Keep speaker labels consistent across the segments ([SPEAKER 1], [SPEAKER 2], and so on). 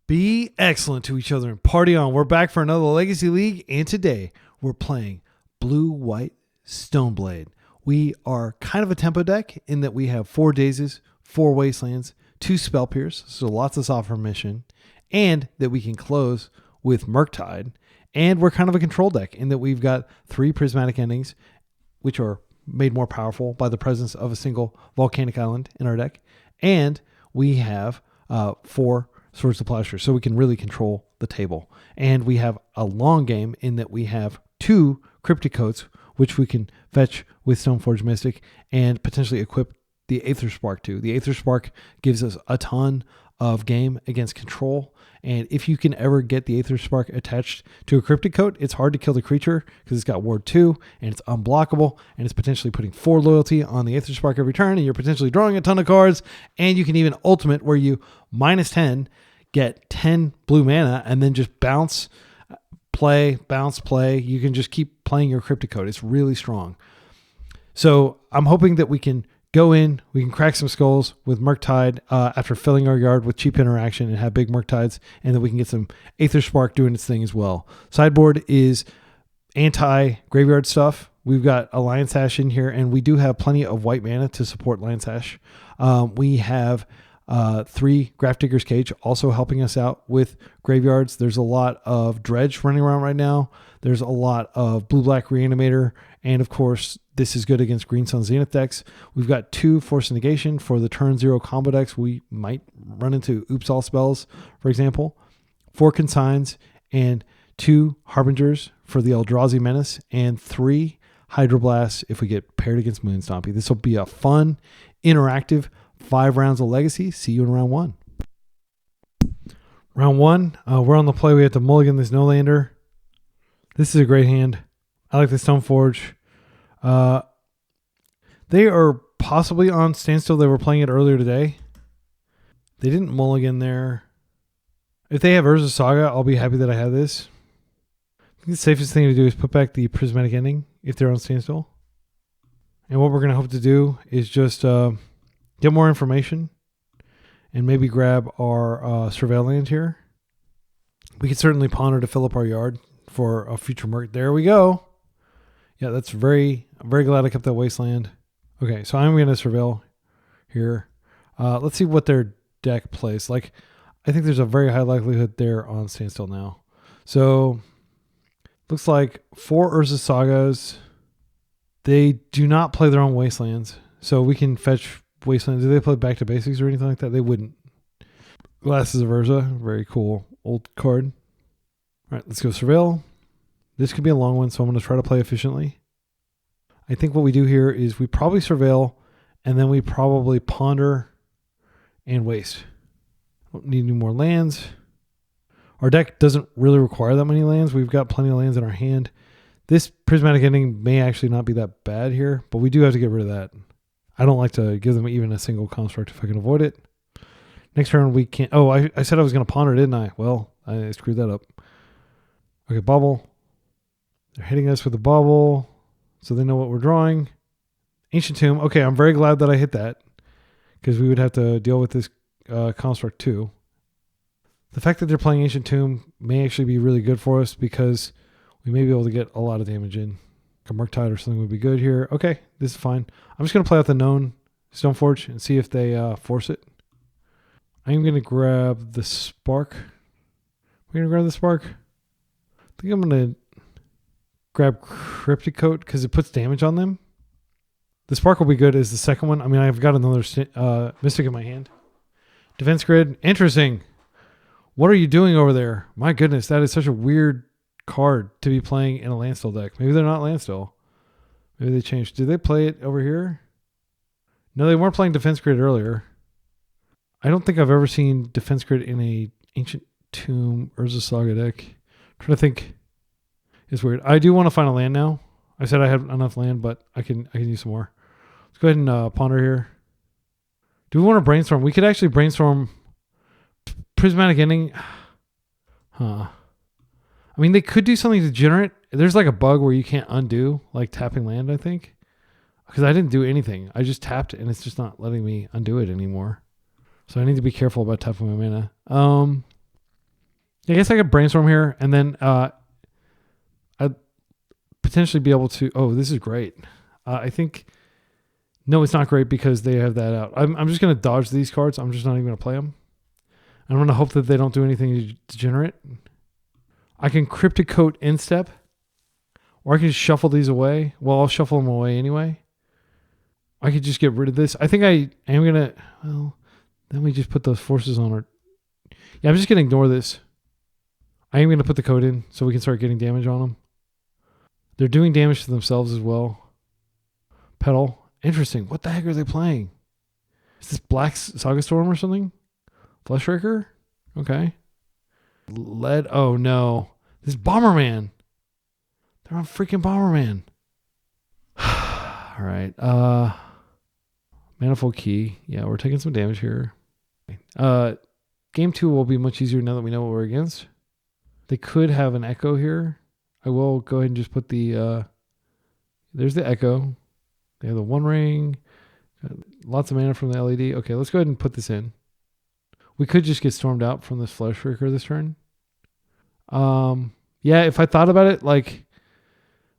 [SPEAKER 1] Be excellent to each other and party on. We're back for another Legacy League, and today we're playing Blue-White Stoneblade. We are kind of a tempo deck in that we have 4 Dazes, 4 Wastelands, 2 Spell Pierce, so lots of soft permission, and that we can close with Murktide. And we're kind of a control deck in that we've got 3 Prismatic Endings, which are made more powerful by the presence of a single Volcanic Island in our deck. And we have 4 Swords to Plowshare, so we can really control the table. And we have a long game in that we have 2 Cryptic Coats, which we can fetch with Stoneforge Mystic and potentially equip the Aetherspark to. The Aetherspark gives us a ton of game against control, and if you can ever get the Aetherspark attached to a Cryptic Coat, it's hard to kill the creature because it's got Ward 2 and it's unblockable, and it's potentially putting 4 loyalty on the Aetherspark every turn, and you're potentially drawing a ton of cards. And you can even ultimate where you -10, get 10 blue mana, and then just bounce, play, bounce, play. You can just keep playing your Cryptic Coat. It's really strong. So I'm hoping that we can go in, we can crack some skulls with Murktide after filling our yard with cheap interaction and have big Murktides, and then we can get some Aetherspark doing its thing as well. Sideboard is anti-graveyard stuff. We've got a Lion's Sash in here, and we do have plenty of white mana to support Lion's Sash. We have 3 Grafdigger's Cage also helping us out with graveyards. There's a lot of Dredge running around right now. There's a lot of Blue-Black Reanimator, and of course this is good against Green Sun Zenith decks. We've got 2 Force Negation for the turn 0 combo decks. We might run into Oops All Spells, for example. 4 Consigns and 2 Harbingers for the Eldrazi Menace, and 3 Hydroblasts if we get paired against Moonstompy. This will be a fun, interactive 5 rounds of Legacy. See you in round 1. Round 1, we're on the play. We have to mulligan this no-lander. This is a great hand. I like the Stoneforge. They are possibly on standstill. They were playing it earlier today. They didn't mulligan there. If they have Urza Saga, I'll be happy that I have this. I think the safest thing to do is put back the Prismatic Ending if they're on standstill. And what we're going to hope to do is just get more information and maybe grab our Surveil land here. We could certainly ponder to fill up our yard for a future Merc. There we go. Yeah, I'm very glad I kept that Wasteland. Okay, so I'm going to Surveil here. Let's see what their deck plays. Like, I think there's a very high likelihood they're on standstill now. So, looks like 4 Urza Sagas. They do not play their own Wastelands, so we can fetch Wastelands. Do they play Back to Basics or anything like that? They wouldn't. Glasses of Urza. Very cool old card. All right, let's go Surveil. This could be a long one, so I'm going to try to play efficiently. I think what we do here is we probably Surveil, and then we probably ponder and waste. Don't need any more lands. Our deck doesn't really require that many lands. We've got plenty of lands in our hand. This Prismatic Ending may actually not be that bad here, but we do have to get rid of that. I don't like to give them even a single construct if I can avoid it. Next turn we can't. Oh, I said I was going to ponder, didn't I? Well, I screwed that up. Okay, bubble. They're hitting us with a bubble, so they know what we're drawing. Ancient Tomb. Okay, I'm very glad that I hit that because we would have to deal with this construct too. The fact that they're playing Ancient Tomb may actually be really good for us because we may be able to get a lot of damage in. A Murktide or something would be good here. Okay, this is fine. I'm just going to play out the known Stoneforge and see if they force it. I'm going to grab the Spark. We're going to grab the Spark. I think I'm going to grab Cryptic Coat because it puts damage on them. The Spark will be good as the second one. I mean, I've got another Mystic in my hand. Defense Grid. Interesting. What are you doing over there? My goodness, that is such a weird card to be playing in a Landstill deck. Maybe they're not Landstill. Maybe they changed. Did they play it over here? No, they weren't playing Defense Grid earlier. I don't think I've ever seen Defense Grid in a Ancient Tomb Urza Saga deck. I'm trying to think. It's weird. I do want to find a land now. I said I had enough land, but I can use some more. Let's go ahead and ponder here. Do we want to brainstorm? We could actually brainstorm Prismatic Ending. Huh. I mean, they could do something degenerate. There's like a bug where you can't undo, like tapping land, I think. Because I didn't do anything. I just tapped and it's just not letting me undo it anymore. So I need to be careful about tapping my mana. I guess I could brainstorm here, and then I'd potentially be able to. Oh, this is great. I think. No, it's not great because they have that out. I'm just going to dodge these cards. I'm just not even going to play them. I'm going to hope that they don't do anything degenerate. I can Cryptic Coat instep, or I can just shuffle these away. Well, I'll shuffle them away anyway. I could just get rid of this. I think I am going to. Well, then we just put those forces on our. Yeah, I'm just going to ignore this. I am going to put the code in so we can start getting damage on them. They're doing damage to themselves as well. Pedal. Interesting. What the heck are they playing? Is this Black Saga Storm or something? Fleshraker? Okay. Lead. Oh no. This is Bomberman. They're on freaking Bomberman. All right. Manifold Key. Yeah, we're taking some damage here. Game 2 will be much easier now that we know what we're against. They could have an Echo here. I will go ahead and just put the... there's the Echo. They have the One Ring. Lots of mana from the LED. Okay, let's go ahead and put this in. We could just get stormed out from this Fleshraker this turn. Yeah, if I thought about it, like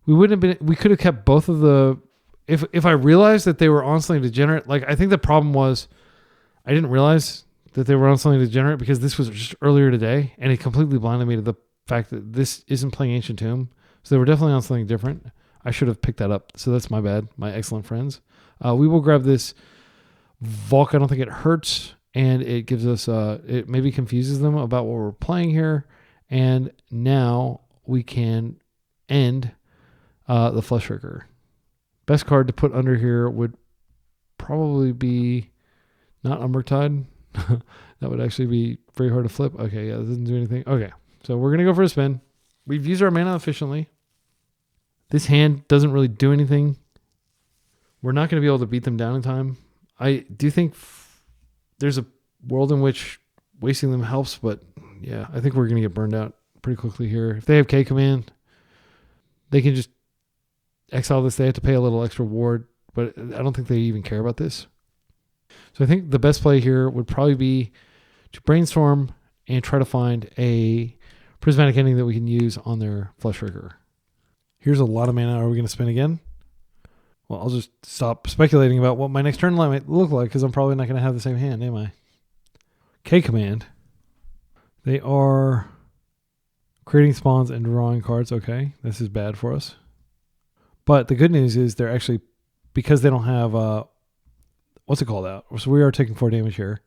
[SPEAKER 1] we could have kept both of the. If I realized that they were on something degenerate, like I think the problem was I didn't realize that they were on something degenerate because this was just earlier today, and it completely blinded me to the fact that this isn't playing Ancient Tomb. So they were definitely on something different. I should have picked that up. So that's my bad, my excellent friends. We will grab this Volk. I don't think it hurts, and it gives us, it maybe confuses them about what we're playing here. And now we can end the Fleshraker. Best card to put under here would probably be not Umbertide. That would actually be very hard to flip. Okay, yeah, this doesn't do anything. Okay, so we're going to go for a spin. We've used our mana efficiently. This hand doesn't really do anything. We're not going to be able to beat them down in time. I do think there's a world in which wasting them helps, but yeah, I think we're going to get burned out pretty quickly here. If they have K command, they can just exile this. They have to pay a little extra ward, but I don't think they even care about this. So I think the best play here would probably be to brainstorm and try to find a prismatic ending that we can use on their Fleshraker. Here's a lot of mana. Are we going to spin again? Well, I'll just stop speculating about what my next turn might look like because I'm probably not going to have the same hand, am I? K command. They are creating spawns and drawing cards. Okay, this is bad for us. But the good news is they're actually, because they don't have, what's it called out? So we are taking 4 damage here.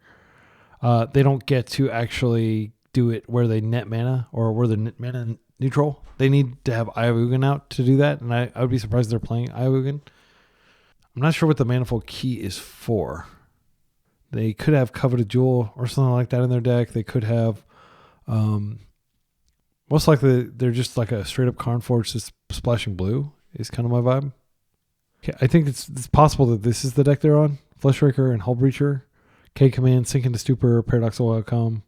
[SPEAKER 1] They don't get to actually do it where they net mana or where they're mana neutral. They need to have Ayavugan out to do that, and I would be surprised if they're playing Ayavugan. I'm not sure what the Manifold Key is for. They could have Coveted Jewel or something like that in their deck. They could have, most likely they're just like a straight up Karn Forge just splashing blue is kind of my vibe. Okay, I think it's possible that this is the deck they're on. Fleshraker and Hull Breacher, K command, Sink into Stupor, Paradoxical Outcome,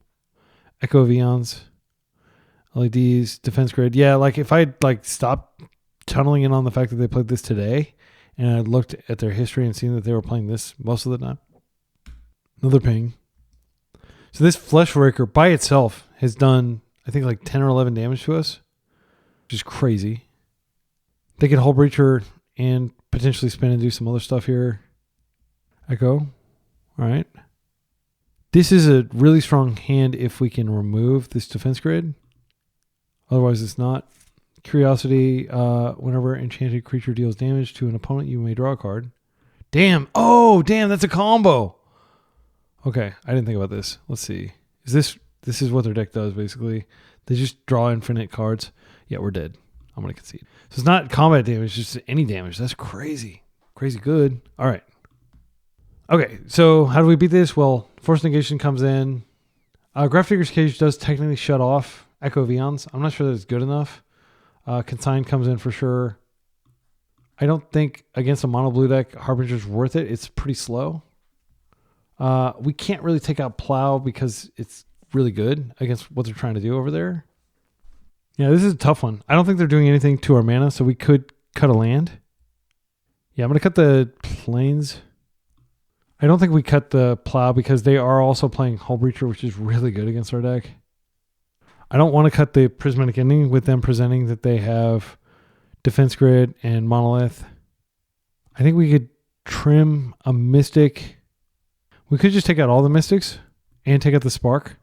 [SPEAKER 1] Echo of Eons, LEDs, Defense Grid. Yeah, like if I stopped tunneling in on the fact that they played this today and I looked at their history and seen that they were playing this most of the time. Another ping. So this Fleshraker by itself has done, I think, like 10 or 11 damage to us, which is crazy. They can Hull Breacher and potentially spin and do some other stuff here. Echo. All right. This is a really strong hand if we can remove this Defense Grid. Otherwise, it's not. Curiosity. Whenever enchanted creature deals damage to an opponent, you may draw a card. Damn. Oh, damn. That's a combo. Okay. I didn't think about this. Let's see. This is what their deck does, basically. They just draw infinite cards. Yeah, we're dead. I'm going to concede. So it's not combat damage, just any damage. That's crazy. Crazy good. All right. Okay, so how do we beat this? Well, Force Negation comes in. Grafdigger's Cage does technically shut off Echo of Eons. I'm not sure that it's good enough. Consign comes in for sure. I don't think against a mono blue deck, Harbinger's worth it. It's pretty slow. We can't really take out Plow because it's really good against what they're trying to do over there. Yeah, this is a tough one. I don't think they're doing anything to our mana, so we could cut a land. Yeah, I'm going to cut the Plains. I don't think we cut the Plow because they are also playing Hull Breacher, which is really good against our deck. I don't want to cut the Prismatic Ending with them presenting that they have Defense Grid and Monolith. I think we could trim a Mystic. We could just take out all the Mystics and take out the Spark.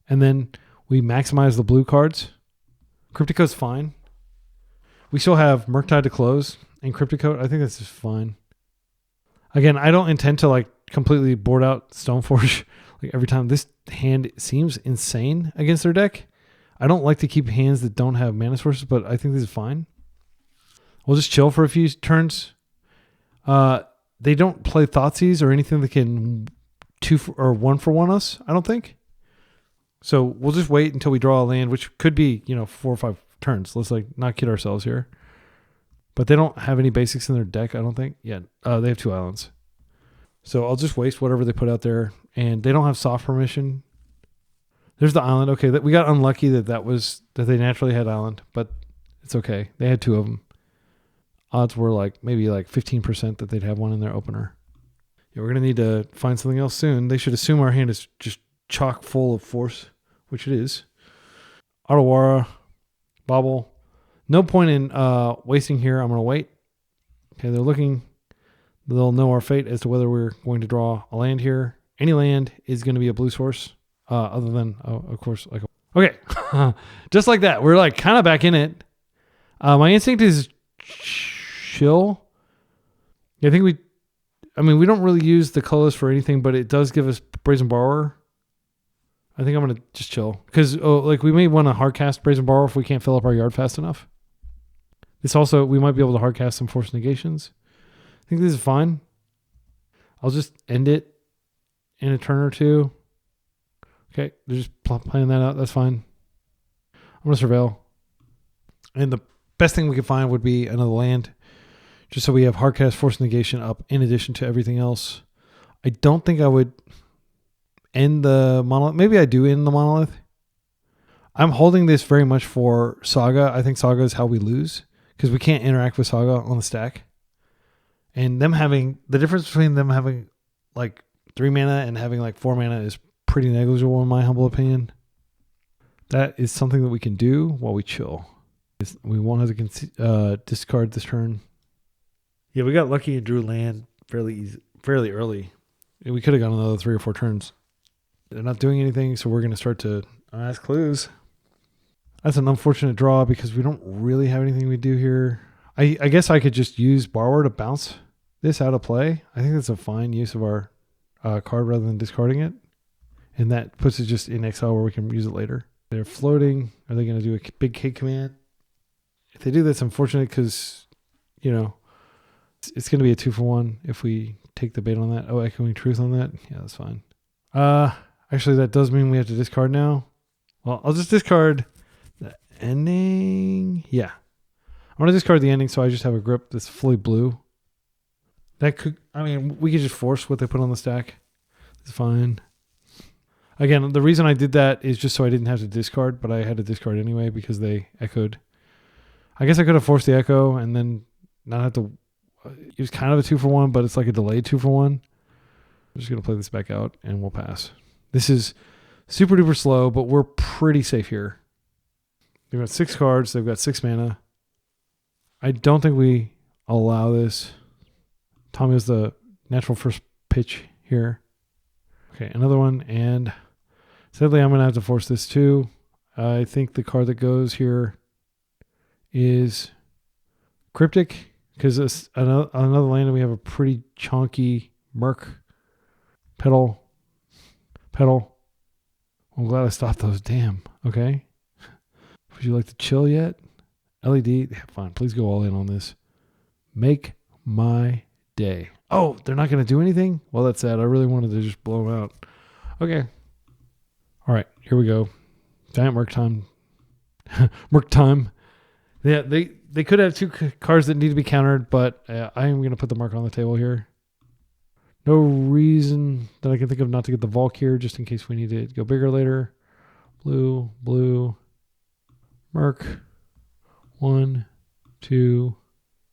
[SPEAKER 1] And then we maximize the blue cards. Cryptic Coat's fine. We still have Murktide to close and Cryptic Coat. I think that's just fine. Again, I don't intend to like completely board out Stoneforge like every time. This hand seems insane against their deck. I don't like to keep hands that don't have mana sources, but I think this is fine. We'll just chill for a few turns. They don't play Thoughtseize or anything that can 1 for 1 us, I don't think. So we'll just wait until we draw a land, which could be, 4 or 5 turns. Let's like not kid ourselves here. But they don't have any basics in their deck, I don't think. Yeah, they have 2 islands. So I'll just waste whatever they put out there. And they don't have soft permission. There's the island. Okay, we got unlucky that they naturally had island, but it's okay. They had 2 of them. Odds were maybe 15% that they'd have one in their opener. Yeah, we're going to need to find something else soon. They should assume our hand is just chock full of force, which it is. Otawara, Bobble. No point in wasting here. I'm going to wait. Okay, they're looking. They'll know our fate as to whether we're going to draw a land here. Any land is going to be a blue source, other than, of course, okay. Just like that. We're kind of back in it. My instinct is chill. I think we don't really use the colors for anything, but it does give us Brazen Borrower. I think I'm going to just chill. Because we may want to hardcast Brazen Borrower if we can't fill up our yard fast enough. This also, we might be able to hardcast some Force Negations. I think this is fine. I'll just end it in a turn or two. Okay, they're just playing that out. That's fine. I'm going to Surveil. And the best thing we could find would be another land. Just so we have hardcast Force Negation up in addition to everything else. I don't think I would end the Monolith. Maybe I do end the Monolith. I'm holding this very much for Saga. I think Saga is how we lose. Because we can't interact with Saga on the stack. And the difference between them having 3 mana and having 4 mana is pretty negligible in my humble opinion. That is something that we can do while we chill. We won't have to discard this turn. Yeah, we got lucky and drew land fairly early. We could have gone another 3 or 4 turns. They're not doing anything, so we're going to start to ask clues. That's an unfortunate draw because we don't really have anything we do here. I guess I could just use Borrower to bounce this out of play. I think that's a fine use of our card rather than discarding it. And that puts it just in exile where we can use it later. They're floating. Are they going to do a big K command? If they do, that's unfortunate because, it's going to be a 2 for 1 if we take the bait on that. Oh, Echoing Truth on that? Yeah, that's fine. Actually, that does mean we have to discard now. Well, I'll just discard the ending. Yeah. I'm going to discard the ending so I just have a grip that's fully blue. That could, we could just force what they put on the stack. It's fine. Again, the reason I did that is just so I didn't have to discard, but I had to discard anyway because they echoed. I guess I could have forced the echo and then not have to. It was kind of a 2 for 1, but it's like a delayed 2 for 1. I'm just going to play this back out and we'll pass. This is super duper slow, but we're pretty safe here. They've got 6 cards. They've got 6 mana. I don't think we allow this. Tommy has the natural first pitch here. Okay, another one. And sadly, I'm going to have to force this too. I think the card that goes here is Cryptic. Because another land, we have a pretty chunky Merc. Pedal. I'm glad I stopped those. Damn. Okay. Would you like to chill yet? LED. Yeah, fine. Please go all in on this. Make my day. Oh, they're not going to do anything? Well, that's sad. I really wanted to just blow them out. Okay. All right. Here we go. Giant Merc time. Merc time. Yeah, they could have 2 cards that need to be countered, but I am going to put the mark on the table here. No reason that I can think of not to get the Volk here, just in case we need to go bigger later. Blue, Merc. 1, 2,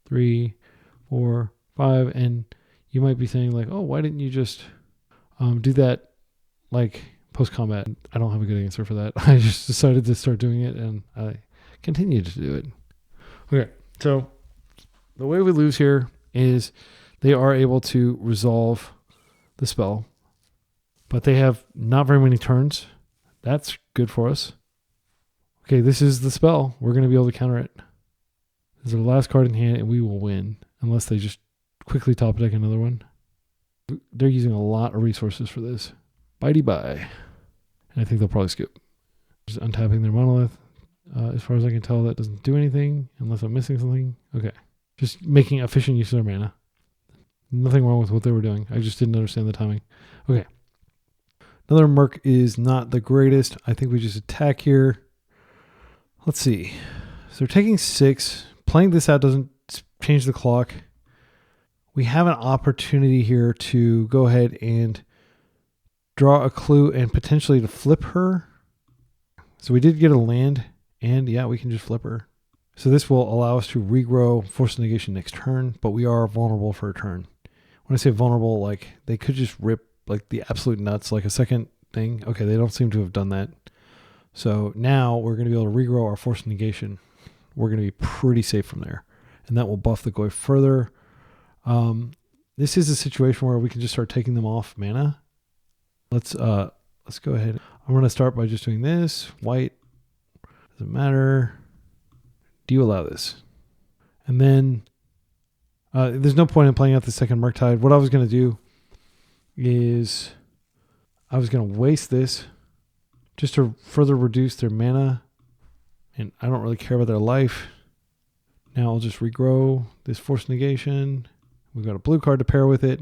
[SPEAKER 1] 3, 4, 5. And you might be saying oh, why didn't you just do that post-combat. I don't have a good answer for that. I just decided to start doing it, and I continue to do it. Okay, so the way we lose here is they are able to resolve the spell, but they have not very many turns. That's good for us. Okay, this is the spell. We're going to be able to counter it. This is our last card in hand, and we will win, unless they just quickly top deck another one. They're using a lot of resources for this. Bitey bye. And I think they'll probably skip. Just untapping their monolith. As far as I can tell, that doesn't do anything unless I'm missing something. Okay. Just making efficient use of their mana. Nothing wrong with what they were doing. I just didn't understand the timing. Okay. Another Merc is not the greatest. I think we just attack here. Let's see. So they're taking 6. Playing this out doesn't change the clock. We have an opportunity here to go ahead and draw a clue and potentially to flip her. So we did get a land, and yeah, we can just flip her. So this will allow us to regrow Force Negation next turn, but we are vulnerable for a turn. When I say vulnerable, like they could just rip like the absolute nuts, like a second thing. Okay, they don't seem to have done that. So now we're going to be able to regrow our Force Negation. We're going to be pretty safe from there, and that will buff the Goy further. This is a situation where we can just start taking them off mana. Let's go ahead. I'm going to start by just doing this. White, doesn't matter. Do you allow this? And then there's no point in playing out the second Murktide. What I was going to do is I was going to waste this just to further reduce their mana. And I don't really care about their life. Now I'll just regrow this Force Negation. We've got a blue card to pair with it.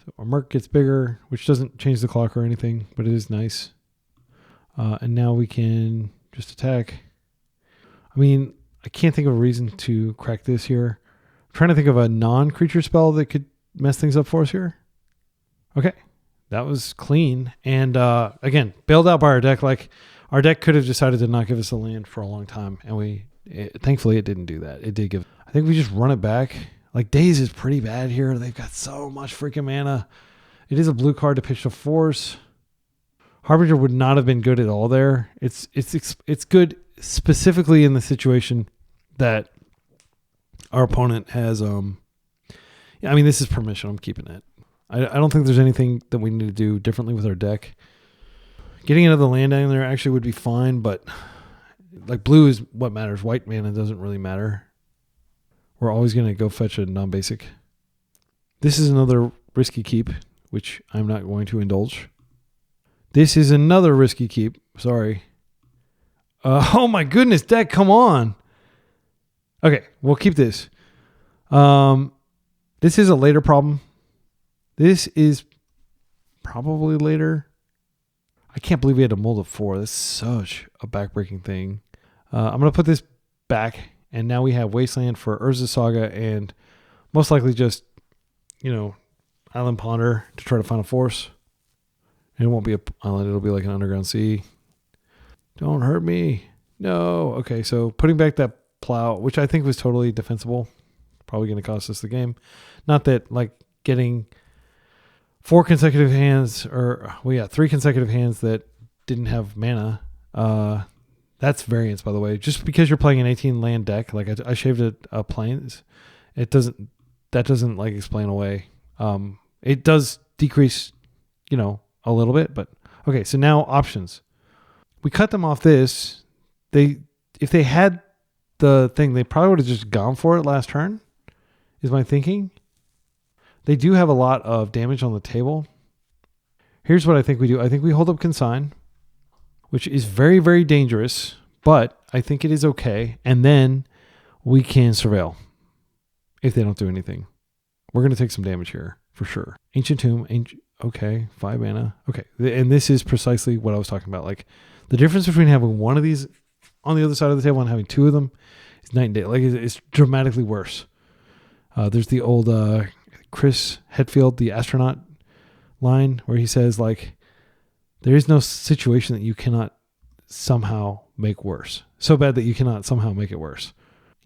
[SPEAKER 1] So our Merc gets bigger, which doesn't change the clock or anything, but it is nice. And now we can just attack. I mean, I can't think of a reason to crack this here. I'm trying to think of a non-creature spell that could mess things up for us here. Okay, that was clean. And again, bailed out by our deck. Like, our deck could have decided to not give us a land for a long time, and thankfully it didn't do that. It did give. I think we just run it back. Like, Daze is pretty bad here. They've got so much freaking mana. It is a blue card to pitch to Force. Harbinger would not have been good at all there. It's good specifically in the situation that our opponent has. I mean, this is permission. I'm keeping it. I don't think there's anything that we need to do differently with our deck. Getting another land down there actually would be fine, but like blue is what matters. White mana doesn't really matter. We're always going to go fetch a non-basic. This is another risky keep, which I'm not going to indulge. This is another risky keep. Sorry. Oh my goodness, deck, come on. Okay, we'll keep this. This is a later problem. This is probably later. I can't believe we had to mold it 4. That's such a backbreaking thing. I'm going to put this back, and now we have Wasteland for Urza Saga and most likely just, Island Ponder to try to find a force. And it won't be an island. It'll be like an underground sea. Don't hurt me. No. Okay, so putting back that plow, which I think was totally defensible. Probably going to cost us the game. Not that, like, getting 4 consecutive hands, or, 3 consecutive hands that didn't have mana. That's variance, by the way. Just because you're playing an 18 land deck, like I shaved a plains, that doesn't like explain away. It does decrease, a little bit, but okay. So now options. We cut them off this. If they had the thing, they probably would have just gone for it last turn, is my thinking. They do have a lot of damage on the table. Here's what I think we do. I think we hold up Consign, which is very, very dangerous, but I think it is okay. And then we can Surveil if they don't do anything. We're going to take some damage here for sure. Ancient Tomb, okay, 5 mana. Okay, and this is precisely what I was talking about. Like, the difference between having one of these on the other side of the table and having 2 of them is night and day. Like, it's dramatically worse. There's the old Chris Hetfield, the astronaut line, where he says, like, there is no situation that you cannot somehow make worse. So bad that you cannot somehow make it worse.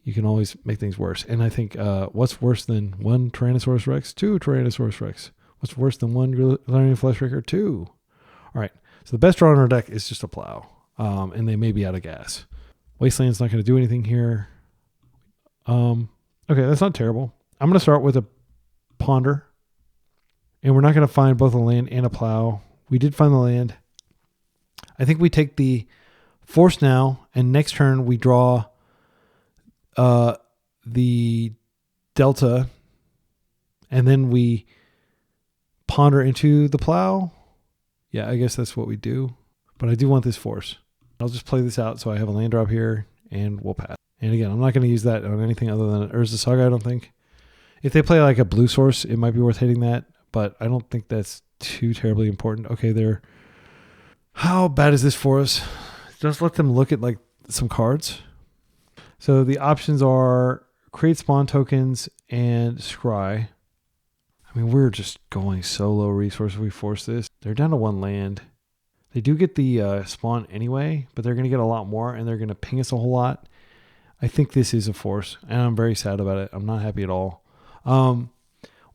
[SPEAKER 1] You can always make things worse. And I think what's worse than 1 Tyrannosaurus Rex? 2 Tyrannosaurus Rex. What's worse than 1 Galarian Fleshbreaker? 2. All right. So the best draw on our deck is just a plow. And they may be out of gas. Wasteland's not going to do anything here. Okay, that's not terrible. I'm going to start with a ponder. And we're not going to find both a land and a plow. We did find the land. I think we take the force now, and next turn we draw the delta, and then we ponder into the plow. Yeah, I guess that's what we do. But I do want this force. I'll just play this out so I have a land drop here, and we'll pass. And again, I'm not going to use that on anything other than Urza Saga, I don't think. If they play like a blue source, it might be worth hitting that, but I don't think that's too terribly important. Okay, there. How bad is this for us? Just let them look at like some cards. So the options are create spawn tokens and scry. I mean, we're just going so low resource if we force this. They're down to 1 land. They do get the spawn anyway, but they're going to get a lot more, and they're going to ping us a whole lot. I think this is a force, and I'm very sad about it. I'm not happy at all.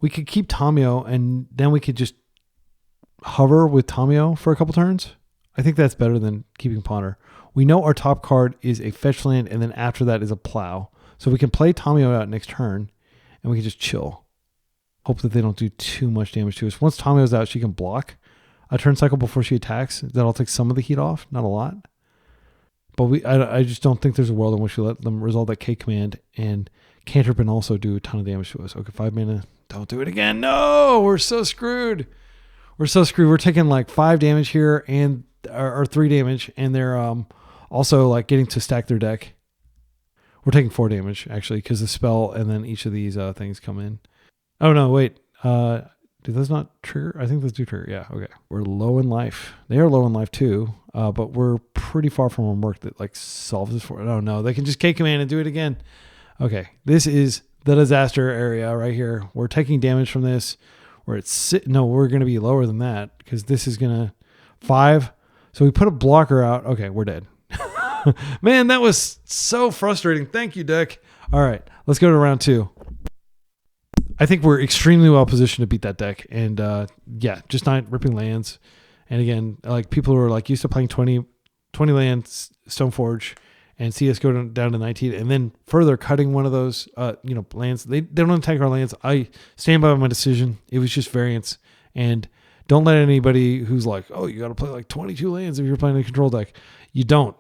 [SPEAKER 1] We could keep Tamiyo, and then we could just hover with Tamiyo for a couple turns. I think that's better than keeping Ponder. We know our top card is a fetch land, and then after that is a plow. So we can play Tamiyo out next turn, and we can just chill. Hope that they don't do too much damage to us. Once Tamiyo's out, she can block a turn cycle before she attacks. That'll take some of the heat off, not a lot. But I just don't think there's a world in which we let them resolve that K command and cantrip and also do a ton of damage to us. Okay, 5 mana. Don't do it again. No, we're so screwed. We're so screwed. We're taking like 5 damage here and or 3 damage, and they're also like getting to stack their deck. We're taking 4 damage actually because the spell and then each of these things come in. Oh no, wait. Do those not trigger? I think those do trigger. Yeah, okay. We're low in life. They are low in life too, but we're pretty far from a work that like solves this for it. Oh no, they can just K command and do it again. Okay, this is the disaster area right here. We're taking damage from this. Where it's no, we're going to be lower than that because this is going to 5. So we put a blocker out. Okay, we're dead. Man, that was so frustrating. Thank you, deck. All right, let's go to round 2. I think we're extremely well positioned to beat that deck. And yeah, just not ripping lands. And again, like people who are like used to playing 20 lands, Stoneforge, and see us go down to 19, and then further cutting one of those lands. They don't attack our lands. I stand by my decision. It was just variance. And don't let anybody who's like, oh, you got to play like 22 lands if you're playing a control deck. You don't.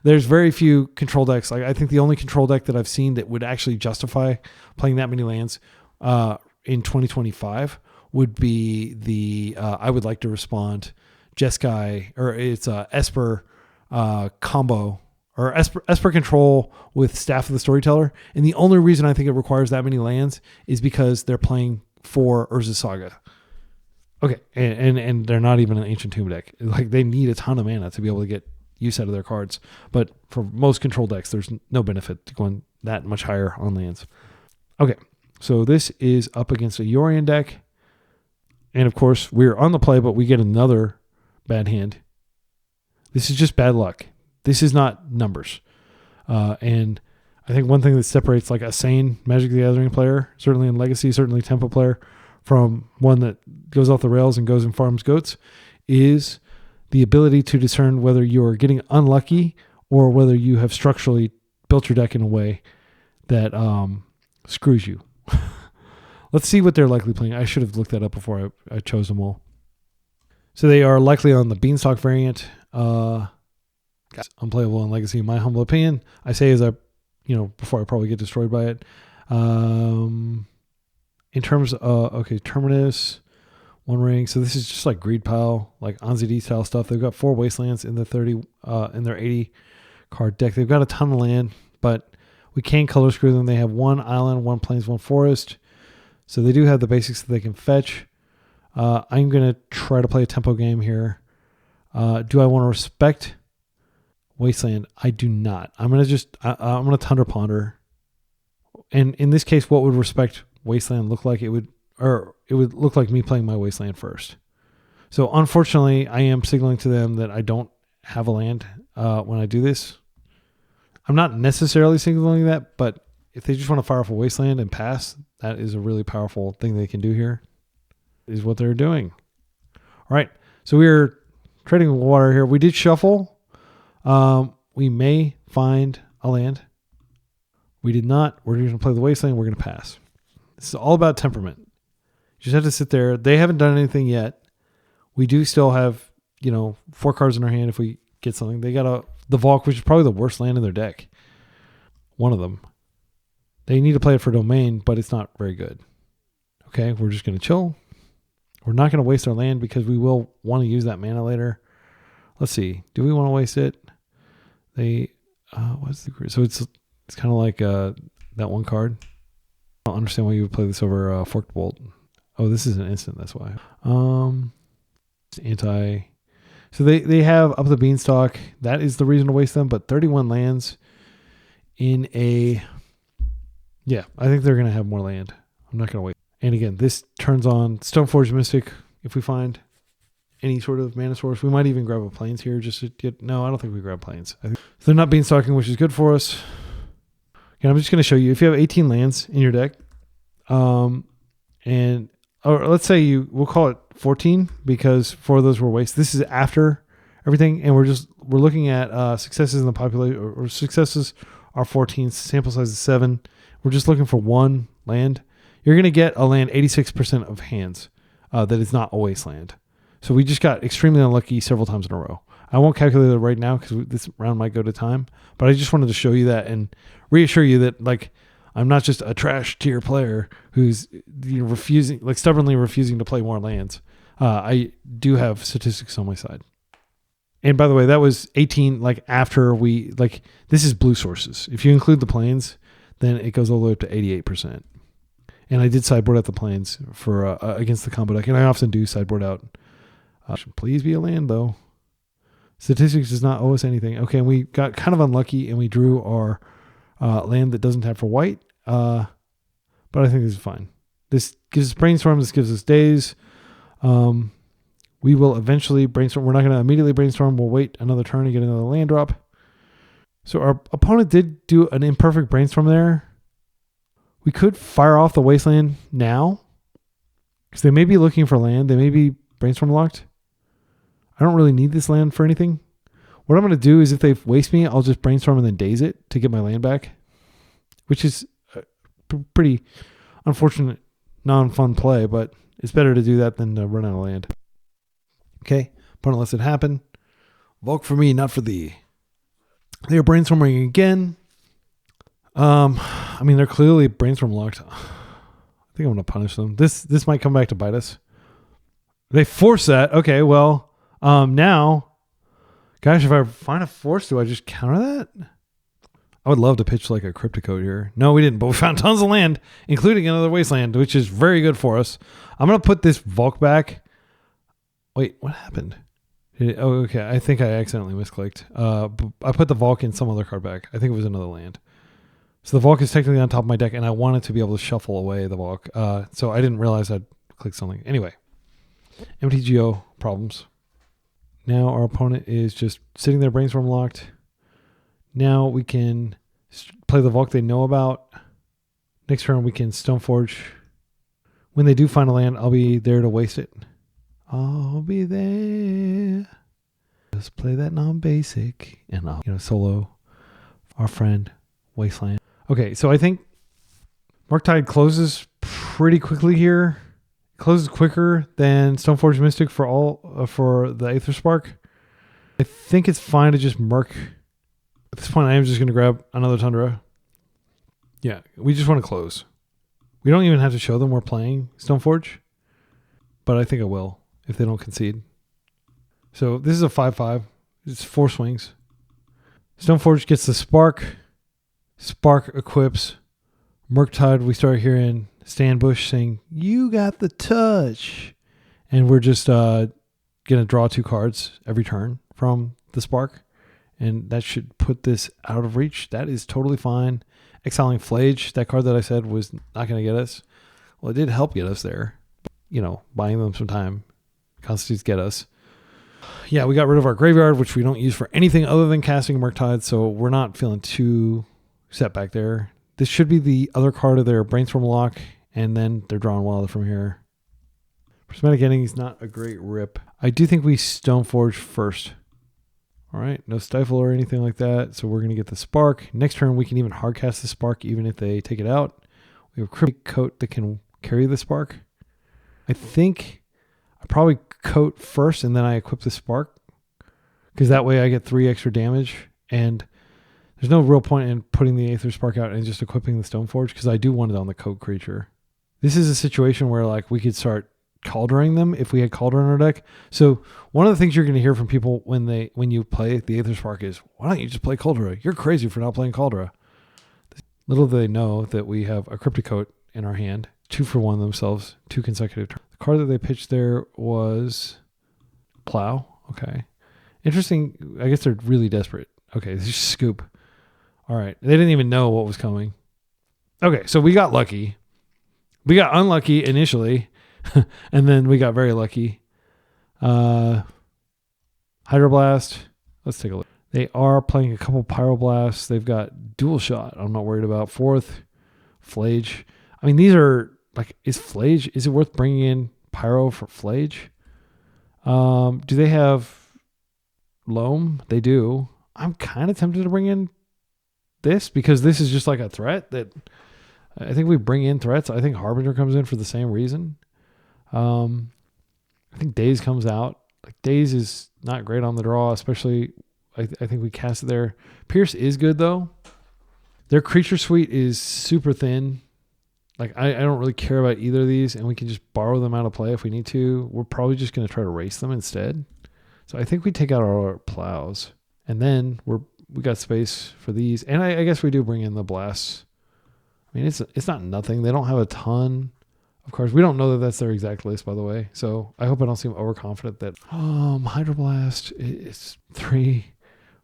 [SPEAKER 1] There's very few control decks. Like I think the only control deck that I've seen that would actually justify playing that many lands in 2025 would be the I would like to respond Jeskai, or it's Esper combo, or Esper control with Staff of the Storyteller. And the only reason I think it requires that many lands is because they're playing for Urza Saga. Okay, and they're not even an Ancient Tomb deck. Like they need a ton of mana to be able to get use out of their cards. But for most control decks, there's no benefit to going that much higher on lands. Okay, so this is up against a Yorion deck. And of course, we're on the play, but we get another bad hand. This is just bad luck. This is not numbers. And I think one thing that separates like a sane Magic the Gathering player, certainly in Legacy, certainly Tempo player, from one that goes off the rails and goes and farms goats, is the ability to discern whether you're getting unlucky or whether you have structurally built your deck in a way that screws you. Let's see what they're likely playing. I should have looked that up before I chose them all. So they are likely on the Beanstalk variant. Unplayable in Legacy, in my humble opinion. I say as before I probably get destroyed by it. In terms of, okay, Terminus, One Ring. So this is just like Greed Pile, like Anzi style stuff. They've got 4 Wastelands in the 30, in their 80 card deck. They've got a ton of land, but we can color screw them. They have 1 island, 1 plains, 1 forest. So they do have the basics that they can fetch. I'm going to try to play a tempo game here. Do I want to respect Wasteland? I do not. I'm going to Tundra Ponder. And in this case, what would respect Wasteland look like? It would look like me playing my Wasteland first. So unfortunately, I am signaling to them that I don't have a land when I do this. I'm not necessarily signaling that, but if they just want to fire off a Wasteland and pass, that is a really powerful thing they can do here, is what they're doing. All right, so we're trading water here. We did shuffle. We may find a land. We did not. We're going to play the Wasteland. We're going to pass. This is all about temperament. You just have to sit there. They haven't done anything yet. We do still have, 4 cards in our hand if we get something. They got the Valk, which is probably the worst land in their deck. One of them. They need to play it for domain, but it's not very good. Okay, we're just going to chill. We're not going to waste our land because we will want to use that mana later. Let's see. Do we want to waste it? So it's kind of like that one card. I don't understand why you would play this over Forked Bolt. Oh, this is an instant. That's why. It's anti. So they have up the Beanstalk. That is the reason to waste them. But 31 lands in a. Yeah, I think they're going to have more land. I'm not going to wait. And again, this turns on Stoneforge Mystic. If we find any sort of mana source, we might even grab a Plains here. Just to get. No, I don't think we grab Plains. I think they're not Beanstalking, which is good for us. And I'm just going to show you if you have 18 lands in your deck, or let's say we'll call it 14 because 4 of those were waste. This is after everything, and we're looking at successes in the population, or successes are 14, sample size is 7. We're just looking for 1 land. You're going to get a land 86% of hands that is not a wasteland. So we just got extremely unlucky several times in a row. I won't calculate it right now because this round might go to time, but I just wanted to show you that and reassure you that I'm not just a trash tier player who's stubbornly refusing to play more lands. I do have statistics on my side. And by the way, that was 18 after this is blue sources. If you include the Plains, then it goes all the way up to 88%. And I did sideboard out the Plains for against the combo deck, and I often do sideboard out. Please be a land though. Statistics does not owe us anything. Okay, and we got kind of unlucky, and we drew our land that doesn't have for white. But I think this is fine. This gives us brainstorm. This gives us days. We will eventually brainstorm. We're not going to immediately brainstorm. We'll wait another turn to get another land drop. So our opponent did do an imperfect brainstorm there. We could fire off the Wasteland now because they may be looking for land. They may be brainstorm locked. I don't really need this land for anything. What I'm going to do is if they waste me, I'll just brainstorm and then daze it to get my land back, which is a pretty unfortunate, non-fun play, but it's better to do that than to run out of land. Okay, opponent lets it happen. Volk for me, not for thee. They are brainstorming again. They're clearly brainstorm locked. I think I'm going to punish them. This might come back to bite us. They force that. Okay, well, now, gosh, if I find a force, do I just counter that? I would love to pitch a Cryptic Coat here. No, we didn't, but we found tons of land, including another Wasteland, which is very good for us. I'm going to put this Volk back. Wait, what happened? Okay, I think I accidentally misclicked. I put the Volk in some other card back. I think it was another land. So the Volk is technically on top of my deck, and I wanted to be able to shuffle away the Volk. So I didn't realize I'd clicked something. Anyway, MTGO problems. Now our opponent is just sitting there brainstorm locked. Now we can play the Volk they know about. Next turn we can Stoneforge. When they do find a land, I'll be there to waste it. I'll be there. Just play that non-basic and I'll solo our friend Wasteland. Okay, so I think Murktide closes pretty quickly here. Closes quicker than Stoneforge Mystic for the Aetherspark. I think it's fine to just Murk. At this point, I am just going to grab another Tundra. Yeah, we just want to close. We don't even have to show them we're playing Stoneforge, but I think I will if they don't concede. So this is a 5/5. It's 4 swings. Stoneforge gets the Spark. Spark equips. Murktide, we start hearing Stan Bush saying, "You got the touch." And we're just going to draw 2 cards every turn from the Spark. And that should put this out of reach. That is totally fine. Exiling Flage, that card that I said was not going to get us. Well, it did help get us there. Buying them some time constitutes get us. Yeah, we got rid of our graveyard, which we don't use for anything other than casting Murktide. So we're not feeling too set back there. This should be the other card of their brainstorm lock, and then they're drawing wild from here. Prismatic Ending is not a great rip. I do think we Stoneforge first. All right, no Stifle or anything like that. So we're going to get the Spark. Next turn, we can even hardcast the Spark even if they take it out. We have Cryptic Coat that can carry the Spark. I think I probably Coat first and then I equip the Spark. Because that way I get 3 extra damage. And there's no real point in putting the Aetherspark out and just equipping the Stoneforge. Because I do want it on the Coat creature. This is a situation where like we could start Calderoning them if we had Caldera in our deck. So one of the things you're going to hear from people when you play the Aetherspark is, why don't you just play Caldera? You're crazy for not playing Caldera. Little do they know that we have a Cryptic Coat in our hand, 2 for 1 themselves, 2 consecutive turns. The card that they pitched there was Plow. Okay. Interesting. I guess they're really desperate. Okay, this is Scoop. All right. They didn't even know what was coming. Okay, so we got lucky. We got unlucky initially. And then we got very lucky. Hydroblast. Let's take a look. They are playing a couple Pyroblasts. They've got Dual Shot. I'm not worried about. 4th. Flage. I mean, these are like, is it worth bringing in Pyro for Flage? Do they have Loam? They do. I'm kind of tempted to bring in this because this is just like a threat that I think we bring in threats. I think Harbinger comes in for the same reason. I think Daze comes out. Like Daze is not great on the draw, especially I think we cast it there. Pierce is good though. Their creature suite is super thin. Like I don't really care about either of these, and we can just borrow them out of play if we need to. We're probably just going to try to race them instead. So I think we take out our Plows, and then we got space for these, and I guess we do bring in the Blasts. I mean, it's not nothing. They don't have a ton. Of course, we don't know that that's their exact list, by the way. So I hope I don't seem overconfident that Hydroblast is 3,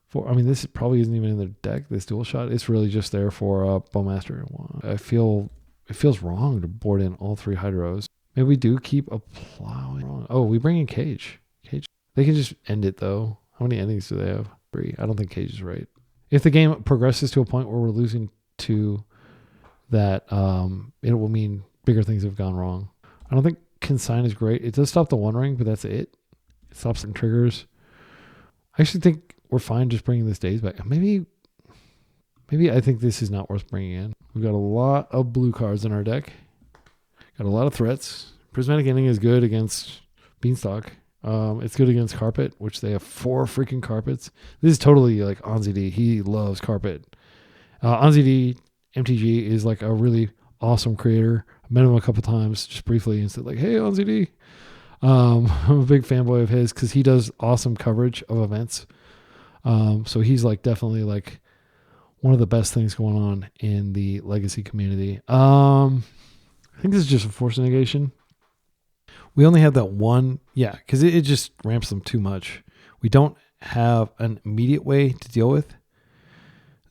[SPEAKER 1] 4. I mean, this probably isn't even in their deck. This Dual Shot, it's really just there for Bowmaster. I feel it feels wrong to board in all 3 Hydros. Maybe we do keep a Plowing. Oh, we bring in Cage. They can just end it though. How many endings do they have? 3. I don't think Cage is right. If the game progresses to a point where we're losing to that, it will mean bigger things have gone wrong. I don't think Consign is great. It does stop the One Ring, but that's it. It stops some triggers. I actually think we're fine just bringing this Daze back. Maybe I think this is not worth bringing in. We've got a lot of blue cards in our deck. Got a lot of threats. Prismatic Ending is good against Beanstalk. It's good against Carpet, which they have 4 freaking Carpets. This is totally like OnZD. He loves Carpet. OnZD MTG is like a really awesome creator. I met him a couple times just briefly and said like, hey, OnZD. I'm a big fanboy of his because he does awesome coverage of events. So he's like definitely like one of the best things going on in the Legacy community. I think this is just a Force Negation. We only have that one. Yeah, because it just ramps them too much. We don't have an immediate way to deal with.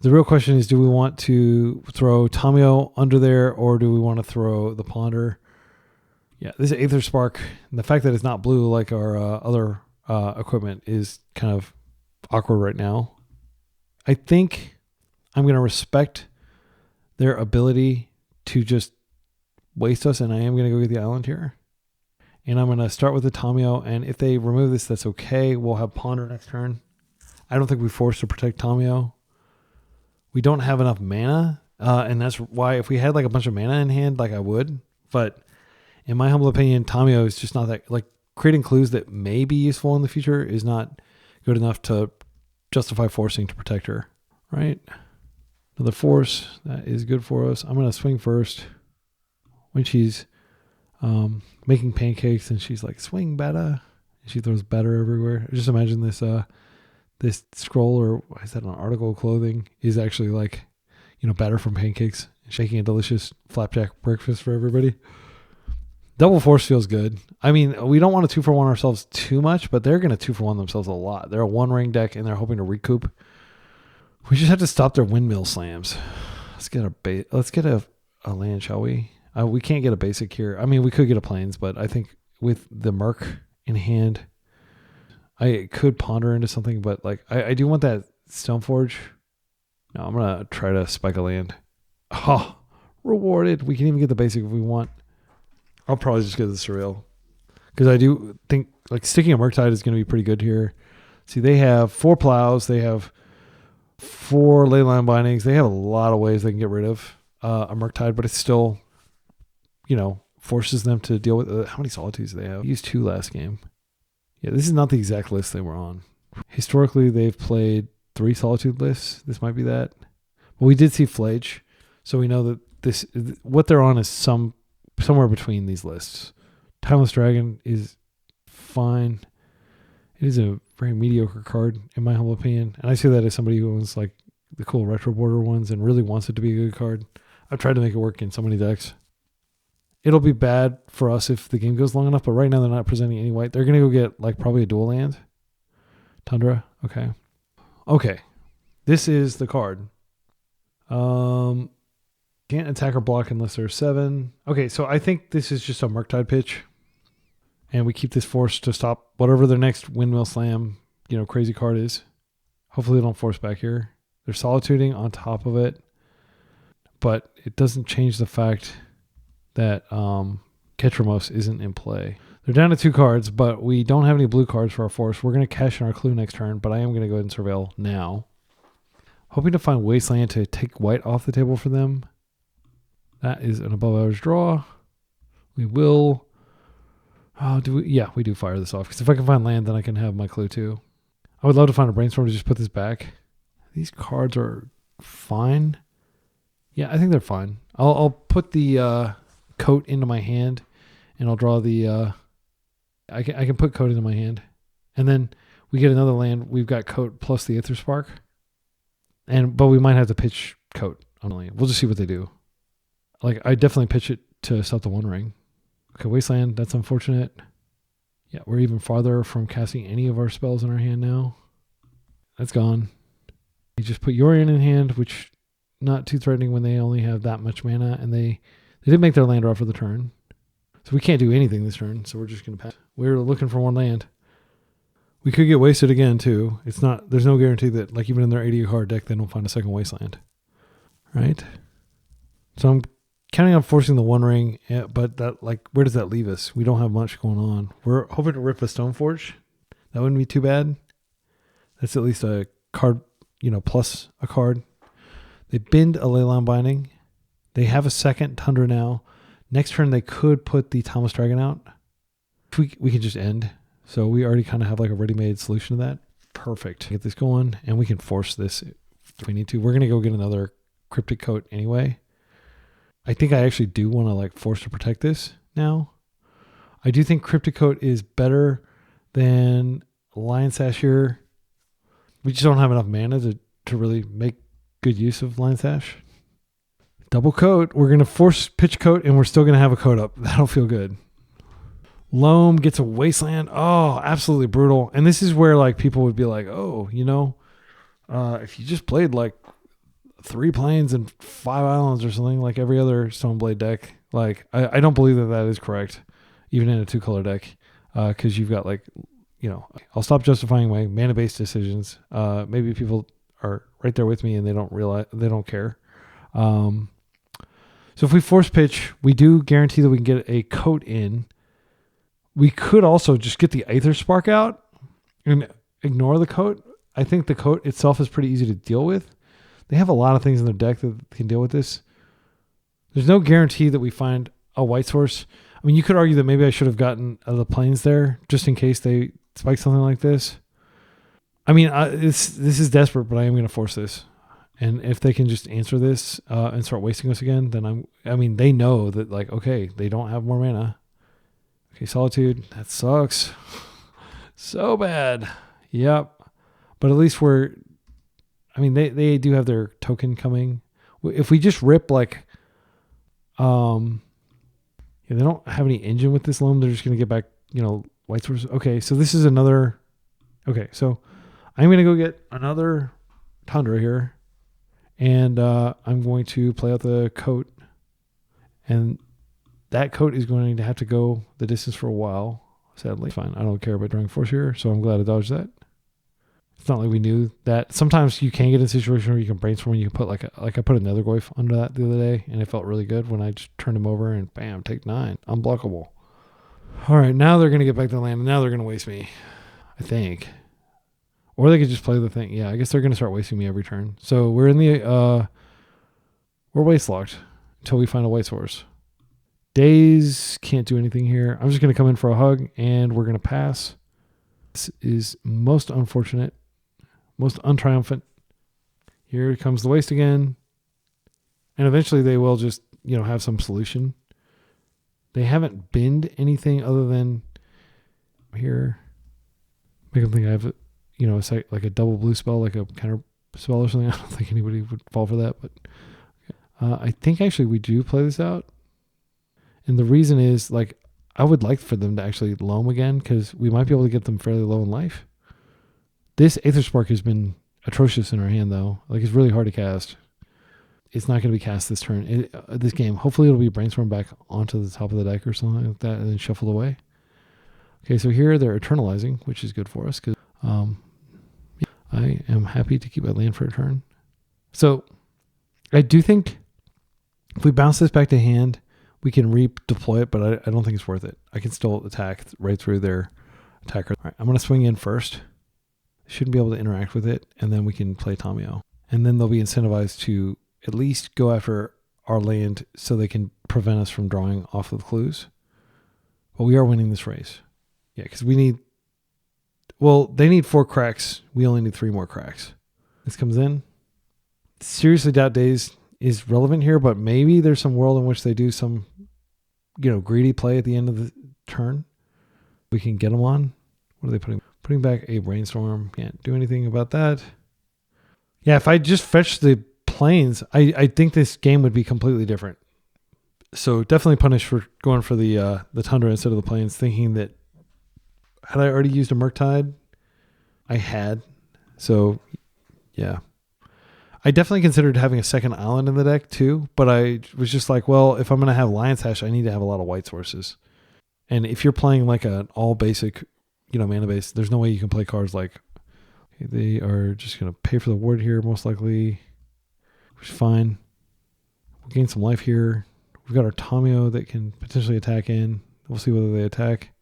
[SPEAKER 1] The real question is, do we want to throw Tamiyo under there or do we want to throw the Ponder? Yeah, this is Aetherspark. And the fact that it's not blue like our other equipment is kind of awkward right now. I think I'm going to respect their ability to just waste us, and I am going to go get the island here. And I'm going to start with the Tamiyo, and if they remove this, that's okay. We'll have Ponder next turn. I don't think we force to protect Tamiyo. We don't have enough mana, and that's why if we had like a bunch of mana in hand, like I would. But in my humble opinion, Tamiyo is just not that, like creating clues that may be useful in the future is not good enough to justify forcing to protect her, right? Another force, that is good for us. I'm going to swing first when she's making pancakes and she's like, swing better. She throws batter everywhere. Just imagine this this scroll, or is that an article of clothing, is actually like, batter from pancakes and shaking a delicious flapjack breakfast for everybody. Double force feels good. I mean, we don't want to 2-for-1 ourselves too much, but they're going to 2-for-1 themselves a lot. They're a 1-ring deck and they're hoping to recoup. We just have to stop their windmill slams. Let's get a land, shall we? We can't get a basic here. I mean, we could get a plains, but I think with the Merc in hand, I could ponder into something, but like I do want that Stoneforge. No, I'm going to try to spike a land. Oh, rewarded. We can even get the basic if we want. I'll probably just get the Surreal Because I do think like sticking a Murktide is going to be pretty good here. See, they have 4 plows. They have 4 Leyline Bindings. They have a lot of ways they can get rid of a Murktide, but it's still, forces them to deal with how many Solitudes do they have? I used 2 last game. Yeah, this is not the exact list they were on. Historically, they've played 3 Solitude lists. This might be that. But we did see Flage, so we know that what they're on is somewhere between these lists. Timeless Dragon is fine. It is a very mediocre card, in my humble opinion. And I say that as somebody who owns like the cool retro border ones and really wants it to be a good card. I've tried to make it work in so many decks. It'll be bad for us if the game goes long enough, but right now they're not presenting any white. They're going to go get like probably a dual land. Tundra. Okay. Okay. This is the card. Can't attack or block unless there's 7. Okay, so I think this is just a Murktide pitch. And we keep this force to stop whatever their next Windmill Slam, crazy card is. Hopefully they don't force back here. They're solituding on top of it. But it doesn't change the fact that Ketramos isn't in play. They're down to 2 cards, but we don't have any blue cards for our force. We're going to cash in our clue next turn, but I am going to go ahead and surveil now. Hoping to find Wasteland to take white off the table for them. That is an above average draw. We will... Yeah, we do fire this off. Because if I can find land, then I can have my clue too. I would love to find a brainstorm to just put this back. These cards are fine. Yeah, I think they're fine. I'll put the coat into my hand, and I'll draw the... I can put coat into my hand. And then we get another land. We've got coat plus the Aetherspark. But we might have to pitch coat on the land. We'll just see what they do. Like, I definitely pitch it to stop the One Ring. Okay, Wasteland, that's unfortunate. Yeah, we're even farther from casting any of our spells in our hand now. That's gone. You just put Yorion in hand, which not too threatening when they only have that much mana, and they did make their land draw for the turn. So we can't do anything this turn, so we're just going to pass. We're looking for 1 land. We could get wasted again, too. There's no guarantee that, like, even in their 80 card deck, they don't find a second Wasteland. Right? So I'm counting on forcing the One Ring, but that, like, where does that leave us? We don't have much going on. We're hoping to rip a Stoneforge. That wouldn't be too bad. That's at least a card, plus a card. They bind a Leyline Binding. They have a second Tundra now. Next turn, they could put the Timeless Dragon out. We can just end. So we already kind of have like a ready-made solution to that. Perfect. Get this going, and we can force this if we need to. We're going to go get another Cryptic Coat anyway. I think I actually do want to like force to protect this now. I do think Cryptic Coat is better than Lion Sash here. We just don't have enough mana to really make good use of Lion Sash. Double coat. We're going to force pitch coat, and we're still going to have a coat up. That'll feel good. Loam gets a Wasteland. Oh, absolutely brutal. And this is where like people would be like, oh, if you just played like 3 plains and 5 islands or something like every other Stoneblade deck, like I don't believe that is correct, even in a 2-color deck, because you've got like, I'll stop justifying my mana-based decisions. Maybe people are right there with me and they don't care. So if we force pitch, we do guarantee that we can get a coat in. We could also just get the Aetherspark out and ignore the coat. I think the coat itself is pretty easy to deal with. They have a lot of things in their deck that can deal with this. There's no guarantee that we find a white source. I mean, you could argue that maybe I should have gotten the plains there just in case they spike something like this. I mean, this is desperate, but I am going to force this. And if they can just answer this and start wasting us again, then they know that, like, okay, they don't have more mana. Okay, Solitude, that sucks. So bad. Yep. But at least they do have their token coming. If we just rip, like, they don't have any engine with this loam. They're just going to get back, white source. Okay, so this is another. Okay, so I'm going to go get another Tundra here. And I'm going to play out the coat. And that coat is going to have to go the distance for a while, sadly. Fine, I don't care about drawing force here, so I'm glad I dodged that. It's not like we knew that. Sometimes you can get in a situation where you can brainstorm and you can put I put a Nethergoyf under that the other day, and it felt really good when I just turned him over and bam, take 9. Unblockable. All right, now they're going to get back to the land, and now they're going to waste me, I think. Or they could just play the thing. Yeah, I guess they're going to start wasting me every turn. So we're in the... we're waste locked until we find a white source. Days can't do anything here. I'm just going to come in for a hug, and we're going to pass. This is most unfortunate, most untriumphant. Here comes the waste again. And eventually they will just, have some solution. They haven't binned anything other than here. Make them think I have, like a double blue spell, like a counter spell or something. I don't think anybody would fall for that, but I think actually we do play this out. And the reason is, I would like for them to actually loam again, because we might be able to get them fairly low in life. This Aetherspark has been atrocious in our hand, though. It's really hard to cast. It's not going to be cast this turn. This game. Hopefully it'll be brainstormed back onto the top of the deck or something like that and then shuffled away. Okay, so here they're eternalizing, which is good for us, because I am happy to keep my land for a turn. So I do think if we bounce this back to hand, we can redeploy it, but I don't think it's worth it. I can still attack right through their attacker. All right, I'm going to swing in first. Shouldn't be able to interact with it, and then we can play Tamio. And then they'll be incentivized to at least go after our land so they can prevent us from drawing off of the clues. But we are winning this race. Yeah, because they need 4 cracks. We only need 3 more cracks. This comes in. Seriously doubt Days is relevant here, but maybe there's some world in which they do some, greedy play at the end of the turn. We can get them on. What are they putting? Putting back a brainstorm. Can't do anything about that. Yeah, if I just fetch the planes, I think this game would be completely different. So definitely punished for going for the Tundra instead of the planes, thinking that had I already used a Murktide? I had. So, yeah. I definitely considered having a second island in the deck too, but I was just like, well, if I'm going to have Lion's Hash, I need to have a lot of white sources. And if you're playing like an all basic, mana base, there's no way you can play cards like, okay, they are just going to pay for the ward here, most likely, which is fine. We'll gain some life here. We've got our Tamio that can potentially attack in. We'll see whether they attack.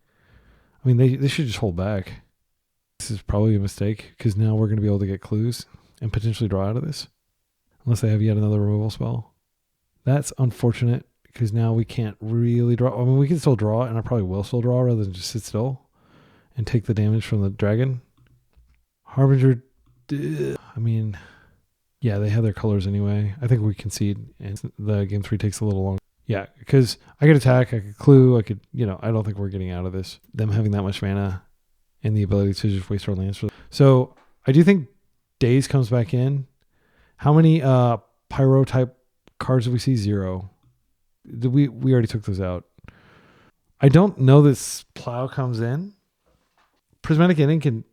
[SPEAKER 1] I mean, they should just hold back. This is probably a mistake, because now we're going to be able to get clues and potentially draw out of this. Unless they have yet another removal spell. That's unfortunate, because now we can't really draw. I mean, we can still draw, and I probably will still draw rather than just sit still and take the damage from the dragon. Harbinger, I mean, yeah, they have their colors anyway. I think we concede, and the game 3 takes a little longer. Yeah, because I could attack, I could clue, I could, I don't think we're getting out of this. Them having that much mana and the ability to just waste our lands. So I do think Days comes back in. How many Pyro type cards do we see? 0. We already took those out. I don't know this Plow comes in. Prismatic Ending can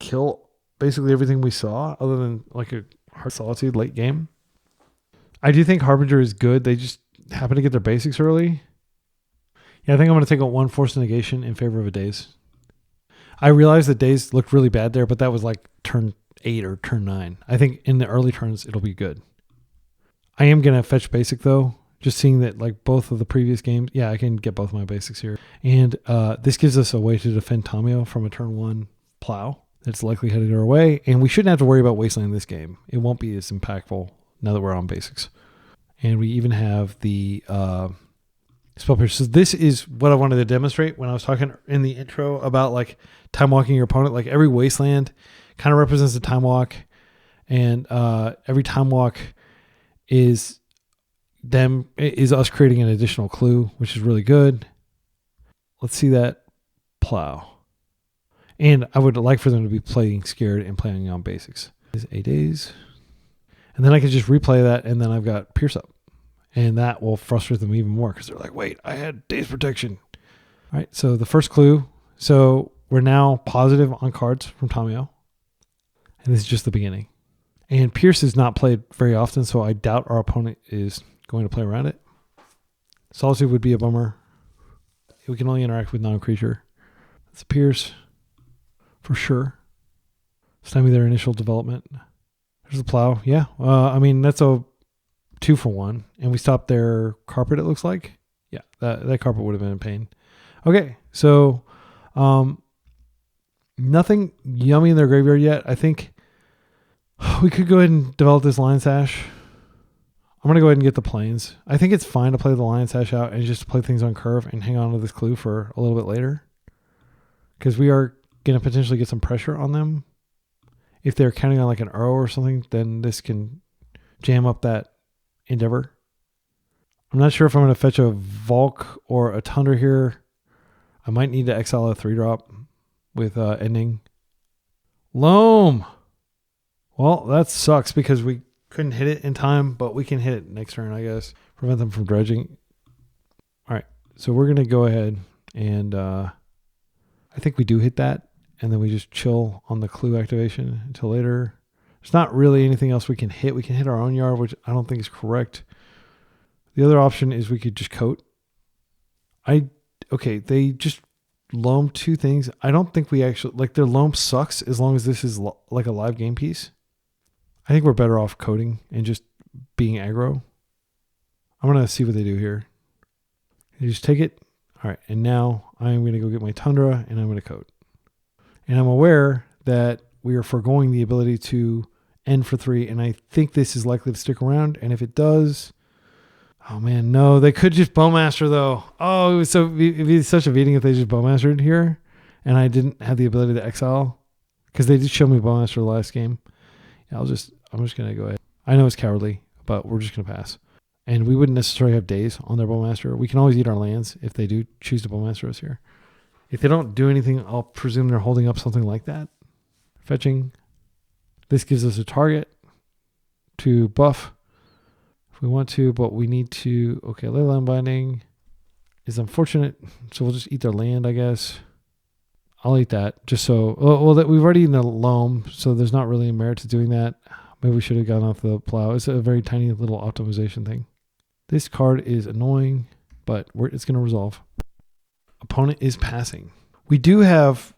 [SPEAKER 1] kill basically everything we saw other than like a Heart Solitude late game. I do think Harbinger is good. They just happen to get their basics early. Yeah, I think I'm going to take out 1 Force Negation in favor of a Daze. I realized that Daze looked really bad there, but that was like turn 8 or turn 9. I think in the early turns, it'll be good. I am going to fetch basic though. Just seeing that like both of the previous games, yeah, I can get both my basics here. And this gives us a way to defend Tamio from a turn 1 Plow that's likely headed our way. And we shouldn't have to worry about Wasteland this game. It won't be as impactful now that we're on basics. And we even have the Spell Pierce. So this is what I wanted to demonstrate when I was talking in the intro about like time walking your opponent. Like every Wasteland kind of represents a time walk. And every time walk is us creating an additional clue, which is really good. Let's see that Plow. And I would like for them to be playing scared and playing on basics. Is 8 days. And then I can just replay that, and then I've got Pierce Up. And that will frustrate them even more because they're like, wait, I had Daze Protection. All right, so the first clue. So we're now positive on cards from Tamio. And this is just the beginning. And Pierce is not played very often, so I doubt our opponent is going to play around it. Solitude would be a bummer. We can only interact with non-creature. That's a Pierce for sure. Stymie their initial development. There's the Plow. Yeah, I mean, that's a 2 for 1. And we stopped their Carpet, it looks like. Yeah, that Carpet would have been in pain. Okay, so nothing yummy in their graveyard yet. I think we could go ahead and develop this Lion Sash. I'm going to go ahead and get the plains. I think it's fine to play the Lion Sash out and just play things on curve and hang on to this clue for a little bit later. Because we are going to potentially get some pressure on them. If they're counting on like an Uro or something, then this can jam up that Endeavor. I'm not sure if I'm going to fetch a Volk or a Tundra here. I might need to exile a 3-drop with ending. Loam! Well, that sucks because we couldn't hit it in time, but we can hit it next turn, I guess. Prevent them from dredging. All right, so we're going to go ahead and I think we do hit that, and then we just chill on the clue activation until later. There's not really anything else we can hit. We can hit our own yard, which I don't think is correct. The other option is we could just coat. Okay, they just loam 2 things. I don't think we actually, like, their loam sucks as long as this is like a live game piece. I think we're better off coding and just being aggro. I'm going to see what they do here. You just take it. All right, and now I'm going to go get my Tundra, and I'm going to code. And I'm aware that we are foregoing the ability to end for 3, and I think this is likely to stick around, and if it does... Oh, man, no. They could just Bowmaster, though. Oh, it'd be such a beating if they just Bowmastered here, and I didn't have the ability to exile, because they did show me Bowmaster the last game. Yeah, I'm just going to go ahead. I know it's cowardly, but we're just going to pass. And we wouldn't necessarily have days on their Bowmaster. We can always eat our lands if they do choose to Bowmaster us here. If they don't do anything, I'll presume they're holding up something like that. Fetching. This gives us a target to buff if we want to, but we need to... Okay, Leyline Binding is unfortunate, so we'll just eat their land, I guess. I'll eat that, just so... Well, we've already eaten the Loam, so there's not really a merit to doing that. Maybe we should have gone off the plow. It's a very tiny little optimization thing. This card is annoying, but it's going to resolve. Opponent is passing. We do have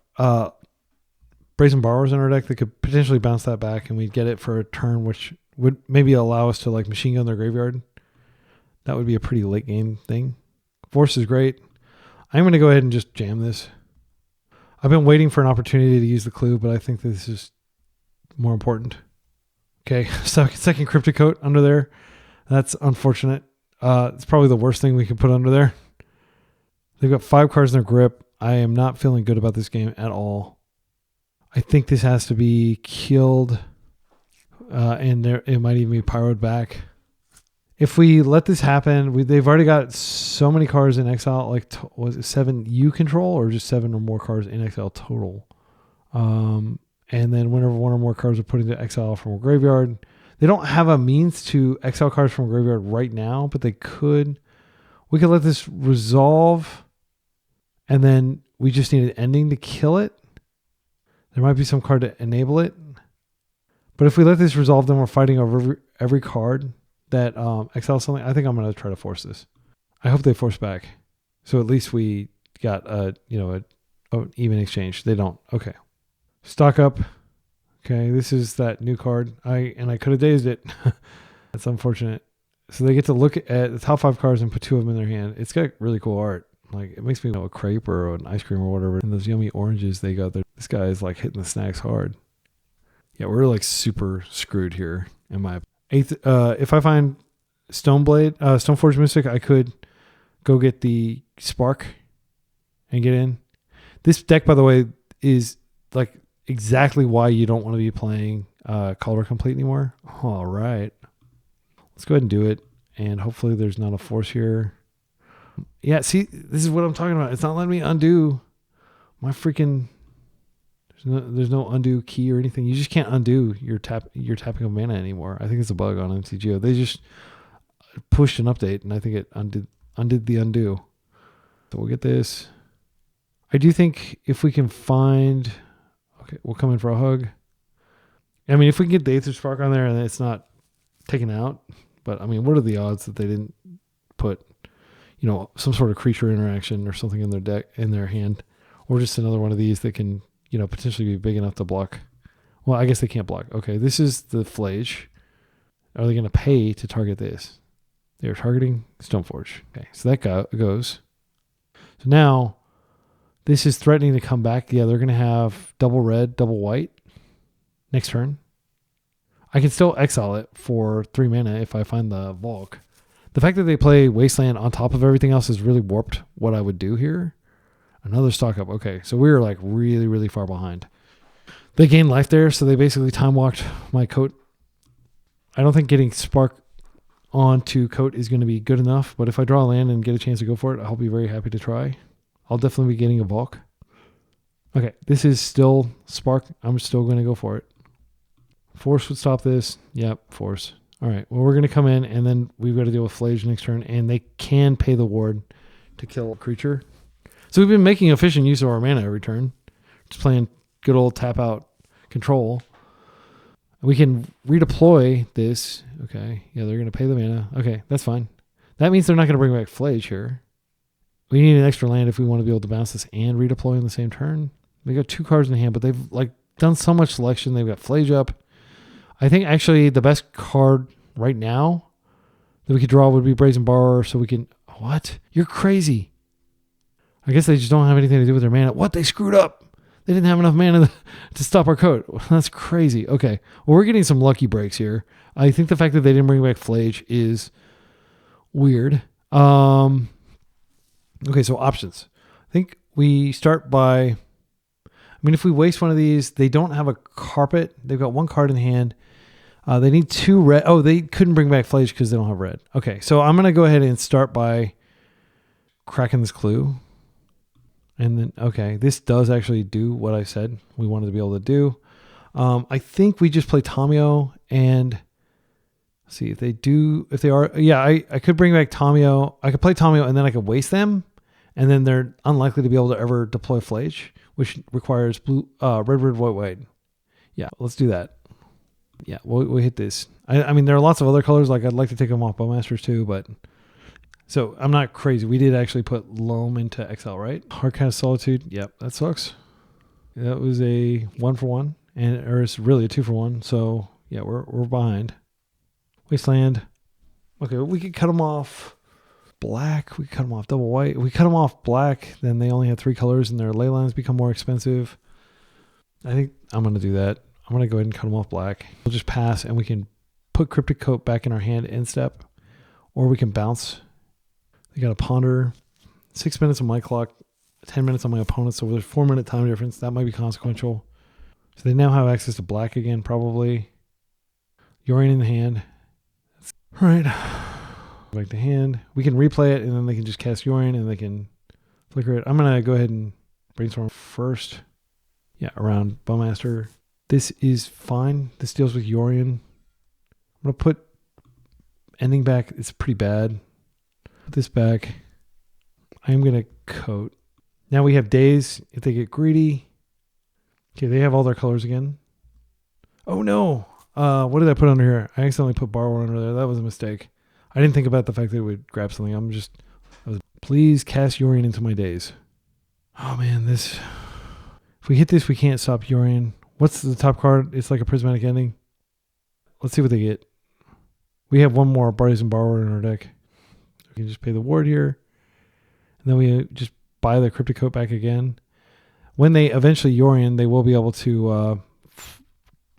[SPEAKER 1] Brazen Borrowers in our deck that could potentially bounce that back, and we'd get it for a turn, which would maybe allow us to like machine gun their graveyard. That would be a pretty late game thing. Force is great. I'm going to go ahead and just jam this. I've been waiting for an opportunity to use the clue, but I think this is more important. Okay, so second Cryptic Coat under there. That's unfortunate. It's probably the worst thing we could put under there. They've got 5 cards in their grip. I am not feeling good about this game at all. I think this has to be killed, and it might even be pyroed back. If we let this happen, they've already got so many cards in exile. Like, was it 7 you control, or just 7 or more cards in exile total? And then whenever 1 or more cards are put into exile from a graveyard, they don't have a means to exile cards from a graveyard right now, but they could. We could let this resolve, and then we just need an ending to kill it. There might be some card to enable it. But if we let this resolve, then we're fighting over every card that exiles something. I think I'm going to try to force this. I hope they force back. So at least we got an even exchange. They don't. Okay. Stock up. Okay, this is that new card. I could have dazed it. That's unfortunate. So they get to look at the top 5 cards and put 2 of them in their hand. It's got really cool art. Like, it makes me know a crepe or an ice cream or whatever. And those yummy oranges they got there. This guy is like hitting the snacks hard. Yeah, we're like super screwed here in my if I find Stoneblade, Stoneforge Mystic, I could go get the Spark and get in. This deck, by the way, is like exactly why you don't want to be playing Color Complete anymore. All right. Let's go ahead and do it. And hopefully there's not a force here. Yeah, see, this is what I'm talking about. It's not letting me undo my freaking... There's no undo key or anything. You just can't undo your tapping of mana anymore. I think it's a bug on MTGO. They just pushed an update, and I think it undid the undo. So we'll get this. I do think if we can find... Okay, we'll come in for a hug. I mean, if we can get the Aetherspark on there and it's not taken out, but I mean, what are the odds that they didn't put, some sort of creature interaction or something in their deck, in their hand, or just another one of these that can, potentially be big enough to block. Well, I guess they can't block. Okay, this is the Flage. Are they going to pay to target this? They're targeting Stoneforge. Okay, so that goes. So now This is threatening to come back. Yeah, they're going to have double red, double white next turn. I can still exile it for 3 mana if I find the Volk. The fact that they play Wasteland on top of everything else has really warped what I would do here. Another stock up. Okay, so we were like really, really far behind. They gained life there, so they basically time walked my Coat. I don't think getting Spark onto Coat is going to be good enough, but if I draw a land and get a chance to go for it, I'll be very happy to try. I'll definitely be getting a Volk. Okay, this is still Spark. I'm still going to go for it. Force would stop this. Yep, Force. All right, well, we're going to come in, and then we've got to deal with Flage next turn, and they can pay the ward to kill a creature. So we've been making efficient use of our mana every turn. Just playing good old tap out control. We can redeploy this. Okay, yeah, they're going to pay the mana. Okay, that's fine. That means they're not going to bring back Flage here. We need an extra land if we want to be able to bounce this and redeploy in the same turn. They got 2 cards in hand, but they've like done so much selection. They've got Flage up. I think actually the best card right now that we could draw would be Brazen Borrower, so we can... What? You're crazy. I guess they just don't have anything to do with their mana. What? They screwed up. They didn't have enough mana to stop our Coat. That's crazy. Okay. Well, we're getting some lucky breaks here. I think the fact that they didn't bring back Flage is weird. Okay, so options. I think we start by... I mean, if we waste one of these, they don't have a carpet. They've got 1 card in hand. They need 2 red. Oh, they couldn't bring back Flage because they don't have red. Okay, so I'm going to go ahead and start by cracking this clue. And then, okay, this does actually do what I said we wanted to be able to do. I think we just play Tamio and see if they do, if they are, yeah, I could bring back Tamio. I could play Tamio and then I could waste them. And then they're unlikely to be able to ever deploy Flage, which requires blue, red, white, white. Yeah, let's do that. Yeah, we'll hit this. I mean, there are lots of other colors. Like I'd like to take them off Bowmasters too, but so I'm not crazy. We did actually put Loam into exile, right? Hardcast Solitude. Yep, that sucks. That was a 1-for-1, or it's really a 2-for-1. So yeah, we're behind. Wasteland. Okay, we could cut them off black. We could cut them off double white. If we cut them off black, then they only have 3 colors, and their ley lines become more expensive. I think I'm gonna do that. I'm going to go ahead and cut them off black. We'll just pass, and we can put Cryptic Coat back in our hand end step, or we can bounce. They got a Ponder. 6 minutes on my clock, 10 minutes on my opponent, so there's 4-minute time difference. That might be consequential. So they now have access to black again, probably. Yorion in the hand. All right. Back to hand. We can replay it, and then they can just cast Yorion, and they can flicker it. I'm going to go ahead and brainstorm first. Yeah, around Bowmaster. This is fine. This deals with Yorion. I'm going to put ending back. It's pretty bad. Put this back. I am going to Coat. Now we have days if they get greedy. Okay, they have all their colors again. Oh no. What did I put under here? I accidentally put Borrower under there. That was a mistake. I didn't think about the fact that it would grab something. Please cast Yorion into my days. Oh man, this... If we hit this, we can't stop Yorion. What's the top card? It's like a prismatic ending. Let's see what they get. We have 1 more Brazen Borrower in our deck. We can just pay the ward here. And then we just buy the Cryptic Coat back again. When they eventually Yorion, they will be able to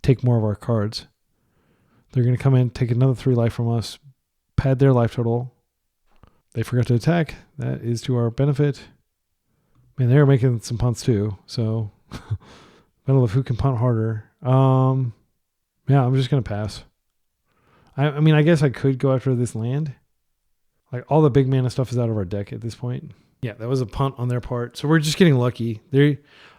[SPEAKER 1] take more of our cards. They're going to come in, take another 3 life from us, pad their life total. They forgot to attack. That is to our benefit. Man, they're making some punts too. So... Battle of who can punt harder. Yeah, I'm just going to pass. I mean, I guess I could go after this land. Like, all the big mana stuff is out of our deck at this point. Yeah, that was a punt on their part. So we're just getting lucky.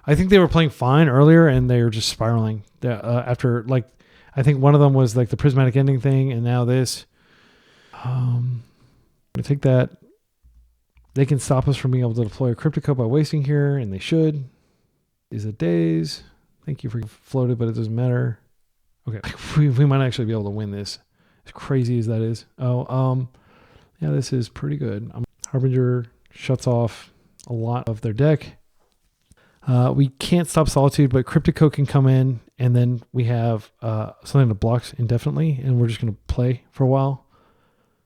[SPEAKER 1] I think they were playing fine earlier, and they were just spiraling. After, like, I think one of them was, like, the prismatic ending thing, and now this. I'm going to take that. They can stop us from being able to deploy a Cryptic Coat by wasting here, and they should. Is it days? Thank you for floated, but it doesn't matter. Okay, we might actually be able to win this. As crazy as that is. Oh, yeah, this is pretty good. Harbinger shuts off a lot of their deck. We can't stop Solitude, but Cryptic Coat can come in, and then we have something that blocks indefinitely, and we're just going to play for a while.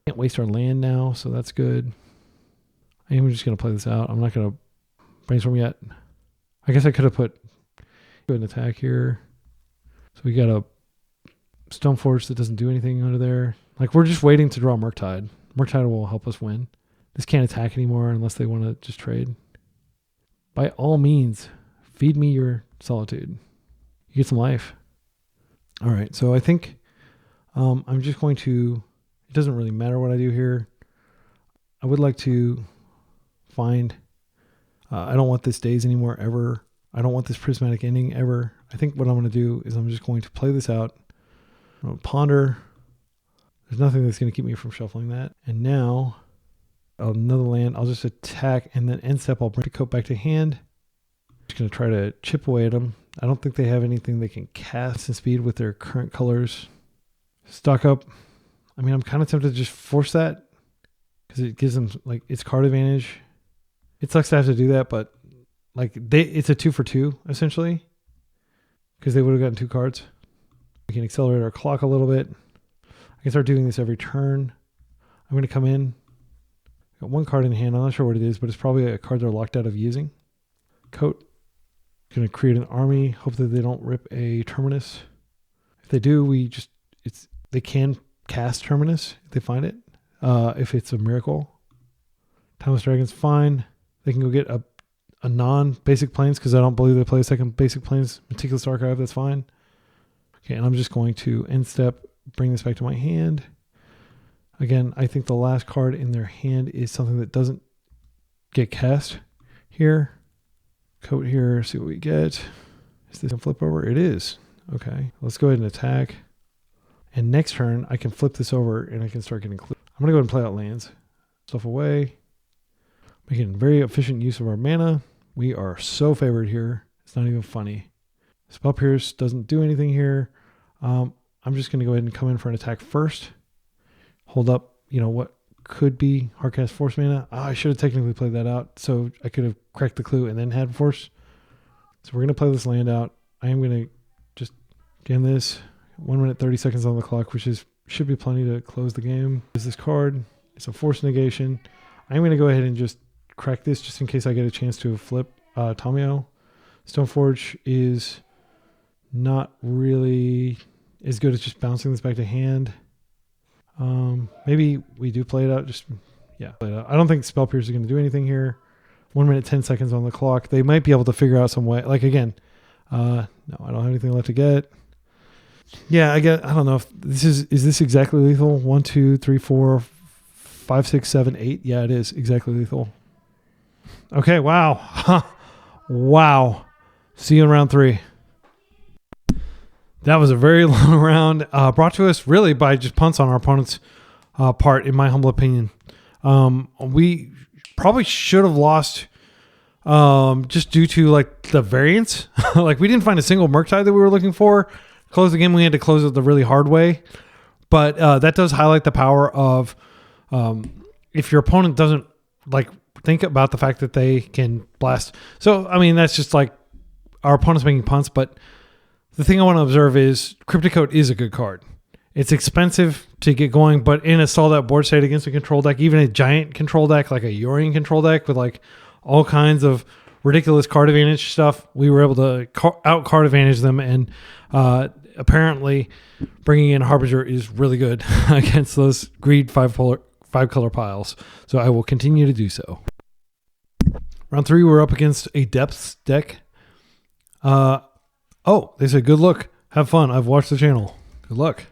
[SPEAKER 1] Can't waste our land now, so that's good. I am just going to play this out. I'm not going to Brainstorm yet. I guess I could have put an attack here. So we got a Stoneforge that doesn't do anything under there. Like, we're just waiting to draw Murktide. Murktide will help us win. This can't attack anymore unless they want to just trade. By all means, feed me your solitude. You get some life. All right, so I think I'm just going to... It doesn't really matter what I do here. I would like to find... I don't want this daze anymore ever. I don't want this prismatic ending ever. I think what I'm going to do is I'm just going to play this out. I'm going to ponder. There's nothing that's going to keep me from shuffling that. And now, another land. I'll just attack, and then end step, I'll bring the coat back to hand. Just going to try to chip away at them. I don't think they have anything they can cast in speed with their current colors. Stock up. I mean, I'm kind of tempted to just force that because it gives them like its card advantage. It sucks to have to do that, but like it's a 2 for 2 essentially because they would have gotten 2 cards. We can accelerate our clock a little bit. I can start doing this every turn. I'm going to come in. Got 1 card in hand. I'm not sure what it is, but it's probably a card they're locked out of using. Coat. Going to create an army. Hope that they don't rip a Terminus. If they do, they can cast Terminus if they find it. If it's a miracle. Timeless Dragon's fine. They can go get a non-basic planes because I don't believe they play a second basic planes. Meticulous Archive, that's fine. Okay, and I'm just going to end step, bring this back to my hand. Again, I think the last card in their hand is something that doesn't get cast here. Coat here, see what we get. Is this a flip over? It is. Okay, let's go ahead and attack. And next turn, I can flip this over and I can start getting clues. I'm going to go ahead and play out lands. Stuff away. Making very efficient use of our mana. We are so favored here. It's not even funny. Spell Pierce doesn't do anything here. I'm just going to go ahead and come in for an attack first. Hold up, what could be Hardcast Force mana. I should have technically played that out, so I could have cracked the clue and then had Force. So we're going to play this land out. I am going to just game this. 1 minute, 30 seconds on the clock, which should be plenty to close the game. Is this card? It's a Force negation. I'm going to go ahead and just crack this just in case I get a chance to flip Tamio. Stoneforge is not really as good as just bouncing this back to hand. Maybe we do play it out. Play it out. I don't think Spell Pierce is going to do anything here. 1 minute, 10 seconds on the clock. They might be able to figure out some way. Like again, no, I don't have anything left to get. Yeah, I don't know if is this exactly lethal? 1, 2, 3, 4, 5, 6, 7, 8. Yeah, it is exactly lethal. Okay, wow. Wow. See you in round 3. That was a very long round, brought to us really by just punts on our opponent's part, in my humble opinion. We probably should have lost just due to like the variance. Like we didn't find a single Murktide that we were looking for. Close the game, we had to close it the really hard way. But that does highlight the power of if your opponent doesn't like think about the fact that they can blast. So, I mean, that's just like our opponent's making punts. But the thing I want to observe is Cryptic Coat is a good card. It's expensive to get going, but in a stalled out board state against a control deck, even a giant control deck, like a Yorian control deck with like all kinds of ridiculous card advantage stuff, we were able to out card advantage them. And apparently bringing in Harbinger is really good against those greed 5-color piles. So I will continue to do so. Round 3, we're up against a Depths deck. They said good luck. Have fun. I've watched the channel. Good luck.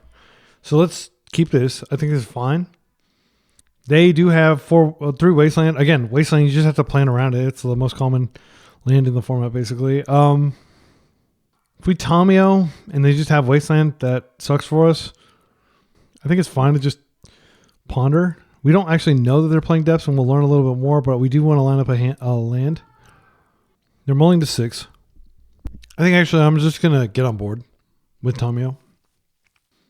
[SPEAKER 1] So let's keep this. I think this is fine. They do have 3 Wasteland. Again, Wasteland, you just have to plan around it. It's the most common land in the format, basically. If we Tamio and they just have Wasteland, that sucks for us. I think it's fine to just ponder. We don't actually know that they're playing Depths, and we'll learn a little bit more, but we do want to line up a land. They're mulling to 6. I think actually I'm just going to get on board with Tamio.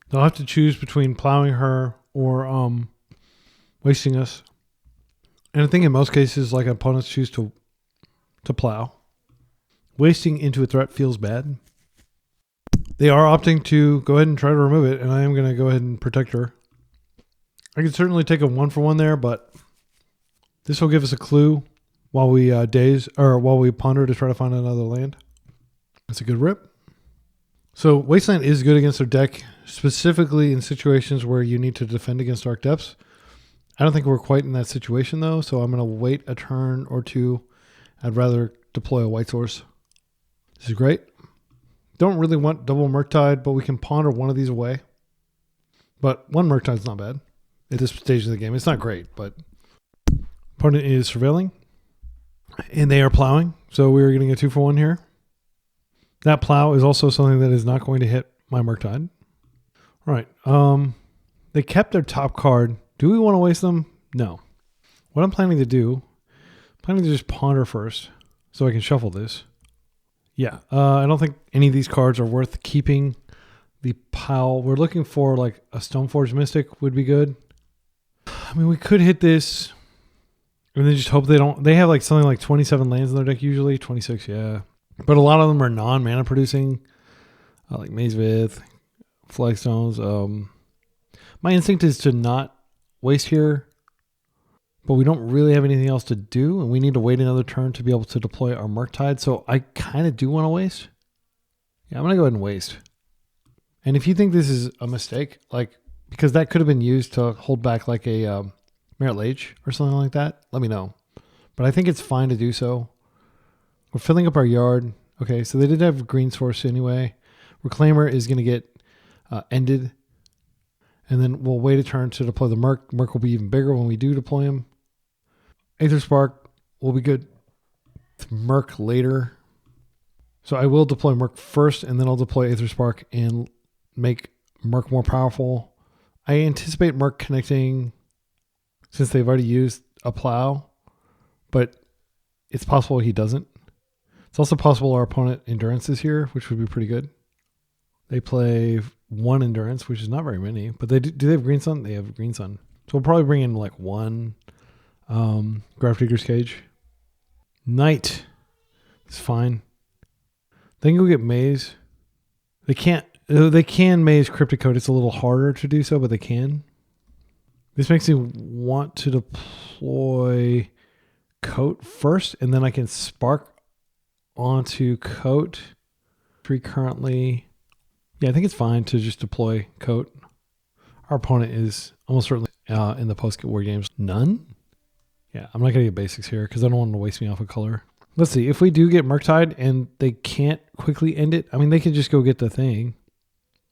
[SPEAKER 1] They'll have to choose between plowing her or wasting us. And I think in most cases, like opponents choose to plow. Wasting into a threat feels bad. They are opting to go ahead and try to remove it, and I am going to go ahead and protect her. I can certainly take a 1-for-1 there, but this will give us a clue. while we while we ponder to try to find another land. That's a good rip. So Wasteland is good against their deck, specifically in situations where you need to defend against Dark Depths. I don't think we're quite in that situation though, so I'm going to wait a turn or two. I'd rather deploy a White Source. This is great. Don't really want double Murktide, but we can ponder one of these away. But one Murktide's not bad at this stage of the game. It's not great, but opponent is surveilling, and they are plowing. So we are getting a 2-for-1 here. That plow is also something that is not going to hit my Murktide. All right. They kept their top card. Do we want to waste them? No. What I'm planning to do, I'm planning to just ponder first so I can shuffle this. Yeah. I don't think any of these cards are worth keeping. The pile, we're looking for like a Stoneforge Mystic would be good. I mean, we could hit this and then just hope they don't. They have like something like 27 lands in their deck usually. 26, yeah. But a lot of them are non-mana producing, like Maze Vith, Flagstones. My instinct is to not waste here, but we don't really have anything else to do, and we need to wait another turn to be able to deploy our Murktide. So I kind of do want to waste. Yeah, I'm going to go ahead and waste. And if you think this is a mistake, like because that could have been used to hold back like a Merit Lage or something like that, let me know. But I think it's fine to do so. We're filling up our yard. Okay, so they did have green source anyway. Reclaimer is going to get ended. And then we'll wait a turn to deploy the Merc. Merc will be even bigger when we do deploy him. Aetherspark will be good. Merc later. So I will deploy Merc first, and then I'll deploy Aetherspark and make Merc more powerful. I anticipate Merc connecting since they've already used a plow, but it's possible he doesn't. It's also possible our opponent Endurance is here, which would be pretty good. They play 1 Endurance, which is not very many, but do they have Green Sun? They have Green Sun. So we'll probably bring in like 1 Grafdigger's Cage. Knight is fine. They can go get Maze. They can Maze Cryptic Coat. It's a little harder to do so, but they can. This makes me want to deploy Coat first, and then I can Spark onto Coat. 3 currently. Yeah, I think it's fine to just deploy Coat. Our opponent is almost certainly in the post-war games. None? Yeah, I'm not going to get basics here because I don't want to waste me off a color. Let's see. If we do get Murktide and they can't quickly end it, I mean, they can just go get the thing.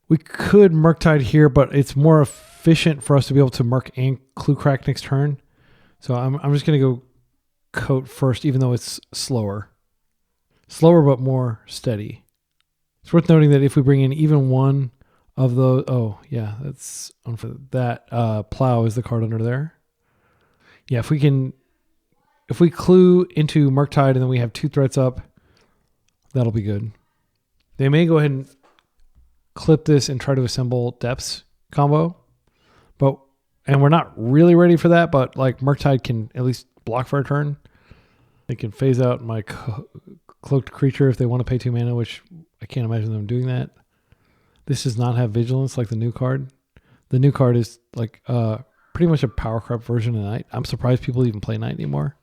[SPEAKER 1] We could Murktide here, but it's more efficient for us to be able to Murk and Clue Crack next turn. So I'm just going to go Coat first, even though it's slower. Slower, but more steady. It's worth noting that if we bring in even one of those, oh yeah, that's unfair. That plow is the card under there. Yeah, if we clue into Murktide and then we have 2 threats up, that'll be good. They may go ahead and clip this and try to assemble Depths combo, and we're not really ready for that, but like Murktide can at least block for a turn. They can phase out my cloaked creature if they want to pay 2 mana, which I can't imagine them doing that. This does not have Vigilance like the new card. The new card is like pretty much a power corrupt version of Knight. I'm surprised people even play Knight anymore.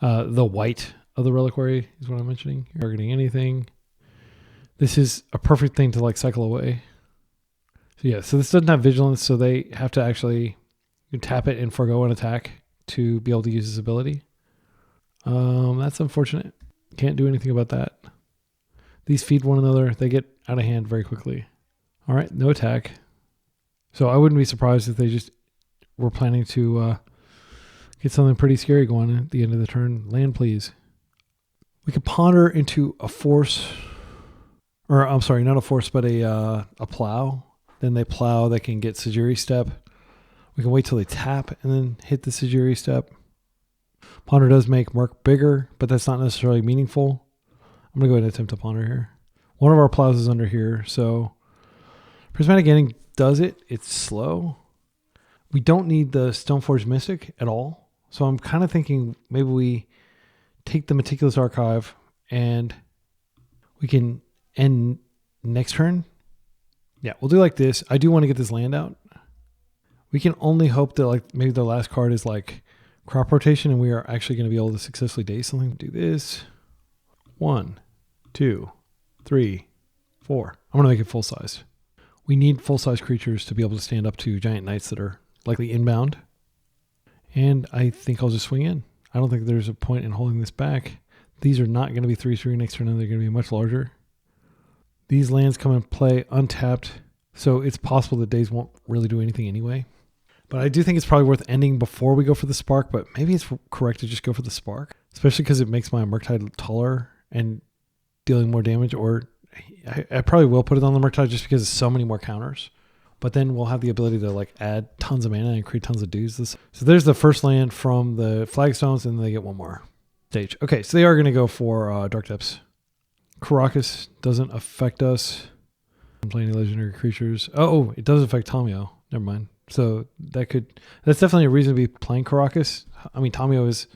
[SPEAKER 1] The white of the Reliquary is what I'm mentioning. You're targeting anything. This is a perfect thing to like cycle away. So yeah, so this doesn't have Vigilance, so they have to actually tap it and forego an attack to be able to use this ability. That's unfortunate. Can't do anything about that. These feed one another. They get out of hand very quickly. All right, no attack. So I wouldn't be surprised if they just were planning to get something pretty scary going at the end of the turn. Land, please. We could ponder into a force, or I'm sorry, not a force, but a plow. Then they plow. They can get Sajiri Step. We can wait till they tap and then hit the Sajiri Step. Ponder does make Merc bigger, but that's not necessarily meaningful. I'm going to go ahead and attempt to ponder here. One of our plows is under here, so Prismatic Ending does it. It's slow. We don't need the Stoneforge Mystic at all, so I'm kind of thinking maybe we take the Meticulous Archive and we can end next turn. Yeah, we'll do like this. I do want to get this land out. We can only hope that like maybe the last card is like crop rotation, and we are actually going to be able to successfully day something. Do this. 1, 2, 3, 4. I'm going to make it full size. We need full size creatures to be able to stand up to giant knights that are likely inbound. And I think I'll just swing in. I don't think there's a point in holding this back. These are not going to be 3/3 next turn, and they're going to be much larger. These lands come and play untapped, so it's possible that Days won't really do anything anyway. But I do think it's probably worth ending before we go for the Spark, but maybe it's correct to just go for the Spark, especially because it makes my Murktide taller and dealing more damage, or I probably will put it on the Murktide just because it's so many more counters. But then we'll have the ability to like add tons of mana and create tons of dudes. So there's the first land from the Flagstones, and then they get one more stage. Okay, so they are going to go for Dark Depths. Karakas doesn't affect us. I'm playing any legendary creatures. Oh, it does affect Tamio. Never mind. So that's definitely a reason to be playing Karakas. I mean, Tamio is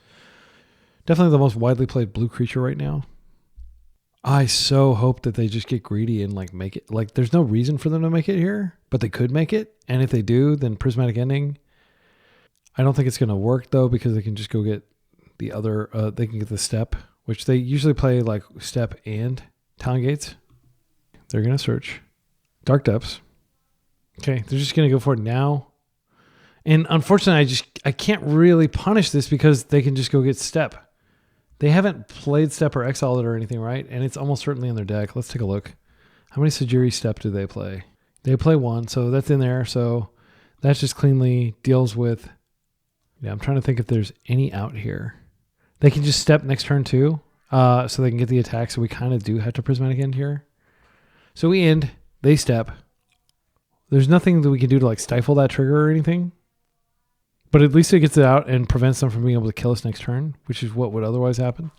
[SPEAKER 1] definitely the most widely played blue creature right now. I so hope that they just get greedy and like make it. Like, there's no reason for them to make it here, but they could make it. And if they do, then Prismatic Ending. I don't think it's going to work though, because they can just go get the other. They can get the Step, which they usually play like Step and Town Gates. They're going to search Dark Depths. Okay, they're just going to go for it now. And unfortunately, I can't really punish this because they can just go get Step. They haven't played Step or exiled it or anything, right? And it's almost certainly in their deck. Let's take a look. How many Sajiri Step do they play? They play 1, so that's in there. So that just cleanly deals with... Yeah, I'm trying to think if there's any out here. They can just Step next turn too, so they can get the attack. So we kind of do have to Prismatic End here. So we end. They Step. There's nothing that we can do to like stifle that trigger or anything. But at least it gets it out and prevents them from being able to kill us next turn, which is what would otherwise happen.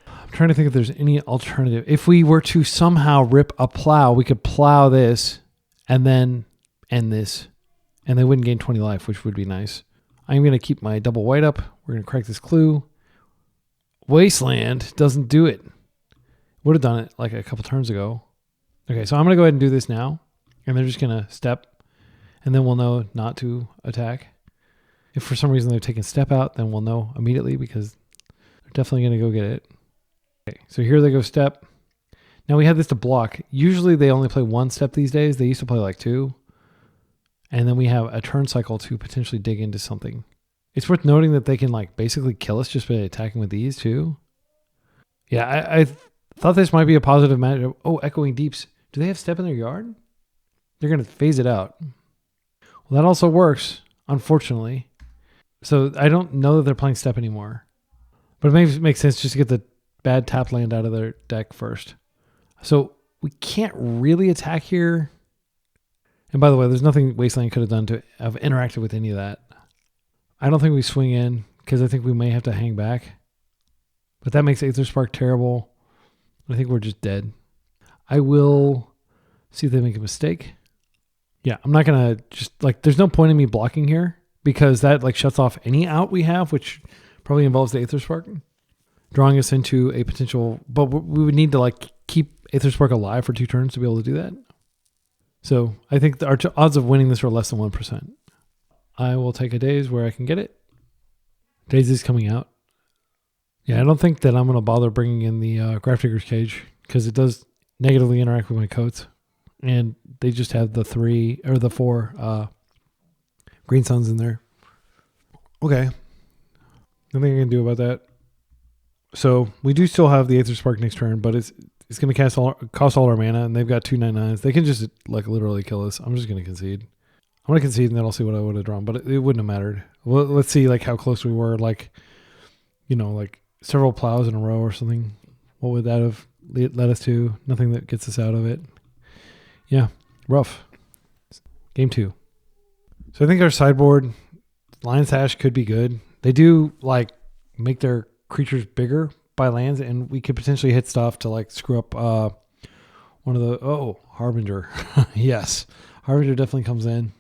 [SPEAKER 1] I'm trying to think if there's any alternative. If we were to somehow rip a plow, we could plow this and then end this. And they wouldn't gain 20 life, which would be nice. I'm going to keep my double white up. We're going to crack this clue. Wasteland doesn't do it. Would have done it like a couple turns ago. Okay, so I'm going to go ahead and do this now. And they're just going to Step. And then we'll know not to attack. If for some reason they've taken Step out, then we'll know immediately because they're definitely going to go get it. Okay, so here they go Step. Now we have this to block. Usually they only play 1 Step these days. They used to play like 2. And then we have a turn cycle to potentially dig into something. It's worth noting that they can like basically kill us just by attacking with these too. Yeah, I thought this might be a positive matchup. Oh, Echoing Deeps. Do they have Step in their yard? They're going to phase it out. Well, that also works, unfortunately. So I don't know that they're playing Step anymore. But it makes sense just to get the bad tap land out of their deck first. So we can't really attack here. And by the way, there's nothing Wasteland could have done to have interacted with any of that. I don't think we swing in because I think we may have to hang back. But that makes Aetherspark terrible. I think we're just dead. I will see if they make a mistake. Yeah, I'm not going to just like, there's no point in me blocking here because that like shuts off any out we have, which probably involves the Aetherspark, drawing us into a potential, but we would need to like keep Aetherspark alive for 2 turns to be able to do that. So I think our odds of winning this are less than 1%. I will take a Daze where I can get it. Daze is coming out. Yeah, I don't think that I'm going to bother bringing in the Grafdigger's Cage because it does negatively interact with my coats. And they just have the 3 or the 4 Green Suns in there. Okay. Nothing I can do about that. So we do still have the Aetherspark next turn, but it's going to cost all our mana, and they've got 2 9/9s. They can just like literally kill us. I'm just going to concede. I'm going to concede, and then I'll see what I would have drawn, but it wouldn't have mattered. Well, let's see like how close we were, like, you know, like several plows in a row or something. What would that have led us to? Nothing that gets us out of it. Yeah, rough. Game 2. So I think our sideboard, Lion's Sash could be good. They do like make their creatures bigger by lands, and we could potentially hit stuff to like screw up one of the Harbinger. Yes, Harbinger definitely comes in.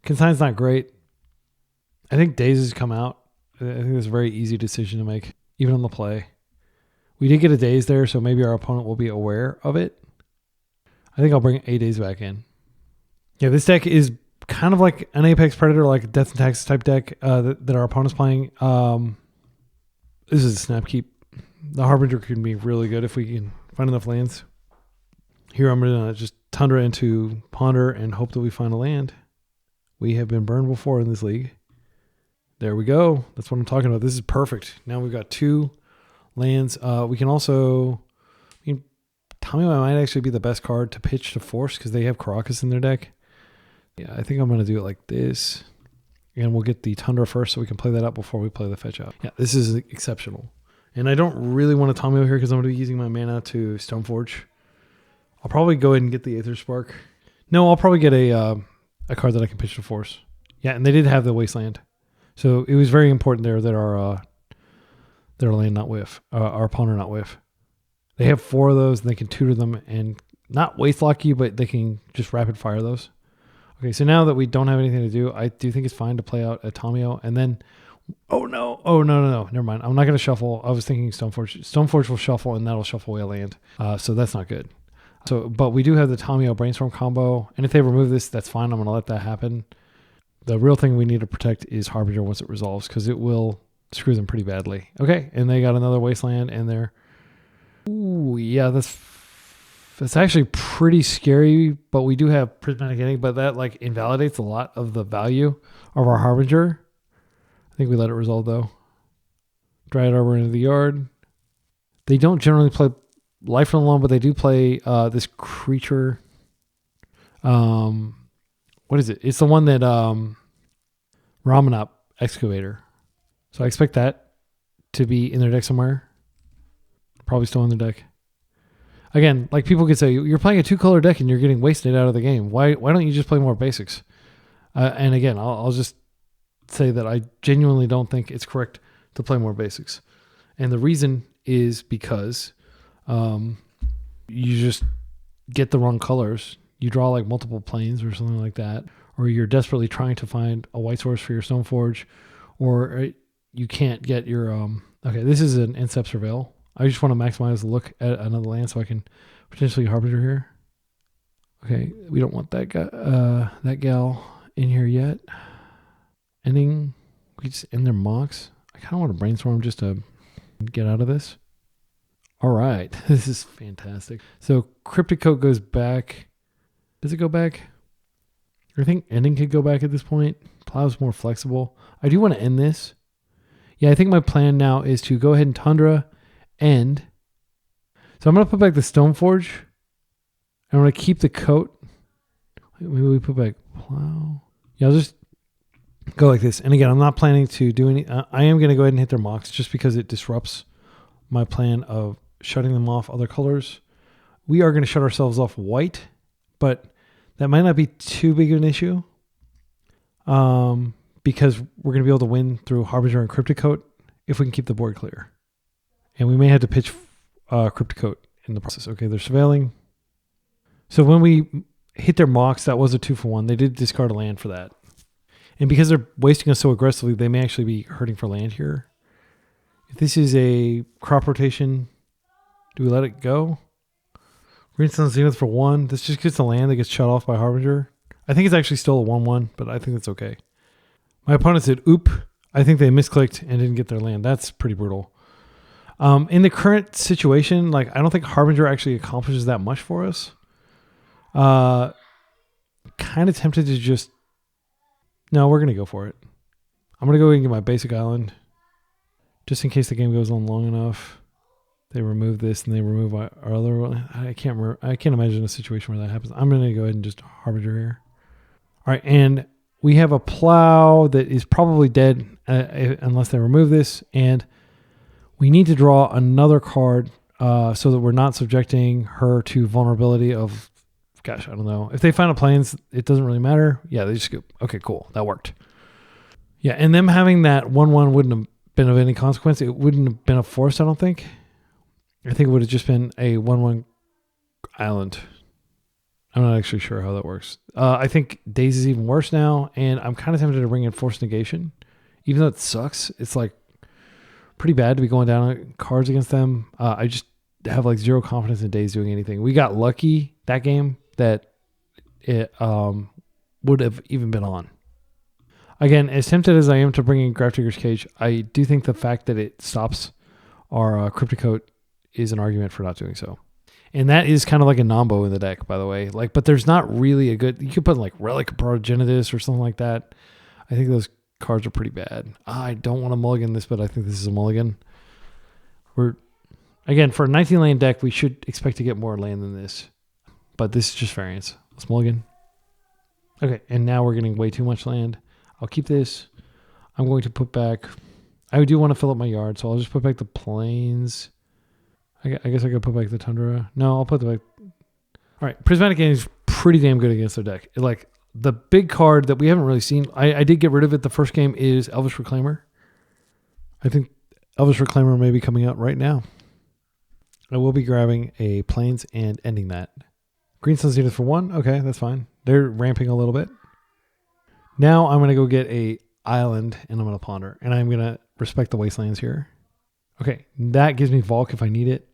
[SPEAKER 1] Consign's not great. I think Dazes come out. I think it's a very easy decision to make, even on the play. We did get a Daze there, so maybe our opponent will be aware of it. I think I'll bring a Daze back in. Yeah, this deck is kind of like an Apex Predator, like a Death and Taxes type deck that our opponent's playing. This is a snap keep. The Harbinger can be really good if we can find enough lands. Here I'm going to just Tundra into Ponder and hope that we find a land. We have been burned before in this league. There we go. That's what I'm talking about. This is perfect. Now we've got 2 lands. We can also... Tamio might actually be the best card to pitch to Force because they have Karakas in their deck. Yeah, I think I'm going to do it like this. And we'll get the Tundra first so we can play that out before we play the fetch out. Yeah, this is exceptional. And I don't really want to Tamio here because I'm going to be using my mana to Stoneforge. I'll probably go ahead and get the Aetherspark. No, I'll probably get a card that I can pitch to Force. Yeah, and they did have the Wasteland. So it was very important there that our land not whiff. Our opponent not whiff. They have 4 of those, and they can tutor them and not waste lock you, but they can just rapid fire those. Okay, so now that we don't have anything to do, I do think it's fine to play out a Tamio, and then, no, never mind. I'm not going to shuffle. I was thinking Stoneforge. Stoneforge will shuffle, and that'll shuffle away a land. So that's not good. So, but we do have the Tamio Brainstorm combo, and if they remove this, that's fine. I'm going to let that happen. The real thing we need to protect is Harbinger once it resolves, because it will screw them pretty badly. Okay, and they got another Wasteland, and they're... Ooh, yeah, that's actually pretty scary, but we do have Prismatic Ending, but that like invalidates a lot of the value of our Harbinger. I think we let it resolve though. Dryad Arbor into the yard. They don't generally play Life from the Loam, but they do play this creature. What is it? It's the one that Ramanop Excavator. So I expect that to be in their deck somewhere. Probably still in the deck. Again, like people could say, you're playing a 2-color deck and you're getting wasted out of the game. Why don't you just play more basics? And again, I'll just say that I genuinely don't think it's correct to play more basics. And the reason is because you just get the wrong colors. You draw like multiple planes or something like that, or you're desperately trying to find a white source for your Stoneforge, or you can't get your... Okay, this is an Incept Surveil. I just want to maximize the look at another land so I can potentially Harbinger here. Okay, we don't want that guy, that gal in here yet. Ending, we just end their mocks. I kind of want to brainstorm just to get out of this. All right, this is fantastic. So Cryptic Coat goes back. Does it go back? I think ending could go back at this point. Plow's more flexible. I do want to end this. Yeah, I think my plan now is to go ahead and Tundra. End. So I'm going to put back the Stoneforge. I'm going to keep the coat. Maybe we put back Plow. Yeah, I'll just go like this. And again, I'm not planning to do any... I am going to go ahead and hit their mocks just because it disrupts my plan of shutting them off other colors. We are going to shut ourselves off white, but that might not be too big of an issue because we're going to be able to win through Harbinger and Cryptic Coat if we can keep the board clear. And we may have to pitch Cryptic Coat in the process. Okay, they're surveilling. So when we hit their mocks, that was a 2-for-1. They did discard a land for that. And because they're wasting us so aggressively, they may actually be hurting for land here. If this is a crop rotation, do we let it go? Greenstone Zenith for 1. This just gets a land that gets shut off by Harbinger. I think it's actually still a 1-1, but I think that's okay. My opponent said, oop. I think they misclicked and didn't get their land. That's pretty brutal. In the current situation, like I don't think Harbinger actually accomplishes that much for us. Kind of tempted to just... No, we're going to go for it. I'm going to go and get my basic island. Just in case the game goes on long enough. They remove this and they remove our other one. I can't imagine a situation where that happens. I'm going to go ahead and just Harbinger here. All right, and we have a Plow that is probably dead unless they remove this. And... we need to draw another card so that we're not subjecting her to vulnerability of, gosh, I don't know. If they find a plains, it doesn't really matter. Yeah, they just scoop. Okay, cool. That worked. Yeah, and them having that 1-1 wouldn't have been of any consequence. It wouldn't have been a force, I don't think. I think it would have just been a 1-1 island. I'm not actually sure how that works. I think Daze is even worse now, and I'm kind of tempted to bring in Force Negation. Even though it sucks, it's like pretty bad to be going down on cards against them. I just have like zero confidence in Daze doing anything. We got lucky that game that it would have even been on. Again, as tempted as I am to bring in Grafdigger's Cage, I do think the fact that it stops our Cryptic Coat is an argument for not doing so. And that is kind of like a nombo in the deck, by the way. Like, but there's not really a good... You could put like Relic of Progenitus or something like that. I think those cards are pretty bad. I don't want to mulligan this, but I think this is a mulligan. Again, for a 19 land deck, we should expect to get more land than this. But this is just variance. Let's mulligan. Okay, and now we're getting way too much land. I'll keep this. I'm going to put back... I do want to fill up my yard, so I'll just put back the plains. I guess I could put back the Tundra. No, I'll put the back... All right, Prismatic Ending is pretty damn good against their deck. Like, the big card that we haven't really seen, I did get rid of it the first game, is Elvish Reclaimer. I think Elvish Reclaimer may be coming out right now. I will be grabbing a plains and ending that. Green Sun's needed for 1. Okay, that's fine. They're ramping a little bit. Now I'm going to go get a island and I'm going to ponder. And I'm going to respect the wastelands here. Okay, that gives me Volk if I need it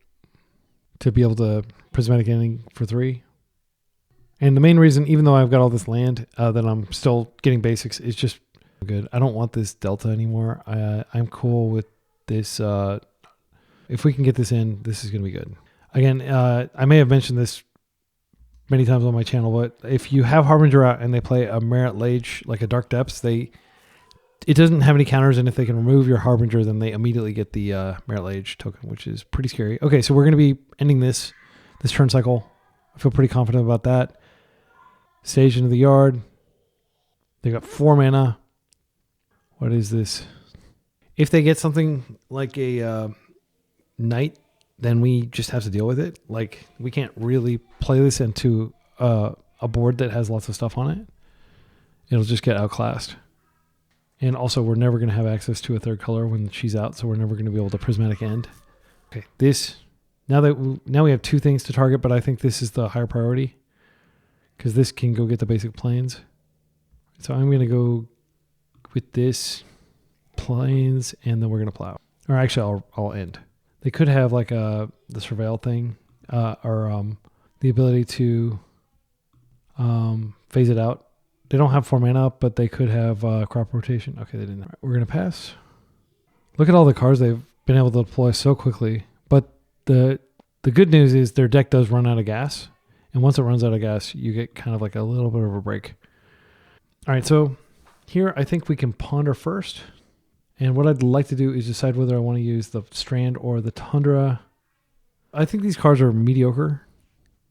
[SPEAKER 1] to be able to Prismatic Ending for 3. And the main reason, even though I've got all this land, that I'm still getting basics is just good. I don't want this Delta anymore. I'm cool with this. If we can get this in, this is going to be good. Again, I may have mentioned this many times on my channel, but if you have Harbinger out and they play a Merit Lage, like a Dark Depths, it doesn't have any counters, and if they can remove your Harbinger, then they immediately get the Merit Lage token, which is pretty scary. Okay, so we're going to be ending this turn cycle. I feel pretty confident about that. Stage into the yard. They got 4 mana. What is this? If they get something like a Knight, then we just have to deal with it. Like, we can't really play this into a board that has lots of stuff on it. It'll just get outclassed. And also, we're never going to have access to a third color when she's out, so we're never going to be able to Prismatic End. Okay, this... Now we have 2 things to target, but I think this is the higher priority because this can go get the basic plains. So I'm going to go with this plains, and then we're going to plow. Or actually, I'll end. They could have like the surveil thing, or the ability to phase it out. They don't have 4 mana up, but they could have crop rotation. Okay, they didn't. Right, we're going to pass. Look at all the cards they've been able to deploy so quickly. But the good news is their deck does run out of gas. And once it runs out of gas, you get kind of like a little bit of a break. All right, so here I think we can ponder first. And what I'd like to do is decide whether I want to use the Strand or the Tundra. I think these cards are mediocre.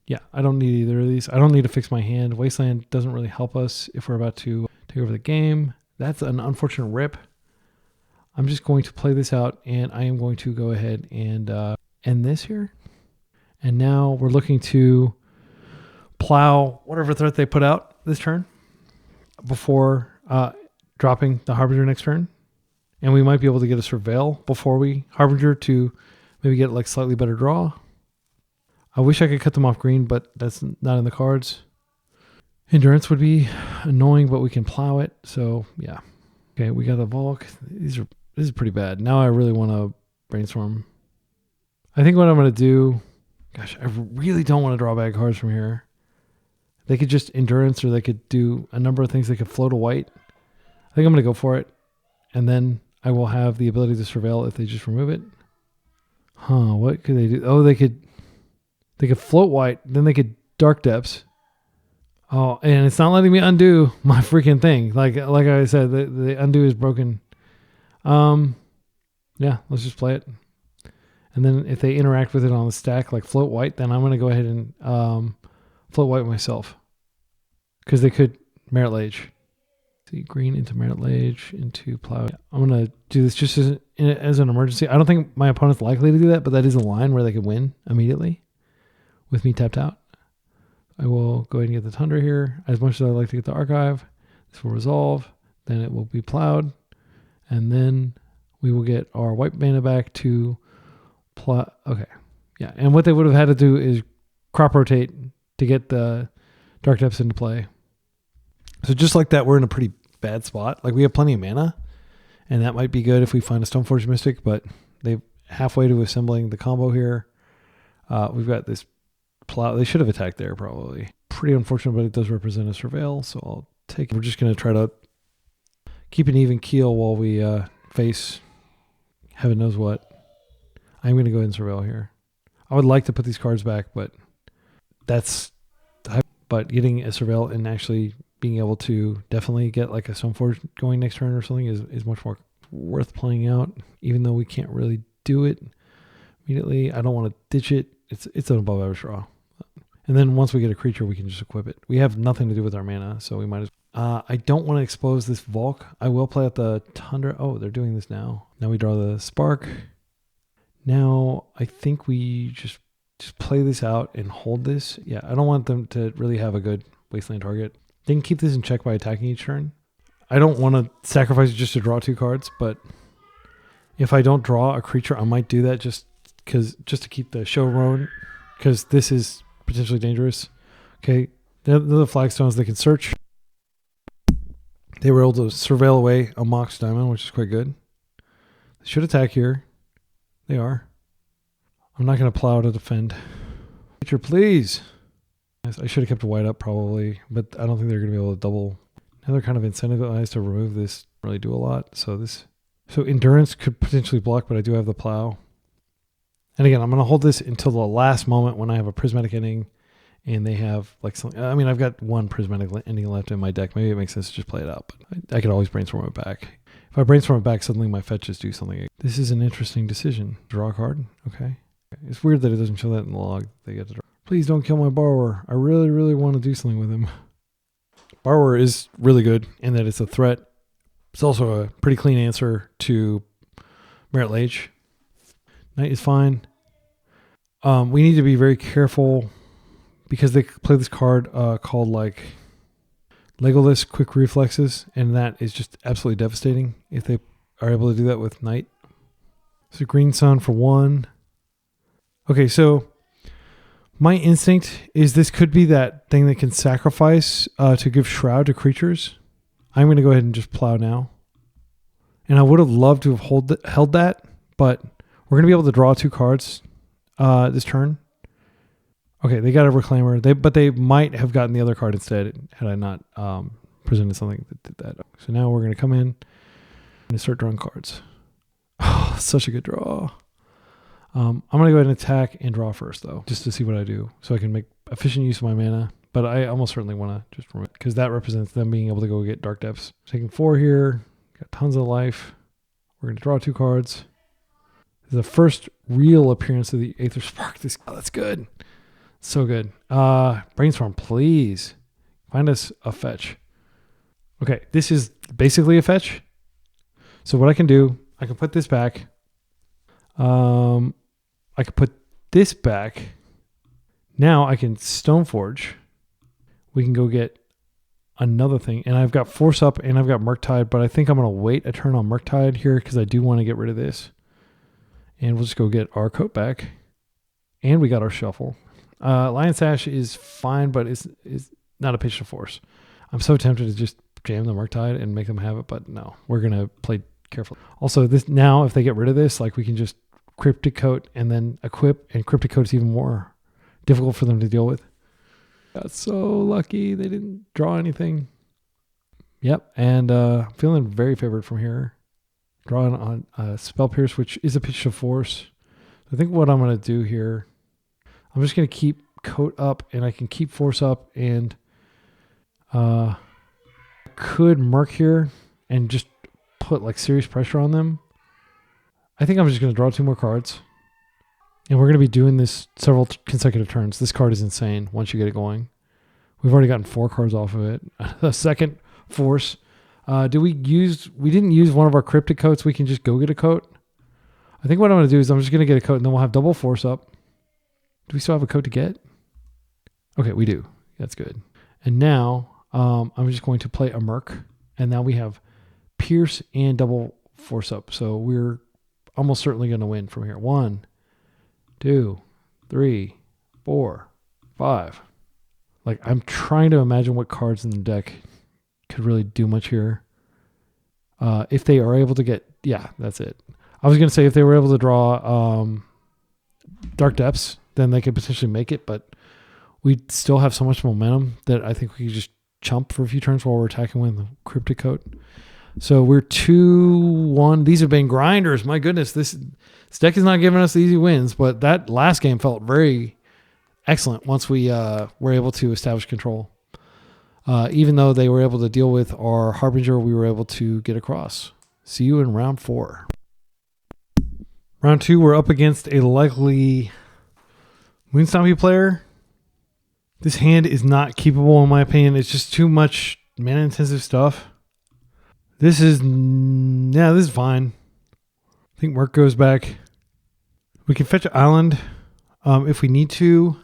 [SPEAKER 1] Yeah, I don't need either of these. I don't need to fix my hand. Wasteland doesn't really help us if we're about to take over the game. That's an unfortunate rip. I'm just going to play this out, and I am going to go ahead and end this here. And now we're looking to plow whatever threat they put out this turn before dropping the Harbinger next turn. And we might be able to get a Surveil before we Harbinger to maybe get like slightly better draw. I wish I could cut them off green, but that's not in the cards. Endurance would be annoying, but we can plow it. So yeah. Okay, we got the Volk. This is pretty bad. Now I really want to brainstorm. I think what I'm going to do... Gosh, I really don't want to draw bad cards from here. They could just Endurance, or they could do a number of things. They could float a white. I think I'm going to go for it. And then I will have the ability to Surveil if they just remove it. Huh, what could they do? Oh, they could float white. Then they could Dark Depths. Oh, and it's not letting me undo my freaking thing. Like I said, the undo is broken. Yeah, let's just play it. And then if they interact with it on the stack, like float white, then I'm going to go ahead and float white myself. Because they could Merit Lage. See, green into Merit Lage, into plow. I'm going to do this just as an emergency. I don't think my opponent's likely to do that, but that is a line where they could win immediately with me tapped out. I will go ahead and get the Tundra here. As much as I like to get the Archive, this will resolve. Then it will be plowed. And then we will get our white mana back to plow. Okay. Yeah. And what they would have had to do is crop rotate to get the Dark Depths into play. So just like that, we're in a pretty bad spot. Like we have plenty of mana, and that might be good if we find a Stoneforge Mystic, but they've halfway to assembling the combo here. We've got this plow. They should have attacked there probably. Pretty unfortunate, but it does represent a Surveil, so I'll We're just going to try to keep an even keel while we face heaven knows what. I'm going to go ahead and surveil here. I would like to put these cards back, but getting a surveil and actually being able to definitely get like a Stoneforge going next turn or something is much more worth playing out, even though we can't really do it immediately. I don't want to ditch it. It's an above average draw. And then once we get a creature, we can just equip it. We have nothing to do with our mana, so we might as I don't want to expose this Volk. I will play out the Tundra. Oh, they're doing this now. Now we draw the Spark. Now I think we just play this out and hold this. Yeah, I don't want them to really have a good wasteland target. They can keep this in check by attacking each turn. I don't want to sacrifice it just to draw 2 cards, but if I don't draw a creature, I might do that just to keep the show rolling, because this is potentially dangerous. Okay, the flagstones, they can search. They were able to surveil away a Mox Diamond, which is quite good. They should attack here. They are. I'm not going to plow to defend. Creature, please. I should have kept a white up probably, but I don't think they're going to be able to double. Now they're kind of incentivized to remove this. Really do a lot. So Endurance could potentially block, but I do have the plow. And again, I'm going to hold this until the last moment when I have a prismatic ending and they have like something. I mean, I've got 1 prismatic ending left in my deck. Maybe it makes sense to just play it out, but I could always brainstorm it back. If I brainstorm it back, suddenly my fetches do something. This is an interesting decision. Draw a card. Okay. It's weird that it doesn't show that in the log. They get to draw. Please don't kill my borrower. I really, really want to do something with him. Borrower is really good in that it's a threat. It's also a pretty clean answer to Merit Lage. Knight is fine. We need to be very careful because they play this card called like Legolas Quick Reflexes, and that is just absolutely devastating if they are able to do that with Knight. So Green Sun for 1. Okay, so my instinct is this could be that thing that can sacrifice to give Shroud to creatures. I'm going to go ahead and just plow now. And I would have loved to have held that, but we're going to be able to draw 2 cards this turn. Okay, they got a Reclaimer, but they might have gotten the other card instead had I not presented something that did that. So now we're going to come in and start drawing cards. Oh, such a good draw. I'm going to go ahead and attack and draw first, though, just to see what I do, so I can make efficient use of my mana. But I almost certainly want to just remove it, because that represents them being able to go get Dark Depths. Taking 4 here, got tons of life. We're going to draw 2 cards. This is the first real appearance of the Aetherspark. That's good. So good. Brainstorm, please. Find us a fetch. Okay, this is basically a fetch. So what I can do, I can put this back. I could put this back. Now I can Stoneforge. We can go get another thing. And I've got Force Up and I've got Murktide, but I think I'm going to wait a turn on Murktide here because I do want to get rid of this. And we'll just go get our coat back. And we got our Shuffle. Lion Sash is fine, but it's not a pitch to force. I'm so tempted to just jam the Murktide and make them have it, but no. We're going to play carefully. Also, this now, if they get rid of this, like we can just Cryptic Coat and then equip, and Cryptic Coat is even more difficult for them to deal with. Got so lucky they didn't draw anything. Yep, and feeling very favored from here. Drawing on Spell Pierce, which is a pitch to force. I think what I'm going to do here, I'm just going to keep Coat up, and I can keep Force up, and could Murk here and just put like serious pressure on them. I think I'm just going to draw 2 more cards. And we're going to be doing this several consecutive turns. This card is insane once you get it going. We've already gotten 4 cards off of it. The second force. We didn't use one of our Cryptic Coats. We can just go get a coat. I think what I'm going to do is I'm just going to get a coat and then we'll have double Force Up. Do we still have a coat to get? Okay, we do. That's good. And now I'm just going to play a Murk. And now we have Pierce and double Force Up. So we're almost certainly going to win from here. 1, 2, 3, 4, 5. Like, I'm trying to imagine what cards in the deck could really do much here. If they are able to get... Yeah, that's it. I was going to say if they were able to draw Dark Depths, then they could potentially make it, but we still have so much momentum that I think we could just chump for a few turns while we're attacking with the Cryptic Coat. So we're 2-1. These have been grinders. My goodness, this deck is not giving us easy wins, but that last game felt very excellent once we were able to establish control. Even though they were able to deal with our Harbinger, we were able to get across. See you in round 4. Round 2, we're up against a likely Moonstompy player. This hand is not keepable in my opinion. It's just too much mana intensive stuff. This is fine. I think Merc goes back. We can fetch an island if we need to.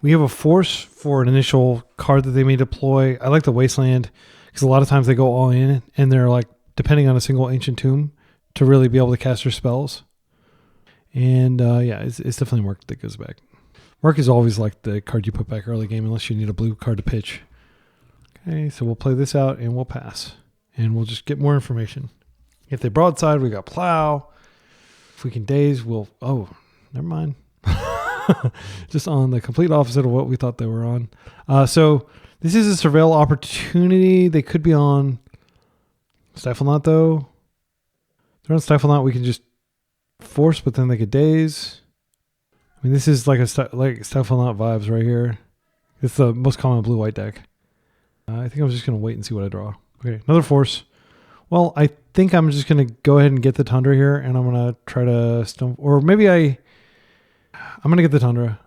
[SPEAKER 1] We have a force for an initial card that they may deploy. I like the Wasteland because a lot of times they go all in and they're like depending on a single Ancient Tomb to really be able to cast their spells. And yeah, it's definitely Merc that goes back. Merc is always like the card you put back early game unless you need a blue card to pitch. Okay, so we'll play this out and we'll pass. And we'll just get more information. If they broadside, we got Plow. If we can daze, we'll... Oh, never mind. Just on the complete opposite of what we thought they were on. So this is a surveil opportunity. They could be on Stifle Knot, though. If they're on Stifle Knot, we can just force, but then they could daze. I mean, this is like Stifle Knot vibes right here. It's the most common blue-white deck. I think I'm just going to wait and see what I draw. Okay, another force. Well, I think I'm just going to go ahead and get the Tundra here, and I'm going to try to stone... Or maybe I'm going to get the Tundra.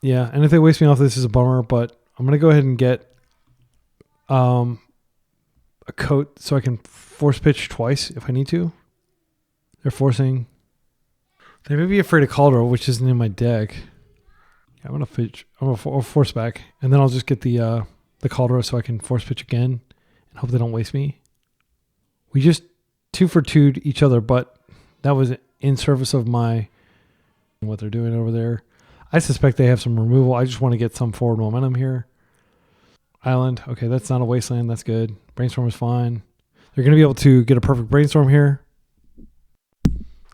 [SPEAKER 1] Yeah, and if they waste me off, this is a bummer, but I'm going to go ahead and get a coat so I can force pitch twice if I need to. They're forcing... They may be afraid of Caldera, which isn't in my deck. Yeah, I'm going to force back, and then I'll just get the Caldera so I can force pitch again. Hope they don't waste me. We just 2-for-2'd each other, but that was in service of what they're doing over there. I suspect they have some removal. I just want to get some forward momentum here. Island. Okay, that's not a Wasteland. That's good. Brainstorm is fine. They're going to be able to get a perfect Brainstorm here.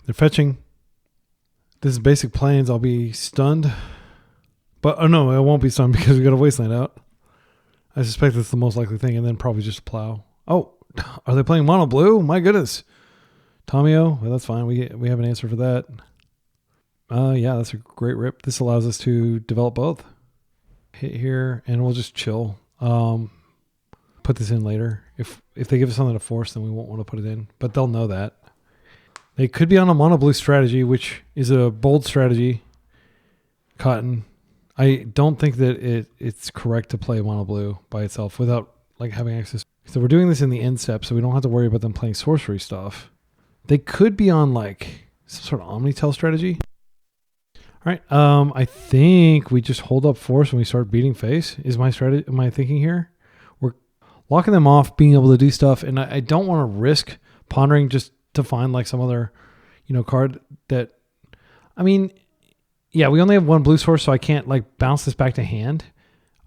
[SPEAKER 1] They're fetching. This is basic plains. I'll be stunned. But, oh no, I won't be stunned because we got a Wasteland out. I suspect that's the most likely thing, and then probably just a Plow. Oh, are they playing mono blue? My goodness. Tomio, well, that's fine. We have an answer for that. Yeah, that's a great rip. This allows us to develop both. Hit here, and we'll just chill. Put this in later. If they give us something to force, then we won't want to put it in. But they'll know that. They could be on a mono blue strategy, which is a bold strategy. Cotton. I don't think that it's correct to play mono blue by itself without like having access. So we're doing this in the end step, so we don't have to worry about them playing sorcery stuff. They could be on like some sort of Omnitel strategy. All right, I think we just hold up force when we start beating face. Is my strategy? Am I thinking here? We're locking them off, being able to do stuff, and I don't want to risk pondering just to find like some other, card that. I mean. Yeah, we only have one blue source, so I can't like bounce this back to hand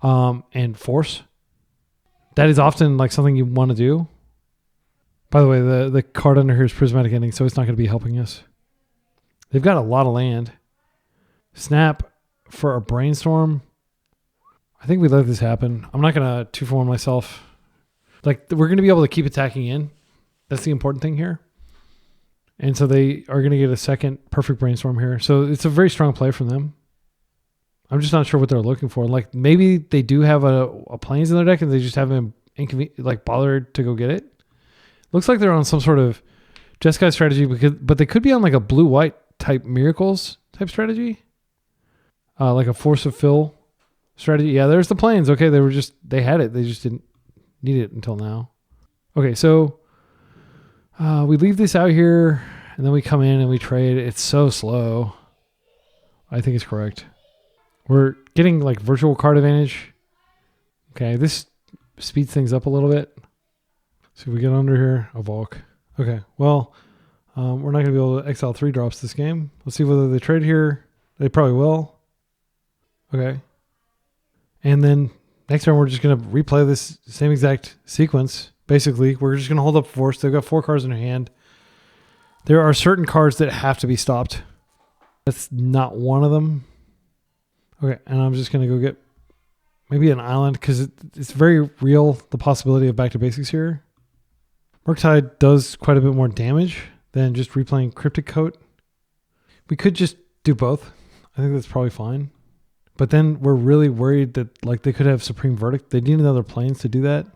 [SPEAKER 1] and force. That is often like something you want to do. By the way, the card under here is Prismatic Ending, so it's not going to be helping us. They've got a lot of land. Snap for a Brainstorm. I think we let this happen. I'm not going to 2-for-1 myself. Like, we're going to be able to keep attacking in. That's the important thing here. And so they are going to get a second perfect Brainstorm here. So it's a very strong play from them. I'm just not sure what they're looking for. Like maybe they do have a Plains in their deck and they just haven't bothered to go get it. Looks like they're on some sort of Jeskai strategy, but they could be on like a blue-white type Miracles type strategy. Like a Force of Fill strategy. Yeah, there's the Plains. Okay, they had it. They just didn't need it until now. Okay, so... we leave this out here, and then we come in and we trade. It's so slow. I think it's correct. We're getting like virtual card advantage. Okay, this speeds things up a little bit. So we get under here, a Volk. Okay, well, we're not going to be able to exile 3 drops this game. Let's see whether they trade here. They probably will. Okay. And then next turn, we're just going to replay this same exact sequence. Basically, we're just going to hold up force. They've got 4 cards in their hand. There are certain cards that have to be stopped. That's not one of them. Okay, and I'm just going to go get maybe an island, because it's very real, the possibility of back to basics here. Murktide does quite a bit more damage than just replaying Cryptic Coat. We could just do both. I think that's probably fine. But then we're really worried that like they could have Supreme Verdict. They need another planes to do that.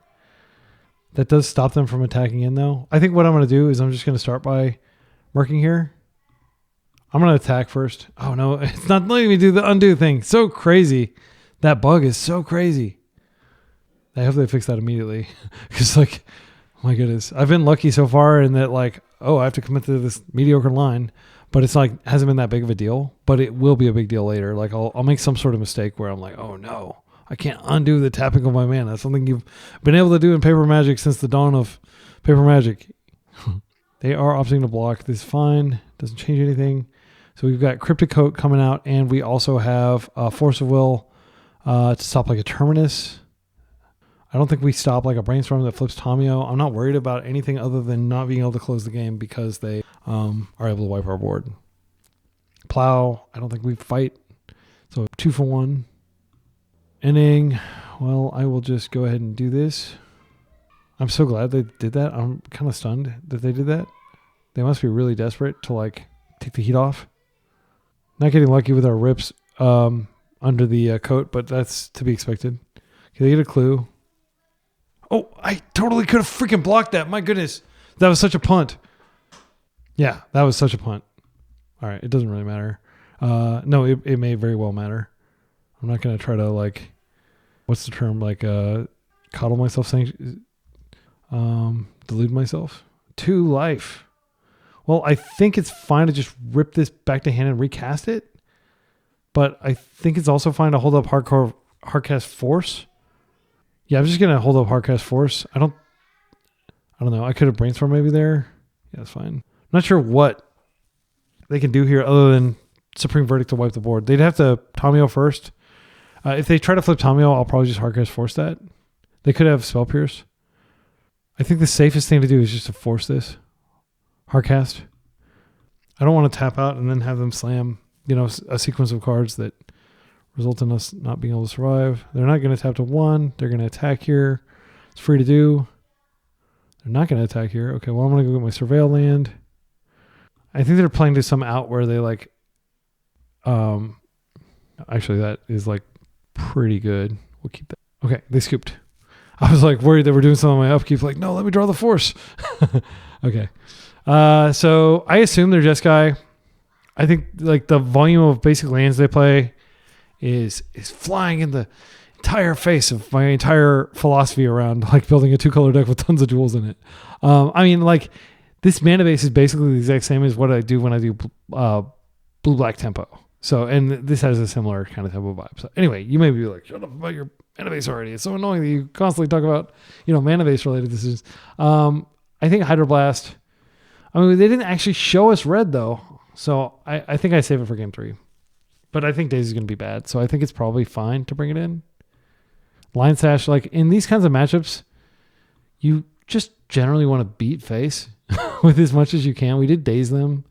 [SPEAKER 1] That does stop them from attacking in though. I think what I'm going to do is I'm just going to start by marking here. I'm going to attack first. Oh no, it's not letting me do the undo thing. So crazy. That bug is so crazy. I hope they fix that immediately. Because like, oh my goodness. I've been lucky so far in that like, oh, I have to commit to this mediocre line. But it's like, hasn't been that big of a deal. But it will be a big deal later. Like I'll make some sort of mistake where I'm like, oh no, I can't undo the tapping of my mana. That's something you've been able to do in Paper Magic since the dawn of Paper Magic. They are opting to block. This is fine. Doesn't change anything. So we've got Cryptic Coat coming out. And we also have Force of Will to stop like a Terminus. I don't think we stop like a Brainstorm that flips Tamio. I'm not worried about anything other than not being able to close the game because they are able to wipe our board. Plow, I don't think we fight. So 2 for 1. Ending. Well, I will just go ahead and do this. I'm so glad they did that. I'm kind of stunned that they did that. They must be really desperate to like take the heat off. Not getting lucky with our rips under the coat, but that's to be expected. Okay, they get a clue. Oh, I totally could have freaking blocked that. My goodness. That was such a punt. Yeah, that was such a punt. All right, it doesn't really matter. No, it may very well matter. I'm not going to try to like, what's the term? Like coddle myself, saying, delude myself. 2 life. Well, I think it's fine to just rip this back to hand and recast it. But I think it's also fine to hold up Hardcast Force. Yeah, I'm just going to hold up Hardcast Force. I don't know. I could have Brainstorm maybe there. Yeah, that's fine. I'm not sure what they can do here other than Supreme Verdict to wipe the board. They'd have to Tamio first. If they try to flip Tamio, I'll probably just Hardcast Force that. They could have Spell Pierce. I think the safest thing to do is just to force this. Hardcast. I don't want to tap out and then have them slam, a sequence of cards that result in us not being able to survive. They're not going to tap to 1. They're going to attack here. It's free to do. They're not going to attack here. Okay, well, I'm going to go get my Surveil land. I think they're playing to some out where they like... actually, that is like pretty good. We'll keep that. Okay, they scooped. I was like worried they were doing something on my upkeep. Like, no, let me draw the force. Okay. So I assume they're Jeskai. I think like the volume of basic lands they play is flying in the entire face of my entire philosophy around like building a 2-color deck with tons of jewels in it. I mean, like this mana base is basically the exact same as what I do when I do blue-black tempo. So, and this has a similar kind of tempo vibe. So anyway, you may be like, shut up about your mana base already. It's so annoying that you constantly talk about, mana base related decisions. I think Hydroblast, I mean, they didn't actually show us red though. So I think I save it for game 3. But I think Daisy's going to be bad. So I think it's probably fine to bring it in. Line Sash, like in these kinds of matchups, you just generally want to beat face with as much as you can. We did daze them.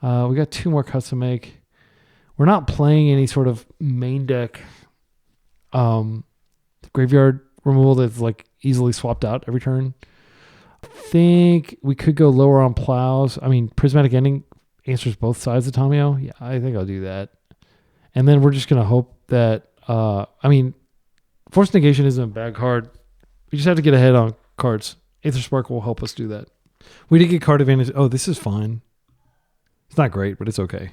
[SPEAKER 1] We got 2 more cuts to make. We're not playing any sort of main deck graveyard removal that's like easily swapped out every turn. I think we could go lower on plows. I mean, Prismatic Ending answers both sides of Tamio. Yeah, I think I'll do that. And then we're just going to hope that, Force Negation isn't a bad card. We just have to get ahead on cards. Aetherspark will help us do that. We did get card advantage. Oh, this is fine. It's not great, but it's okay.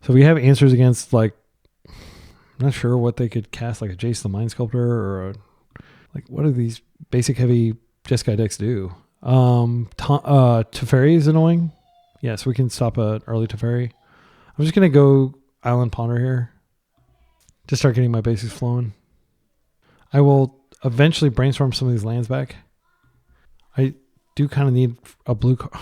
[SPEAKER 1] So we have answers against, like, I'm not sure what they could cast, like a Jace the Mind Sculptor or what do these basic heavy Jeskai decks do? Teferi is annoying. Yeah, so we can stop an early Teferi. I'm just going to go Island Ponder here. Just start getting my basics flowing. I will eventually brainstorm some of these lands back. I do kind of need a blue card.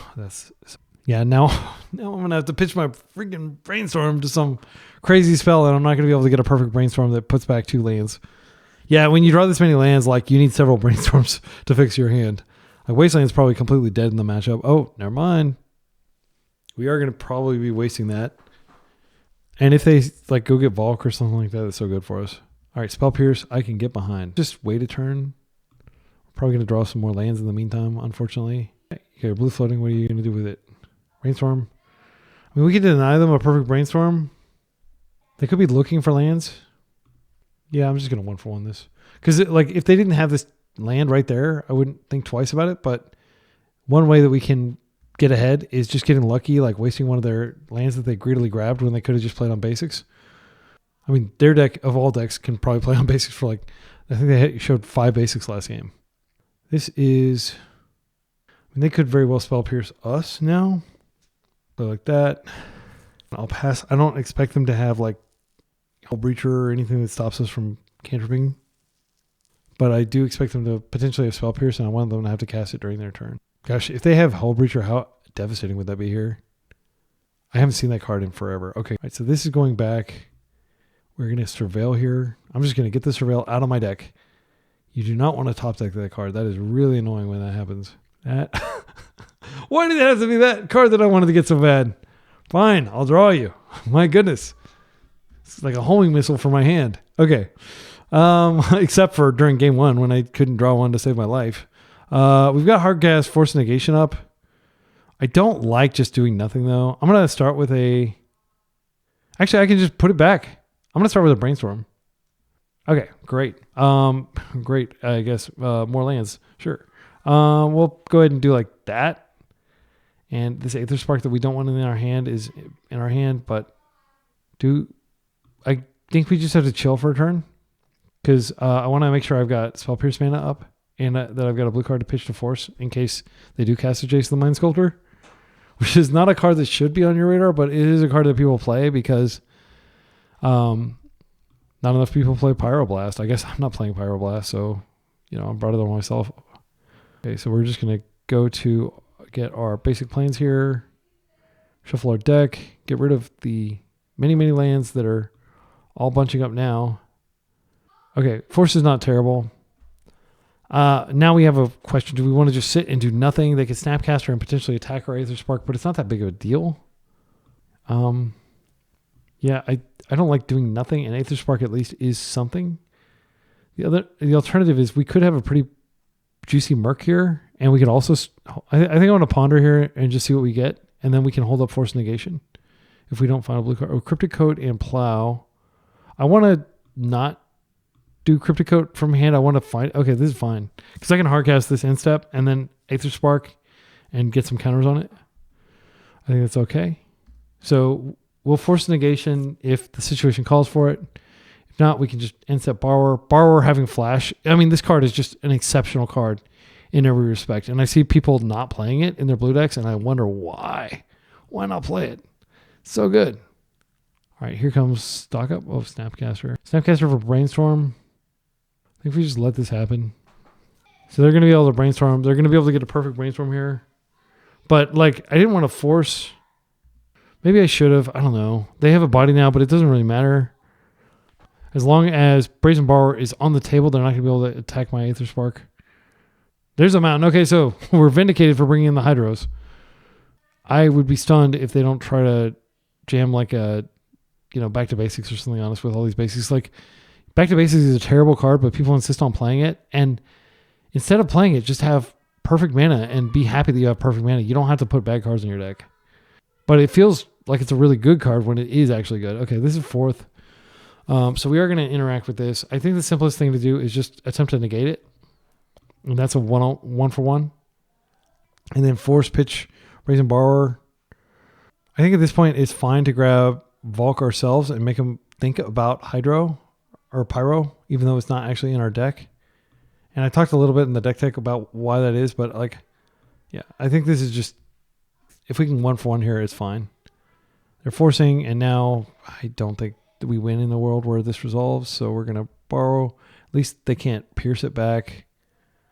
[SPEAKER 1] Now I'm going to have to pitch my freaking brainstorm to some crazy spell and I'm not going to be able to get a perfect brainstorm that puts back 2 lands. Yeah, when you draw this many lands, like you need several brainstorms to fix your hand. Like Wasteland's probably completely dead in the matchup. Oh, never mind. We are going to probably be wasting that. And if they like go get Volk or something like that, it's so good for us. All right, Spell Pierce, I can get behind. Just wait a turn. We're probably going to draw some more lands in the meantime, unfortunately. Okay, blue floating, what are you going to do with it? Brainstorm. I mean, we could deny them a perfect Brainstorm. They could be looking for lands. Yeah, I'm just going to 1-for-1 this. Because like, if they didn't have this land right there, I wouldn't think twice about it. But one way that we can get ahead is just getting lucky, like wasting one of their lands that they greedily grabbed when they could have just played on basics. I mean, their deck of all decks can probably play on basics for like, I think they showed 5 basics last game. This is, I mean, they could very well Spell Pierce us now. But like that, I'll pass. I don't expect them to have like Hull Breacher or anything that stops us from cantripping. But I do expect them to potentially have Spell Pierce, and I want them to have to cast it during their turn. Gosh, if they have Hull Breacher, how devastating would that be here? I haven't seen that card in forever. Okay, all right, so this is going back. We're going to Surveil here. I'm just going to get the Surveil out of my deck. You do not want to top deck that card. That is really annoying when that happens. That. Why did it have to be that card that I wanted to get so bad? Fine, I'll draw you. My goodness. It's like a homing missile for my hand. Okay. Except for during game 1 when I couldn't draw one to save my life. We've got Hardcast Force Negation up. I don't like just doing nothing though. I'm going to start with a... Actually, I can just put it back. I'm going to start with a Brainstorm. Okay, great. Great, I guess. More lands. Sure. We'll go ahead and do like that. And this Aetherspark that we don't want in our hand is in our hand, but I think we just have to chill for a turn because I want to make sure I've got Spell Pierce mana up and that I've got a blue card to pitch to Force in case they do cast a Jason the Mind Sculptor, which is not a card that should be on your radar, but it is a card that people play because not enough people play Pyroblast. I guess I'm not playing Pyroblast, so I'm better than myself. Okay, so we're just going to go to get our basic planes here, shuffle our deck, get rid of the many lands that are all bunching up now. Okay, Force is not terrible. Now we have a question. Do we want to just sit and do nothing? They could Snapcaster and potentially attack our Aetherspark, but it's not that big of a deal. Yeah, I don't like doing nothing, and Aetherspark at least is something. The alternative is we could have a pretty juicy Merc here, and we could also, I think I want to ponder here and just see what we get, and then we can hold up Force Negation if we don't find a blue card. Oh, Cryptic Coat and Plow. I want to not do Cryptic Coat from hand. I want to find, okay, this is fine, because I can hardcast this instep and then Aetherspark and get some counters on it. I think that's okay. So we'll Force Negation if the situation calls for it. If not, we can just instep Borrower. Borrower having Flash. I mean, this card is just an exceptional card in every respect. And I see people not playing it in their blue decks, and I wonder why. Why not play it? So good. All right, here comes Stock Up. Oh, Snapcaster. Snapcaster for Brainstorm. I think if we just let this happen. So they're going to be able to Brainstorm. They're going to be able to get a perfect Brainstorm here. But, like, I didn't want to force. Maybe I should have. I don't know. They have a body now, but it doesn't really matter. As long as Brazen Borrower is on the table, they're not going to be able to attack my Aetherspark. There's a mountain. Okay, so we're vindicated for bringing in the Hydros. I would be stunned if they don't try to jam like a, Back to Basics or something on us with all these basics. Like, Back to Basics is a terrible card, but people insist on playing it. And instead of playing it, just have perfect mana and be happy that you have perfect mana. You don't have to put bad cards in your deck. But it feels like it's a really good card when it is actually good. Okay, this is 4th. So we are going to interact with this. I think the simplest thing to do is just attempt to negate it. And that's a 1-for-1. And then Force pitch Brazen Borrower. I think at this point it's fine to grab Volk ourselves and make them think about Hydro or Pyro, even though it's not actually in our deck. And I talked a little bit in the deck tech about why that is, but I think this is just, if we can 1-for-1 here, it's fine. They're forcing, and now I don't think that we win in the world where this resolves, so we're going to borrow. At least they can't pierce it back.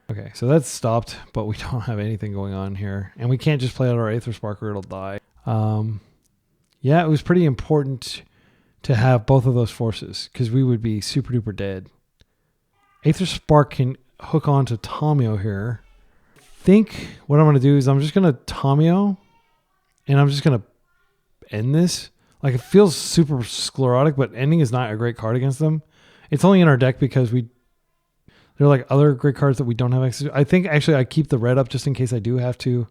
[SPEAKER 1] Okay, so that's stopped, but we don't have anything going on here. And we can't just play out our Aetherspark or it'll die. Yeah, it was pretty important to have both of those forces because we would be super duper dead. Aetherspark can hook on to Tamio here. I think what I'm going to do is I'm just going to Tamio and I'm just going to end this. Like, it feels super sclerotic, but ending is not a great card against them. It's only in our deck because there are like other great cards that we don't have access to. I think actually I keep the red up just in case I do have to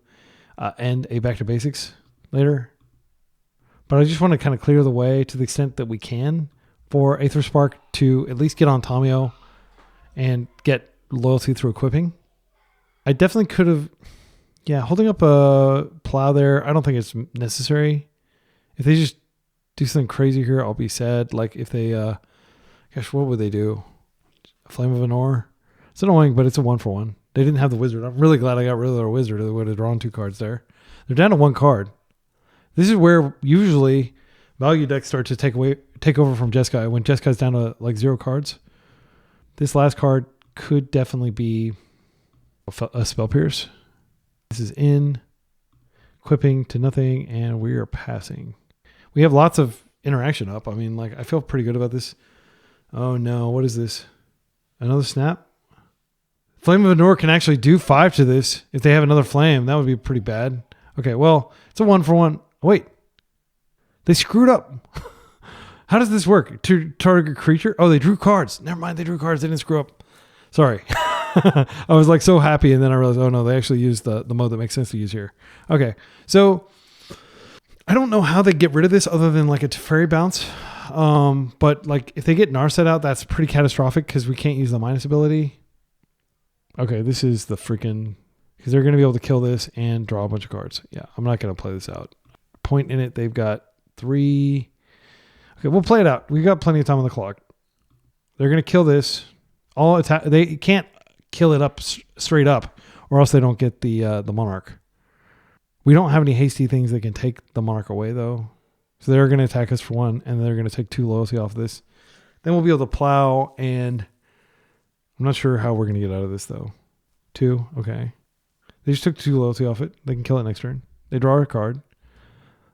[SPEAKER 1] end a back to basics later. But I just want to kind of clear the way to the extent that we can for Aetherspark to at least get on Tamio and get loyalty through equipping. I definitely could have, holding up a plow there, I don't think it's necessary. If they just do something crazy here, I'll be sad. Like if they, gosh, what would they do? A Flame of Anor? It's annoying, but it's a 1-for-1. They didn't have the wizard. I'm really glad I got rid of their wizard. They would have drawn 2 cards there. They're down to 1 card. This is where usually value decks start to take over from Jeskai when Jeskai's down to like 0 cards. This last card could definitely be a Spell Pierce. This is in, equipping to nothing, and we are passing. We have lots of interaction up. I mean, like, I feel pretty good about this. Oh no, what is this? Another snap? Flame of Anor can actually do 5 to this. If they have another flame, that would be pretty bad. Okay, well, it's a 1-for-1. Wait, they screwed up. How does this work? To target creature? Oh, they drew cards. Never mind, they drew cards. They didn't screw up. Sorry. I was like so happy, and then I realized, oh no, they actually used the mode that makes sense to use here. Okay, so I don't know how they get rid of this other than like a Teferi bounce. But like if they get Narset out, that's pretty catastrophic because we can't use the minus ability. Okay, this is the freaking, because they're going to be able to kill this and draw a bunch of cards. Yeah, I'm not going to play this out. Point in it, they've got 3. Okay, we'll play it out. We've got plenty of time on the clock. They're going to kill this. All attack. They can't kill it up straight up, or else they don't get the Monarch. We don't have any hasty things that can take the Monarch away, though. So they're going to attack us for 1, and they're going to take 2 loyalty off this. Then we'll be able to plow, and I'm not sure how we're going to get out of this, though. 2, okay. They just took 2 loyalty off it. They can kill it next turn. They draw a card.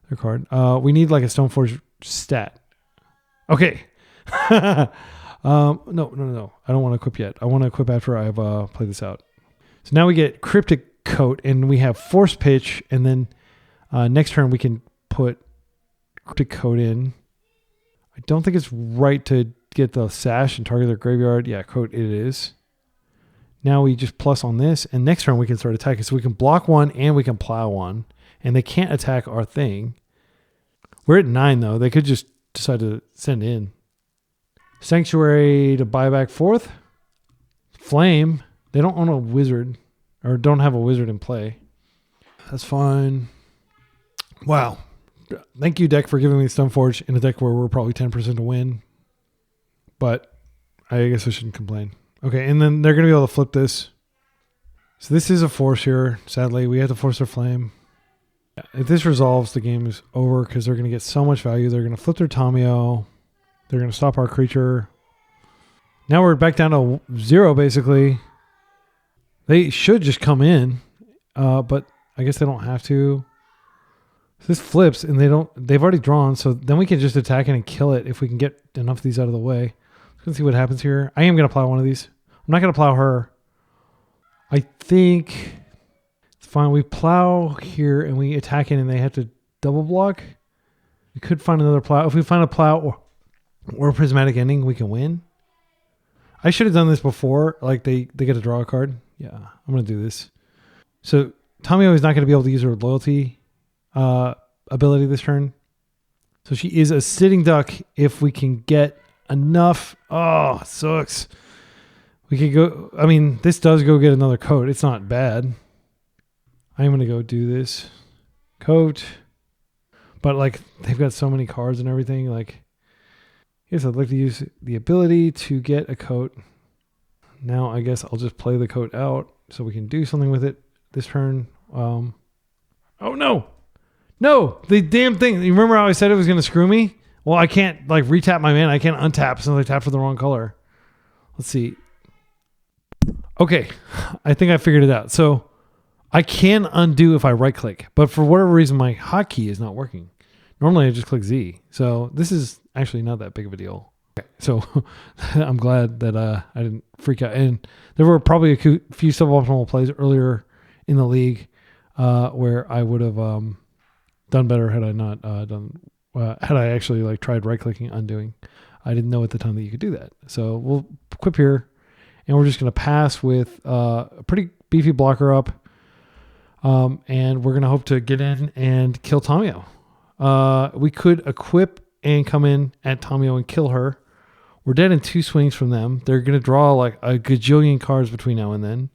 [SPEAKER 1] Their card. We need like a Stoneforge stat. Okay. No. I don't want to equip yet. I want to equip after I've played this out. So now we get Cryptic Coat, and we have Force Pitch, and then next turn we can put Cryptic Coat in. I don't think it's right to get the Sash and target their graveyard. Yeah, Coat it is. Now we just plus on this, and next turn we can start attacking. So we can block 1 and we can plow 1, and they can't attack our thing. We're at 9 though. They could just decide to send in. Sanctuary to buy back 4th. Flame. They don't own a wizard, or don't have a wizard in play. That's fine. Wow. Thank you, deck, for giving me Stoneforge in a deck where we're probably 10% to win. But I guess I shouldn't complain. Okay, and then they're going to be able to flip this. So this is a force here. Sadly, we have to force their flame. If this resolves, the game is over because they're going to get so much value. They're going to flip their Tamio. They're going to stop our creature. Now we're back down to 0, basically. They should just come in, but I guess they don't have to. So this flips, and they've already drawn, so then we can just attack it and kill it if we can get enough of these out of the way. Let's see what happens here. I am going to plow one of these. I'm not going to plow her. I think it's fine. We plow here, and we attack it, and they have to double block. We could find another plow. If we find a plow or a prismatic ending, we can win. I should have done this before. Like they get to draw a card. Yeah, I'm going to do this. So Tamio is not going to be able to use her loyalty ability this turn. So she is a sitting duck if we can get enough. Oh, it sucks. We could go. I mean, this does go get another coat. It's not bad. I'm going to go do this. Coat. But like they've got so many cards and everything. Like, yes, I'd like to use the ability to get a coat. Now I guess I'll just play the coat out so we can do something with it this turn. Oh no. No, the damn thing. You remember how I said it was going to screw me? Well, I can't like retap my mana. I can't untap since I tapped for the wrong color. Let's see. Okay, I think I figured it out. So I can undo if I right click, but for whatever reason, my hotkey is not working. Normally I just click Z. So this is actually not that big of a deal. Okay, so I'm glad that I didn't freak out. And there were probably a few suboptimal plays earlier in the league where I would have done better had I not had I actually like tried right clicking undoing. I didn't know at the time that you could do that. So we'll equip here, and we're just going to pass with a pretty beefy blocker up, and we're going to hope to get in and kill Tamiyo. We could equip and come in at Tamiyo and kill her. We're dead in 2 swings from them. They're going to draw like a gajillion cards between now and then.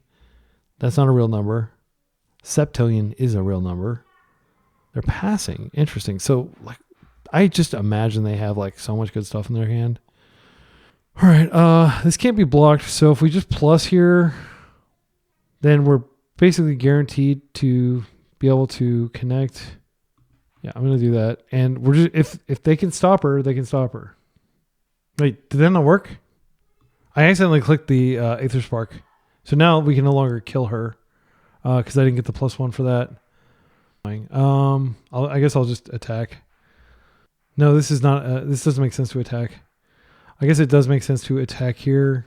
[SPEAKER 1] That's not a real number. Septillion is a real number. They're passing. Interesting. So like, I just imagine they have like so much good stuff in their hand. All right. This can't be blocked. So if we just plus here, then we're basically guaranteed to be able to connect. Yeah, I'm going to do that. And we're just, if they can stop her, they can stop her. Wait, did that not work? I accidentally clicked the Aetherspark. So now we can no longer kill her because I didn't get the +1 for that. I guess I'll just attack. No, this is not. This doesn't make sense to attack. I guess it does make sense to attack here.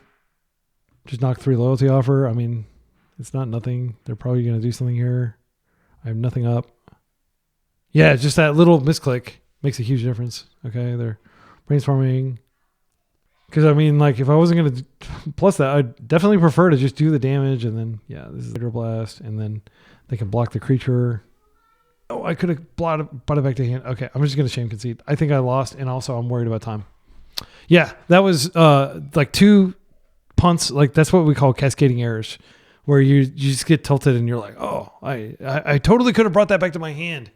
[SPEAKER 1] Just knock 3 loyalty off her. I mean, it's not nothing. They're probably going to do something here. I have nothing up. Yeah, just that little misclick makes a huge difference. Okay, they're brainstorming. Because, I mean, like, if I wasn't going to plus that, I'd definitely prefer to just do the damage. And then, yeah, this is Hydro Blast. And then they can block the creature. Oh, I could have brought it back to hand. Okay, I'm just going to shame concede. I think I lost, and also I'm worried about time. Yeah, that was like 2 punts. Like, that's what we call cascading errors, where you just get tilted and you're like, oh, I totally could have brought that back to my hand.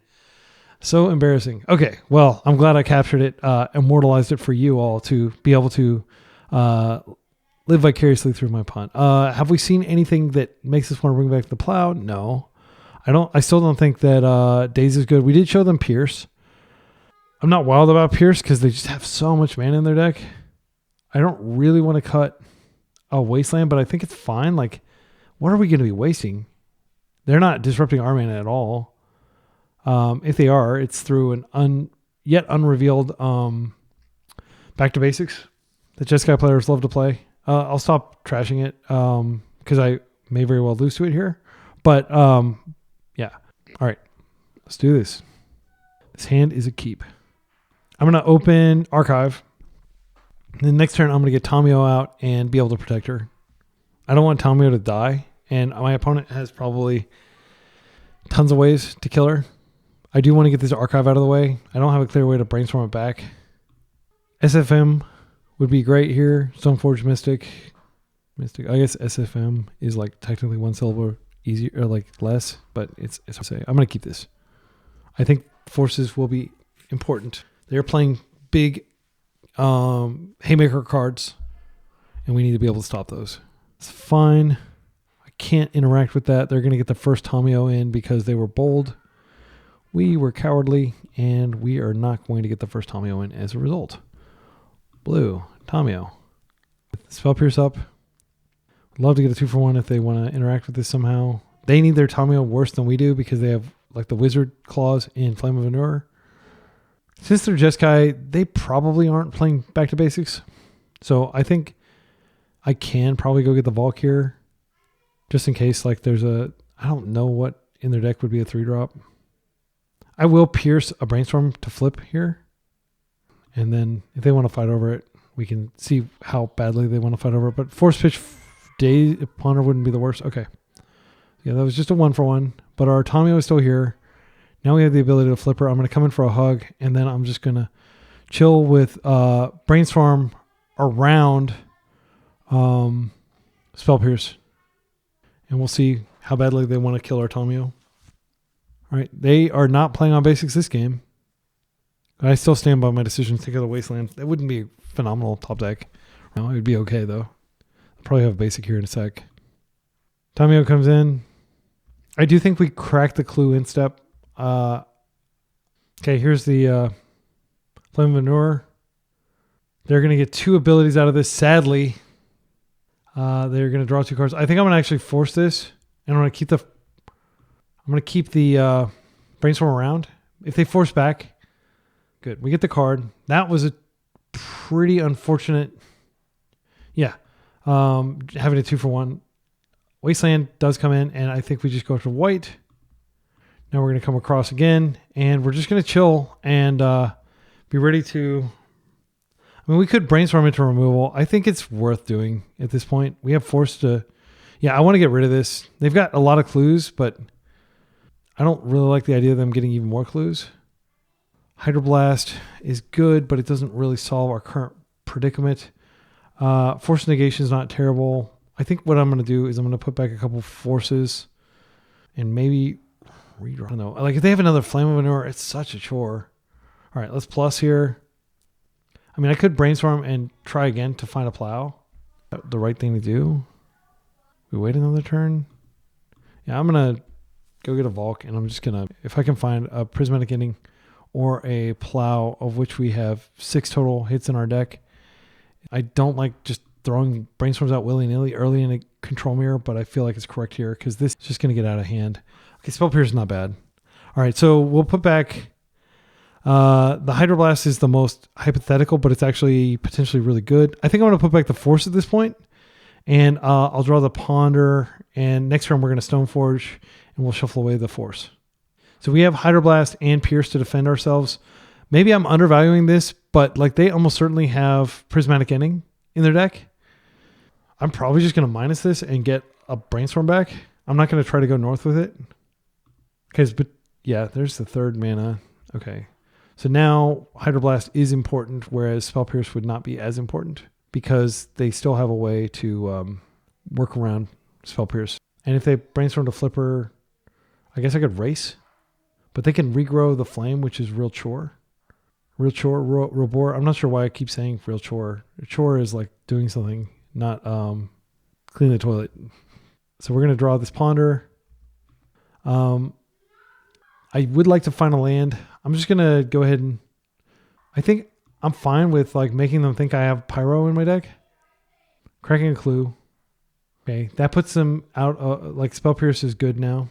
[SPEAKER 1] So embarrassing. Okay, well, I'm glad I captured it, immortalized it for you all to be able to live vicariously through my punt. Have we seen anything that makes us want to bring back the plow? No. I still don't think that Daze is good. We did show them Pierce. I'm not wild about Pierce because they just have so much mana in their deck. I don't really want to cut a Wasteland, but I think it's fine. Like, what are we going to be wasting? They're not disrupting our mana at all. If they are, it's through an yet unrevealed back to basics that Jeskai players love to play. I'll stop trashing it because I may very well lose to it here. But yeah. All right. Let's do this. This hand is a keep. I'm going to open Archive. The next turn, I'm going to get Tamiyo out and be able to protect her. I don't want Tamiyo to die. And my opponent has probably tons of ways to kill her. I do want to get this Archive out of the way. I don't have a clear way to brainstorm it back. SFM would be great here. Stoneforge Mystic. I guess SFM is like technically 1 syllable easier or like less, but it's hard to say. I'm going to keep this. I think forces will be important. They're playing big haymaker cards, and we need to be able to stop those. It's fine. I can't interact with that. They're going to get the first Tamiyo in because they were bold. We were cowardly, and we are not going to get the first Tamiyo in as a result. Blue, Tamiyo. Spell Pierce up. Would love to get a 2-for-1 if they want to interact with this somehow. They need their Tamiyo worse than we do because they have like the Wizard Claws in Flame of Anur. Since they're Jeskai, they probably aren't playing back to basics. So I think I can probably go get the Valk here just in case like there's I don't know what in their deck would be a 3-drop. I will Pierce a Brainstorm to flip here. And then if they want to fight over it, we can see how badly they want to fight over it. But Force Pitch Day Ponder wouldn't be the worst. Okay. Yeah, that was just a 1-for-1. But our Tamiyo is still here. Now we have the ability to flip her. I'm going to come in for a hug. And then I'm just going to chill with Brainstorm around Spell Pierce. And we'll see how badly they want to kill our Tamiyo. All right, they are not playing on basics this game. I still stand by my decision to take out the Wasteland. That wouldn't be phenomenal top deck. No, it would be okay, though. I'll probably have basic here in a sec. Tamiyo comes in. I do think we cracked the clue in step. Okay, here's the Flame of Anur. They're going to get 2 abilities out of this. Sadly, they're going to draw 2 cards. I think I'm going to actually force this, and I'm going to keep the Brainstorm around. If they force back, good. We get the card. That was a pretty unfortunate. Yeah. Having a 2-for-1. Wasteland does come in, and I think we just go to white. Now we're going to come across again, and we're just going to chill and be ready to. I'm I mean, we could brainstorm into removal. I think it's worth doing at this point. We have force to... Yeah, I want to get rid of this. They've got a lot of clues, but I don't really like the idea of them getting even more clues. Hydroblast is good, but it doesn't really solve our current predicament. Force negation is not terrible. I think what I'm going to do is I'm going to put back a couple forces and maybe redraw. I don't know. Like if they have another Flame of Manure, it's such a chore. All right, let's plus here. I mean, I could brainstorm and try again to find a plow. The right thing to do. We wait another turn. Yeah, I'm going to go get a Volk, and I'm just going to, if I can find a Prismatic Ending or a plow, of which we have 6 total hits in our deck. I don't like just throwing brainstorms out willy-nilly early in a control mirror, but I feel like it's correct here because this is just going to get out of hand. Okay, Spell Pierce is not bad. All right, so we'll put back... the Hydroblast is the most hypothetical, but it's actually potentially really good. I think I'm going to put back the Force at this point, and I'll draw the Ponder, and next turn we're going to Stoneforge, and we'll shuffle away the Force. So we have Hydroblast and Pierce to defend ourselves. Maybe I'm undervaluing this, but like they almost certainly have Prismatic Ending in their deck. I'm probably just going to minus this and get a Brainstorm back. I'm not going to try to go north with it. But yeah, there's the 3rd mana. Okay. So now Hydroblast is important, whereas Spell Pierce would not be as important because they still have a way to work around Spell Pierce. And if they Brainstorm to Flipper, I guess I could race. But they can regrow the Flame, which is real chore. Real chore, real bore. I'm not sure why I keep saying real chore. Chore is like doing something, not clean the toilet. So we're going to draw this Ponder. I would like to find a land. I'm just going to go ahead and... I think I'm fine with like making them think I have Pyro in my deck. Cracking a Clue. Okay, that puts them out. Like Spell Pierce is good now.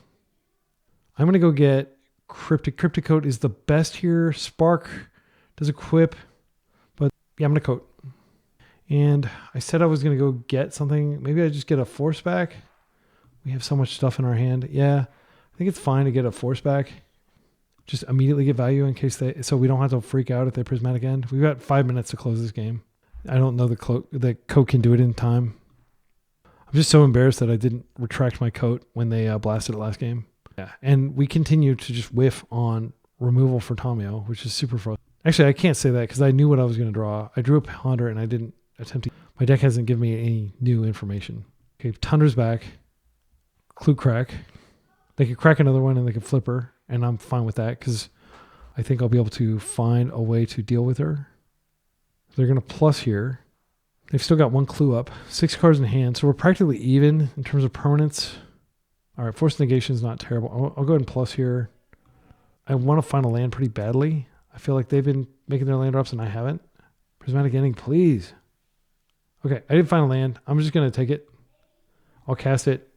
[SPEAKER 1] I'm going to go get Cryptic Coat is the best here. Spark does equip, but yeah, I'm going to Coat. And I said I was going to go get something. Maybe I just get a Force back. We have so much stuff in our hand. Yeah, I think it's fine to get a Force back. Just immediately get value in case so we don't have to freak out if they Prismatic End. We've got 5 minutes to close this game. I don't know the Coat can do it in time. I'm just so embarrassed that I didn't retract my Coat when they blasted it last game. Yeah, and we continue to just whiff on removal for Tomio, which is super frustrating. Actually, I can't say that because I knew what I was going to draw. I drew a Ponder and I didn't attempt to. My deck hasn't given me any new information. Okay, Tundra's back. Clue Crack. They could crack another one and they could Flipper, and I'm fine with that because I think I'll be able to find a way to deal with her. They're going to plus here. They've still got 1 clue up. 6 cards in hand, so we're practically even in terms of permanence. All right, Force Negation is not terrible. I'll go ahead and plus here. I want to find a land pretty badly. I feel like they've been making their land drops and I haven't. Prismatic Ending, please. Okay, I didn't find a land. I'm just going to take it. I'll cast it.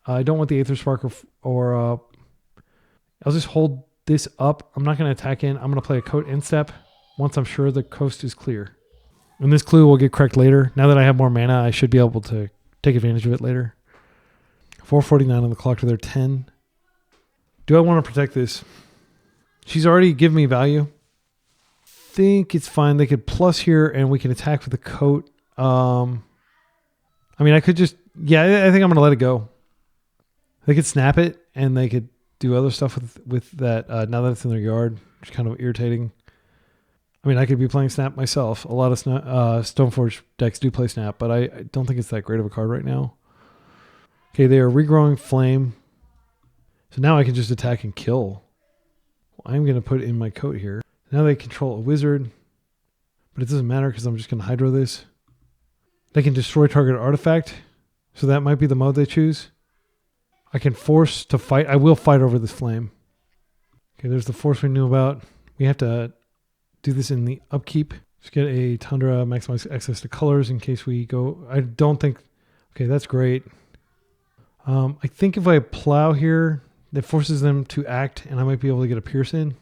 [SPEAKER 1] I don't want the Aetherspark or I'll just hold this up. I'm not going to attack in. I'm going to play a Coat Instep once I'm sure the coast is clear. And this clue will get correct later. Now that I have more mana, I should be able to take advantage of it later. 4:49 on the clock to their 10. Do I want to protect this? She's already given me value. Think it's fine. They could plus here and we can attack with the Coat. I mean, I could just... Yeah, I think I'm going to let it go. They could snap it and they could do other stuff with that now that it's in their yard, which is kind of irritating. I mean, I could be playing Snap myself. A lot of Stoneforge decks do play Snap, but I don't think it's that great of a card right now. Okay, they are regrowing Flame. So now I can just attack and kill. Well, I'm going to put in my Coat here. Now they control a Wizard, but it doesn't matter because I'm just going to Hydro this. They can destroy target artifact, so that might be the mode they choose. I can force to fight. I will fight over this Flame. Okay, there's the Force we knew about. We have to do this in the upkeep. Just get a Tundra, maximize access to colors in case we go. I don't think... Okay, that's great. I think if I plow here, that forces them to act, and I might be able to get a Pierce in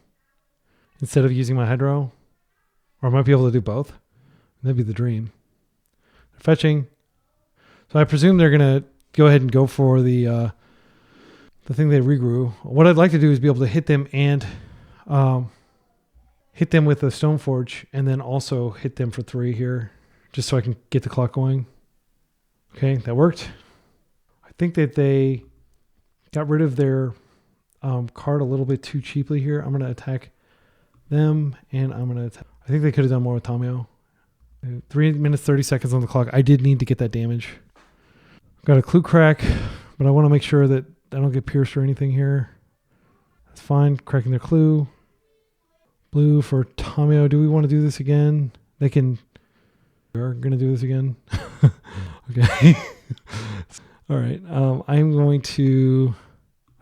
[SPEAKER 1] instead of using my Hydro. Or I might be able to do both. That'd be the dream. They're fetching. So I presume they're going to go ahead and go for the thing they regrew. What I'd like to do is be able to hit them and hit them with a Stoneforge, and then also hit them for 3 here, just so I can get the clock going. Okay, that worked. I think that they got rid of their card a little bit too cheaply here. I'm going to attack them, and I'm going to attack. I think they could have done more with Tamiyo. 3 minutes, 30 seconds on the clock. I did need to get that damage. Got a clue crack, but I want to make sure that I don't get pierced or anything here. That's fine. Cracking their clue. Blue for Tamiyo. Do we want to do this again? They can. We're going to do this again. Okay. All right. I'm going to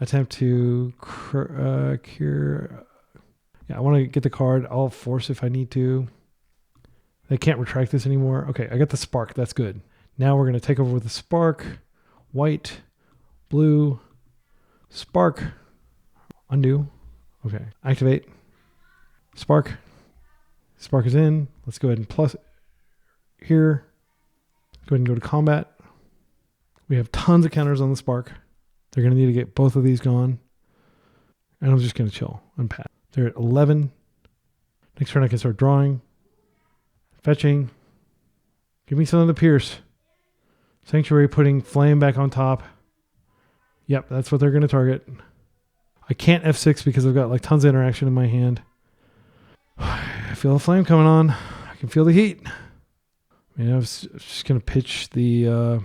[SPEAKER 1] attempt to cure. Yeah, I want to get the card. I'll force if I need to. They can't retract this anymore. Okay, I got the spark. That's good. Now we're going to take over with the spark. White, blue, spark, undo. Okay, activate. Spark. Spark is in. Let's go ahead and plus here. Go ahead and go to combat. We have tons of counters on the spark. They're going to need to get both of these gone. And I'm just going to chill and pass. They're at 11. Next turn I can start drawing. Fetching. Give me some of the pierce. Sanctuary, putting flame back on top. Yep, that's what they're going to target. I can't F6 because I've got like tons of interaction in my hand. I feel a flame coming on. I can feel the heat. I mean, I was just going to pitch the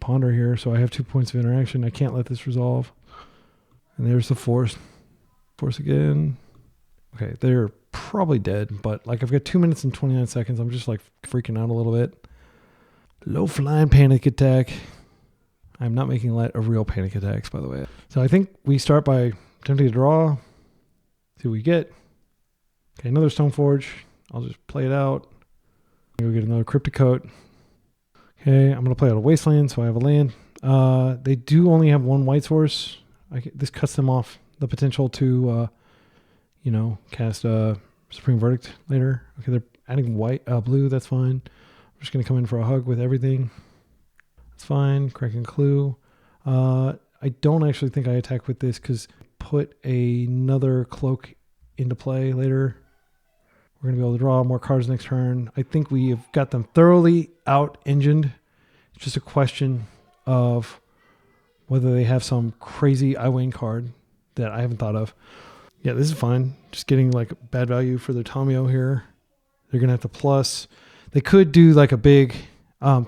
[SPEAKER 1] ponder here, so I have 2 points of interaction. I can't let this resolve. And there's the force. Force again. Okay, they're probably dead, but like I've got 2 minutes and 29 seconds. I'm just like freaking out a little bit. Low flying panic attack. I'm not making light of real panic attacks, by the way. So I think we start by attempting to draw. See what we get. Okay, another Stoneforge. I'll just play it out. We'll get another Cryptic Coat. Okay, I'm going to play out a Wasteland, so I have a land. They do only have 1 white source. This cuts them off the potential to, cast a Supreme Verdict later. Okay, they're adding blue. That's fine. I'm just going to come in for a hug with everything. That's fine. Cracking clue. I don't actually think I attack with this because put another cloak into play later. We're going to be able to draw more cards next turn. I think we have got them thoroughly out-engined. It's just a question of whether they have some crazy I-Wing card that I haven't thought of. Yeah, this is fine. Just getting like bad value for their Tamiyo here. They're going to have to plus. They could do like a big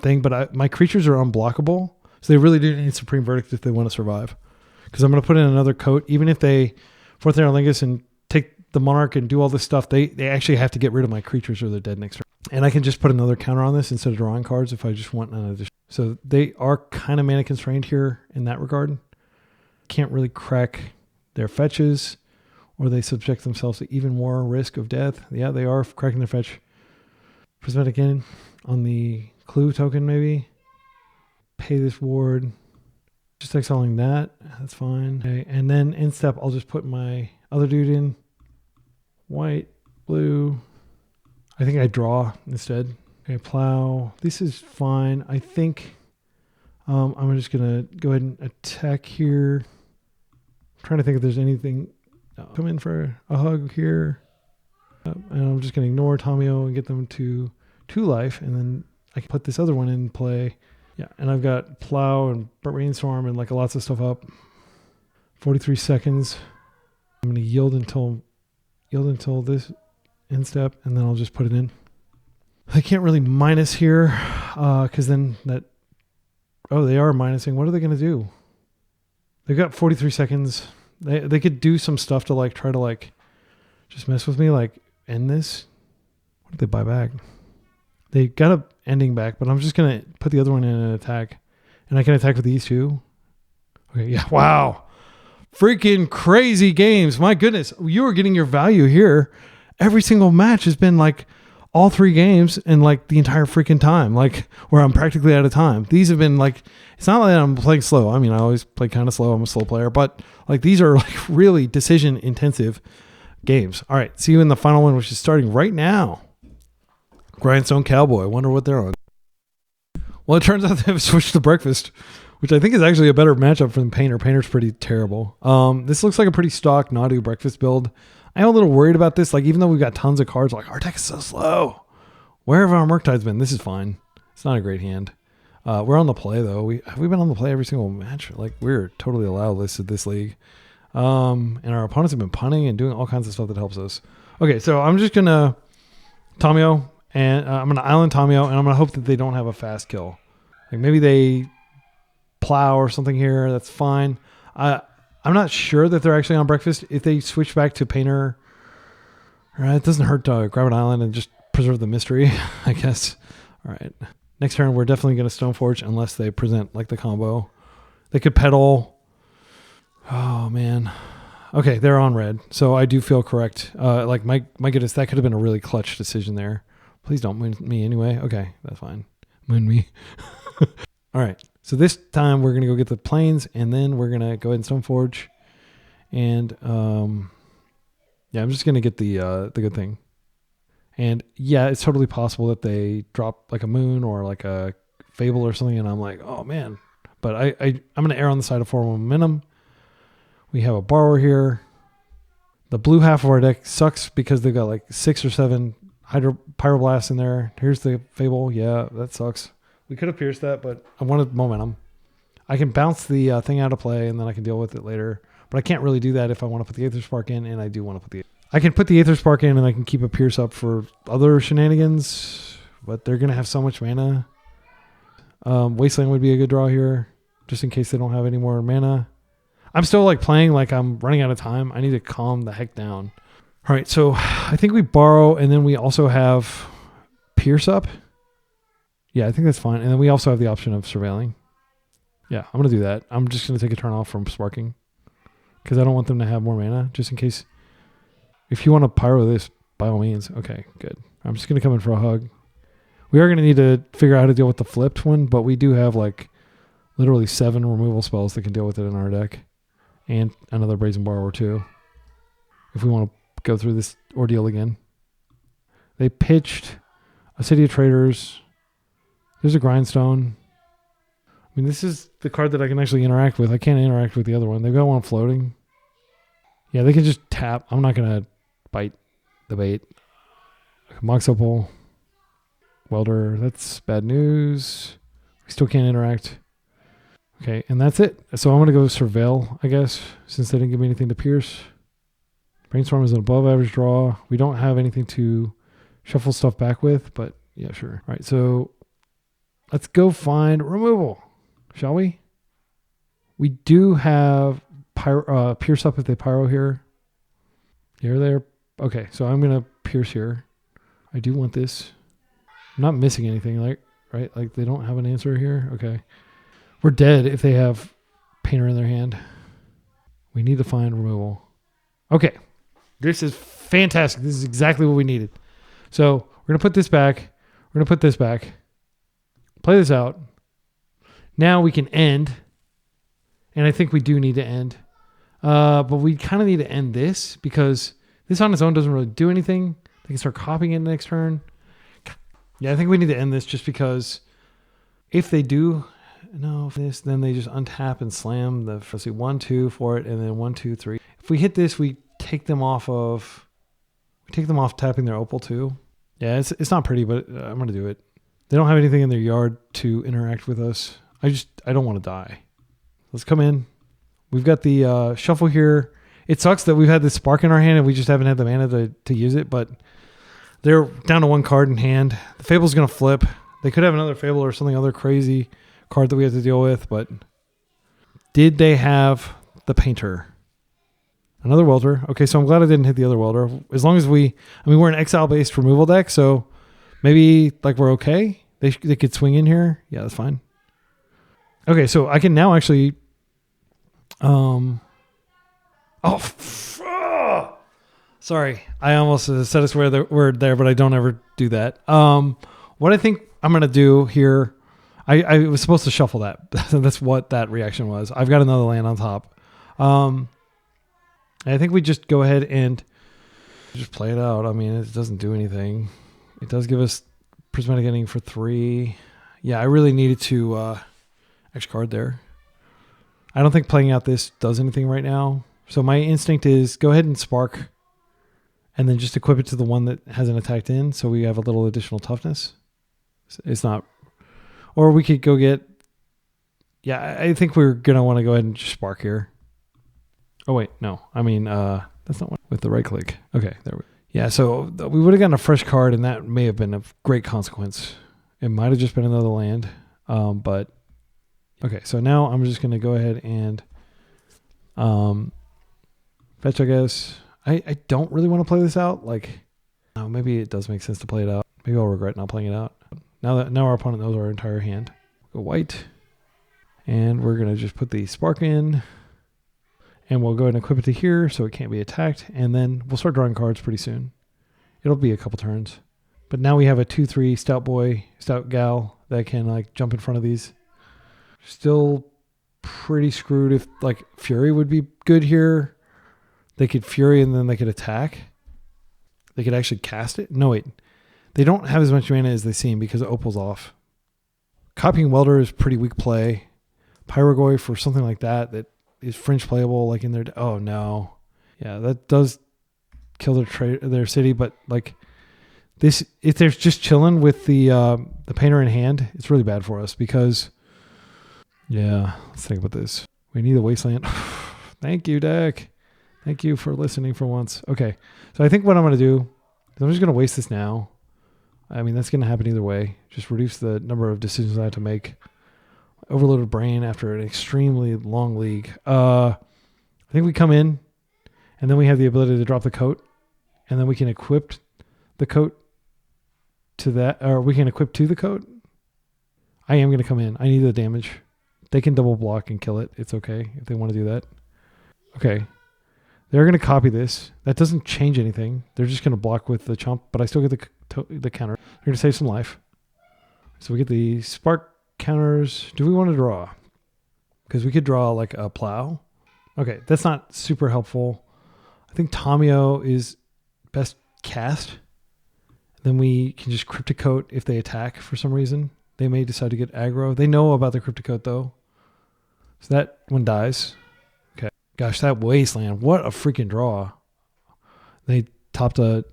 [SPEAKER 1] thing, but my creatures are unblockable. So they really do need Supreme Verdict if they want to survive. Because I'm going to put in another coat. Even if they Fourth Aerolingus and take the Monarch and do all this stuff, they actually have to get rid of my creatures or they're dead next turn. And I can just put another counter on this instead of drawing cards if I just want an addition. So they are kind of mana constrained here in that regard. Can't really crack their fetches, or they subject themselves to even more risk of death. Yeah, they are cracking their fetch. Prismatic in on the clue token maybe. Pay this ward. Just exiling that. That's fine. Okay. And then in step, I'll just put my other dude in. White, blue. I think I draw instead. Okay, plow. This is fine. I think I'm just going to go ahead and attack here. I'm trying to think if there's anything. Come in for a hug here. And I'm just going to ignore Tamiyo and get them to 2 life. And then I can put this other one in play. Yeah, and I've got plow and brainstorm and like lots of stuff up. 43 seconds. I'm going to yield until this end step, and then I'll just put it in. I can't really minus here because then that. Oh, they are minusing. What are they going to do? They've got 43 seconds. They could do some stuff to like try to like just mess with me, like end this. What did they buy back? They got a ending back, but I'm just going to put the other one in and attack. And I can attack with these two. Okay, yeah, wow. Freaking crazy games. My goodness. You are getting your value here. Every single match has been like all 3 games and like the entire freaking time, like where I'm practically out of time. These have been like, it's not like I'm playing slow. I mean, I always play kind of slow. I'm a slow player, but like these are like really decision intensive games. All right. See you in the final one, which is starting right now. Grindstone Cowboy. I wonder what they're on. Well, it turns out they've switched to breakfast. which I think is actually a better matchup from Painter. Painter's pretty terrible. This looks like a pretty stock Nadu breakfast build. I'm a little worried about this. Like, even though we've got tons of cards, like, our deck is so slow. Where have our Murktide's been? This is fine. It's not a great hand. We're on the play, though. Have we been on the play every single match? Like, we're totally allowed listed this league. And our opponents have been punting and doing all kinds of stuff that helps us. Okay, so I'm just going to Tomio, and I'm going to Island Tomio, and I'm going to hope that they don't have a fast kill. Like, maybe they plow or something here. That's fine. I'm not sure that they're actually on breakfast. If they switch back to Painter, it doesn't hurt to grab an island and just preserve the mystery, I guess. All right. Next turn, we're definitely going to Stoneforge unless they present like the combo. They could pedal. Oh, man. Okay, they're on red. So I do feel correct. Like, my goodness, that could have been a really clutch decision there. Please don't moon me anyway. Okay, that's fine. Moon me. All right. So this time we're going to go get the planes, and then we're going to go ahead and Stoneforge. And, yeah, I'm just going to get the good thing. And, yeah, it's totally possible that they drop, like, a moon or, like, a Fable or something, and I'm like, oh, man. But I'm going to err on the side of 4 momentum. We have a borrower here. The blue half of our deck sucks because they've got, like, 6 or 7 Pyroblasts in there. Here's the Fable. Yeah, that sucks. We could have pierced that, but I wanted momentum. I can bounce the thing out of play, and then I can deal with it later. But I can't really do that if I want to put the Aetherspark in, and I do want to put the... I can put the Aetherspark in, and I can keep a Pierce up for other shenanigans, but they're going to have so much mana. Wasteland would be a good draw here, just in case they don't have any more mana. I'm still like playing like I'm running out of time. I need to calm the heck down. All right, so I think we borrow, and then we also have Pierce up. Yeah, I think that's fine. And then we also have the option of surveilling. Yeah, I'm going to do that. I'm just going to take a turn off from sparking because I don't want them to have more mana, just in case. If you want to pyro this, by all means. Okay, good. I'm just going to come in for a hug. We are going to need to figure out how to deal with the flipped one, but we do have like literally 7 removal spells that can deal with it in our deck. And another Brazen Borrower too, if we want to go through this ordeal again. They pitched a City of Traders. There's a Grindstone. I mean, this is the card that I can actually interact with. I can't interact with the other one. They've got one floating. Yeah, they can just tap. I'm not going to bite the bait. Mox Opal. Welder. That's bad news. We still can't interact. Okay, and that's it. So I'm going to go Surveil, I guess, since they didn't give me anything to pierce. Brainstorm is an above average draw. We don't have anything to shuffle stuff back with, but yeah, sure. All right, so let's go find removal, shall we? We do have pierce up if they pyro here. Here, there. Okay, so I'm going to pierce here. I do want this. I'm not missing anything, right? Like they don't have an answer here. Okay. We're dead if they have Painter in their hand. We need to find removal. Okay. This is fantastic. This is exactly what we needed. So we're going to put this back. We're going to put this back. Play this out. Now we can end. And I think we do need to end. But we kind of need to end this because this on its own doesn't really do anything. They can start copying it next turn. Yeah, I think we need to end this just because if they do... No, this, then they just untap and slam the, let's see, 1, 2 for it, and then 1, 2, 3. If we hit this, we take them off tapping their Opal too. Yeah, it's not pretty, but I'm going to do it. They don't have anything in their yard to interact with us. I don't want to die. Let's come in. We've got the shuffle here. It sucks that we've had this spark in our hand and we just haven't had the mana to use it, but they're down to 1 card in hand. The Fable's going to flip. They could have another Fable or something other crazy card that we have to deal with, but did they have the Painter? Another Welder. Okay, so I'm glad I didn't hit the other Welder. As long as we're an exile-based removal deck, so maybe like we're okay. They could swing in here. Yeah, that's fine. Okay, so I can now actually... Sorry, I almost said a swear word there, but I don't ever do that. What I think I'm going to do here... I was supposed to shuffle that. That's what that reaction was. I've got another land on top. I think we just go ahead and just play it out. I mean, it doesn't do anything. It does give us Prismatic Ending for 3. Yeah, I really needed to X card there. I don't think playing out this does anything right now. So my instinct is go ahead and spark and then just equip it to the one that hasn't attacked in, so we have a little additional toughness. It's not... Or we could go get... Yeah, I think we're going to want to go ahead and just spark here. Oh, wait, no. I mean, that's not what... With the right click. Okay, there we go. Yeah, so we would have gotten a fresh card, and that may have been of great consequence. It might have just been another land, but... Okay, so now I'm just going to go ahead and fetch, I guess... I don't really want to play this out. Like, oh, maybe it does make sense to play it out. Maybe I'll regret not playing it out. Now our opponent knows our entire hand. Go white. And we're going to just put the spark in. And we'll go ahead and equip it to here so it can't be attacked. And then we'll start drawing cards pretty soon. It'll be a couple turns. But now we have a 2/3 stout boy, stout gal that can like jump in front of these. Still pretty screwed if like Fury would be good here. They could Fury and then they could attack. They could actually cast it. No, wait. They don't have as much mana as they seem because Opal's off. Copying Welder is pretty weak play. Pyrogoy for something like that is fringe playable like in their... Oh, no. Yeah, that does kill their city, but like this, if they're just chilling with the painter in hand, it's really bad for us because... Yeah, let's think about this. We need a wasteland. Thank you, deck. Thank you for listening for once. Okay, so I think what I'm going to do is I'm just going to waste this now. I mean, that's going to happen either way. Just reduce the number of decisions I have to make. Overloaded brain after an extremely long league. I think we come in, and then we have the ability to drop the coat, and then we can equip the coat to that, or we can equip to the coat. I am going to come in. I need the damage. They can double block and kill it. It's okay if they want to do that. Okay. They're going to copy this. That doesn't change anything. They're just going to block with the chump, but I still get the counter. They're going to save some life. So we get the spark counters. Do we want to draw? Because we could draw like a plow. Okay, that's not super helpful. I think Tamio is best cast. Then we can just Cryptic Coat if they attack for some reason. They may decide to get aggro. They know about the Cryptic Coat though. So that one dies. Gosh, that wasteland. What a freaking draw. They topped a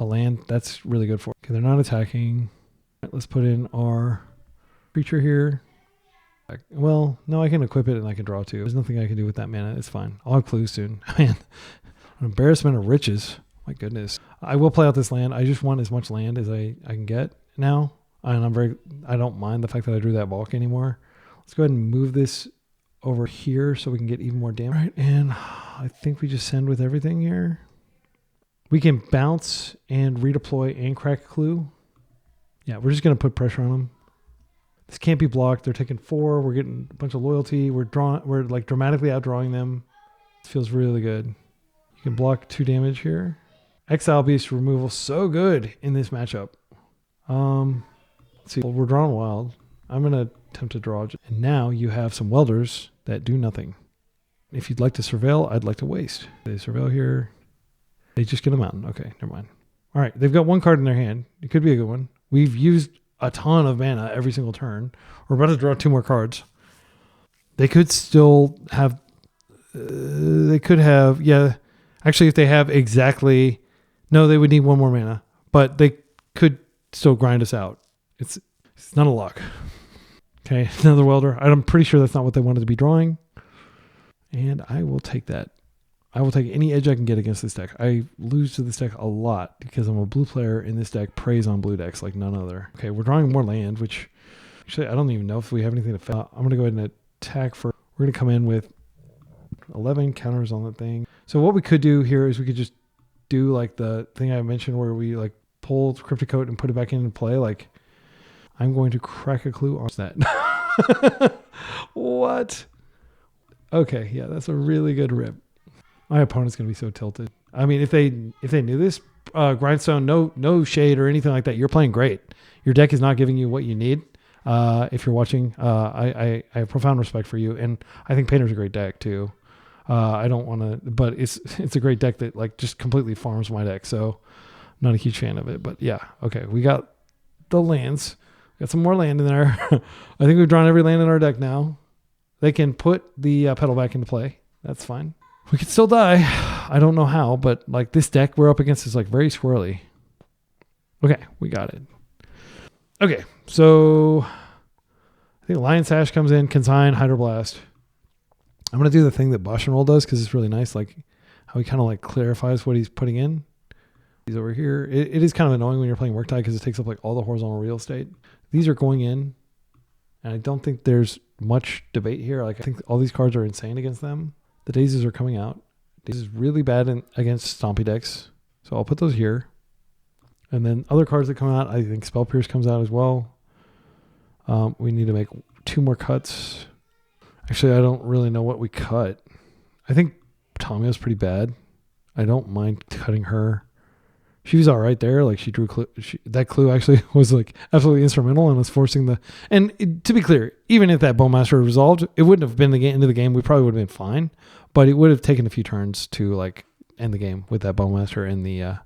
[SPEAKER 1] land. That's really good for it. Okay, they're not attacking. Right, let's put in our creature here. Well, no, I can equip it and I can draw too. There's nothing I can do with that mana. It's fine. I'll have clues soon. Man, an embarrassment of riches. My goodness. I will play out this land. I just want as much land as I can get now. And I don't mind the fact that I drew that bulk anymore. Let's go ahead and move this over here so we can get even more damage. Right, and I think we just send with everything here. We can bounce and redeploy and crack a clue. Yeah, we're just going to put pressure on them. This can't be blocked. They're taking 4. We're getting a bunch of loyalty. We're like dramatically outdrawing them. It feels really good. You can block 2 damage here. Exile Beast removal, so good in this matchup. Let's see. Well, we're drawing wild. I'm going to attempt to draw. And now you have some welders that do nothing. If you'd like to surveil, I'd like to waste. They surveil here. They just get a mountain. Okay, never mind. All right, they've got 1 card in their hand. It could be a good one. We've used a ton of mana every single turn. We're about to draw 2 more cards. They could still have... they could have... Yeah, actually, if they have exactly... No, they would need 1 more mana. But they could still grind us out. It's not a luck. Okay, another welder. I'm pretty sure that's not what they wanted to be drawing. And I will take that. I will take any edge I can get against this deck. I lose to this deck a lot because I'm a blue player and this deck preys on blue decks like none other. Okay, we're drawing more land, which actually I don't even know if we have anything to... I'm going to go ahead and attack for... We're going to come in with 11 counters on that thing. So what we could do here is we could just do like the thing I mentioned where we like pull Cryptic Coat and put it back into play. Like I'm going to crack a clue on that. What? Okay, yeah, that's a really good rip. My opponent's going to be so tilted. I mean, if they knew this, Grindstone, no shade or anything like that. You're playing great. Your deck is not giving you what you need. If you're watching, I have profound respect for you, and I think Painter's a great deck too. I don't want to, but it's a great deck that like just completely farms my deck. So I'm not a huge fan of it, but yeah. Okay, we got the lands. Got some more land in there. I think we've drawn every land in our deck now. They can put the pedal back into play. That's fine. We could still die. I don't know how, but like this deck we're up against is like very swirly. Okay, we got it. Okay, so I think Lion Sash comes in, Consign, Hydroblast. I'm going to do the thing that Bosch and Roll does because it's really nice, like how he kind of like clarifies what he's putting in. He's over here. It is kind of annoying when you're playing Work Tide because it takes up like all the horizontal real estate. These are going in, and I don't think there's much debate here. Like I think all these cards are insane against them. The Daisies are coming out. This is really bad against Stompy decks, so I'll put those here. And then other cards that come out, I think Spell Pierce comes out as well. We need to make 2 more cuts. Actually, I don't really know what we cut. I think Tamiya's pretty bad. I don't mind cutting her. She was all right there. Like she drew that clue actually was like absolutely instrumental and was forcing the. And to be clear, even if that Bowmaster resolved, it wouldn't have been the end of the game. We probably would have been fine, but it would have taken a few turns to like end the game with that Bowmaster and the.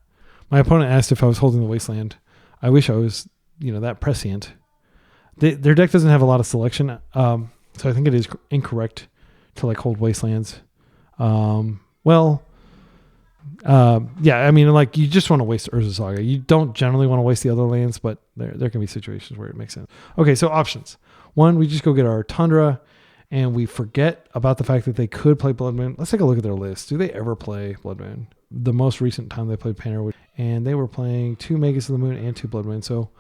[SPEAKER 1] My opponent asked if I was holding the Wasteland. I wish I was, that prescient. Their deck doesn't have a lot of selection, so I think it is incorrect to like hold Wastelands. Yeah, I mean, like you just want to waste Urza Saga. You don't generally want to waste the other lands, but there can be situations where it makes sense. Okay, so options. 1, we just go get our Tundra, and we forget about the fact that they could play Blood Moon. Let's take a look at their list. Do they ever play Blood Moon? The most recent time they played Painter, and they were playing 2 Magus of the Moon and 2 Blood Moon. So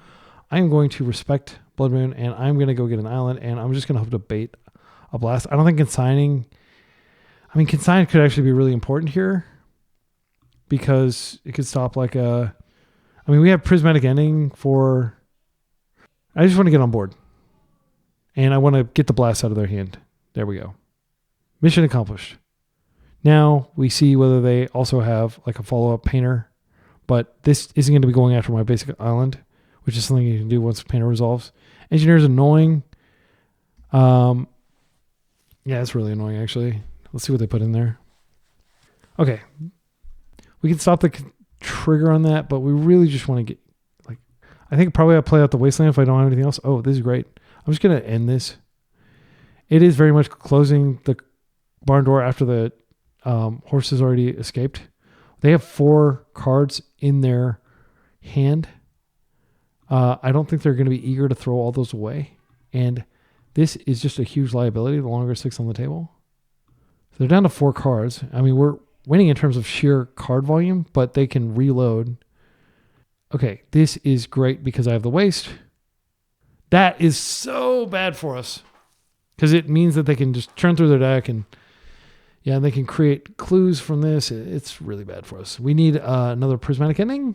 [SPEAKER 1] I'm going to respect Blood Moon, and I'm going to go get an island, and I'm just going to hope to bait a blast. I don't think consigning could actually be really important here because it could stop we have Prismatic Ending for, I just want to get on board, and I want to get the blast out of their hand. There we go. Mission accomplished. Now we see whether they also have like a follow-up Painter, but this isn't going to be going after my basic island, which is something you can do once Painter resolves. Engineer's annoying. Yeah, it's really annoying actually. Let's see what they put in there. Okay. We can stop the trigger on that, but we really just want to get I think probably I'll play out the Wasteland if I don't have anything else. Oh, this is great. I'm just going to end this. It is very much closing the barn door after the horse has already escaped. They have 4 cards in their hand. I don't think they're going to be eager to throw all those away. And this is just a huge liability the longer it sticks on the table. So they're down to 4 cards. I mean, we're winning in terms of sheer card volume, but they can reload. Okay, this is great because I have the waste. That is so bad for us because it means that they can just churn through their deck and they can create clues from this. It's really bad for us. We need another Prismatic Ending.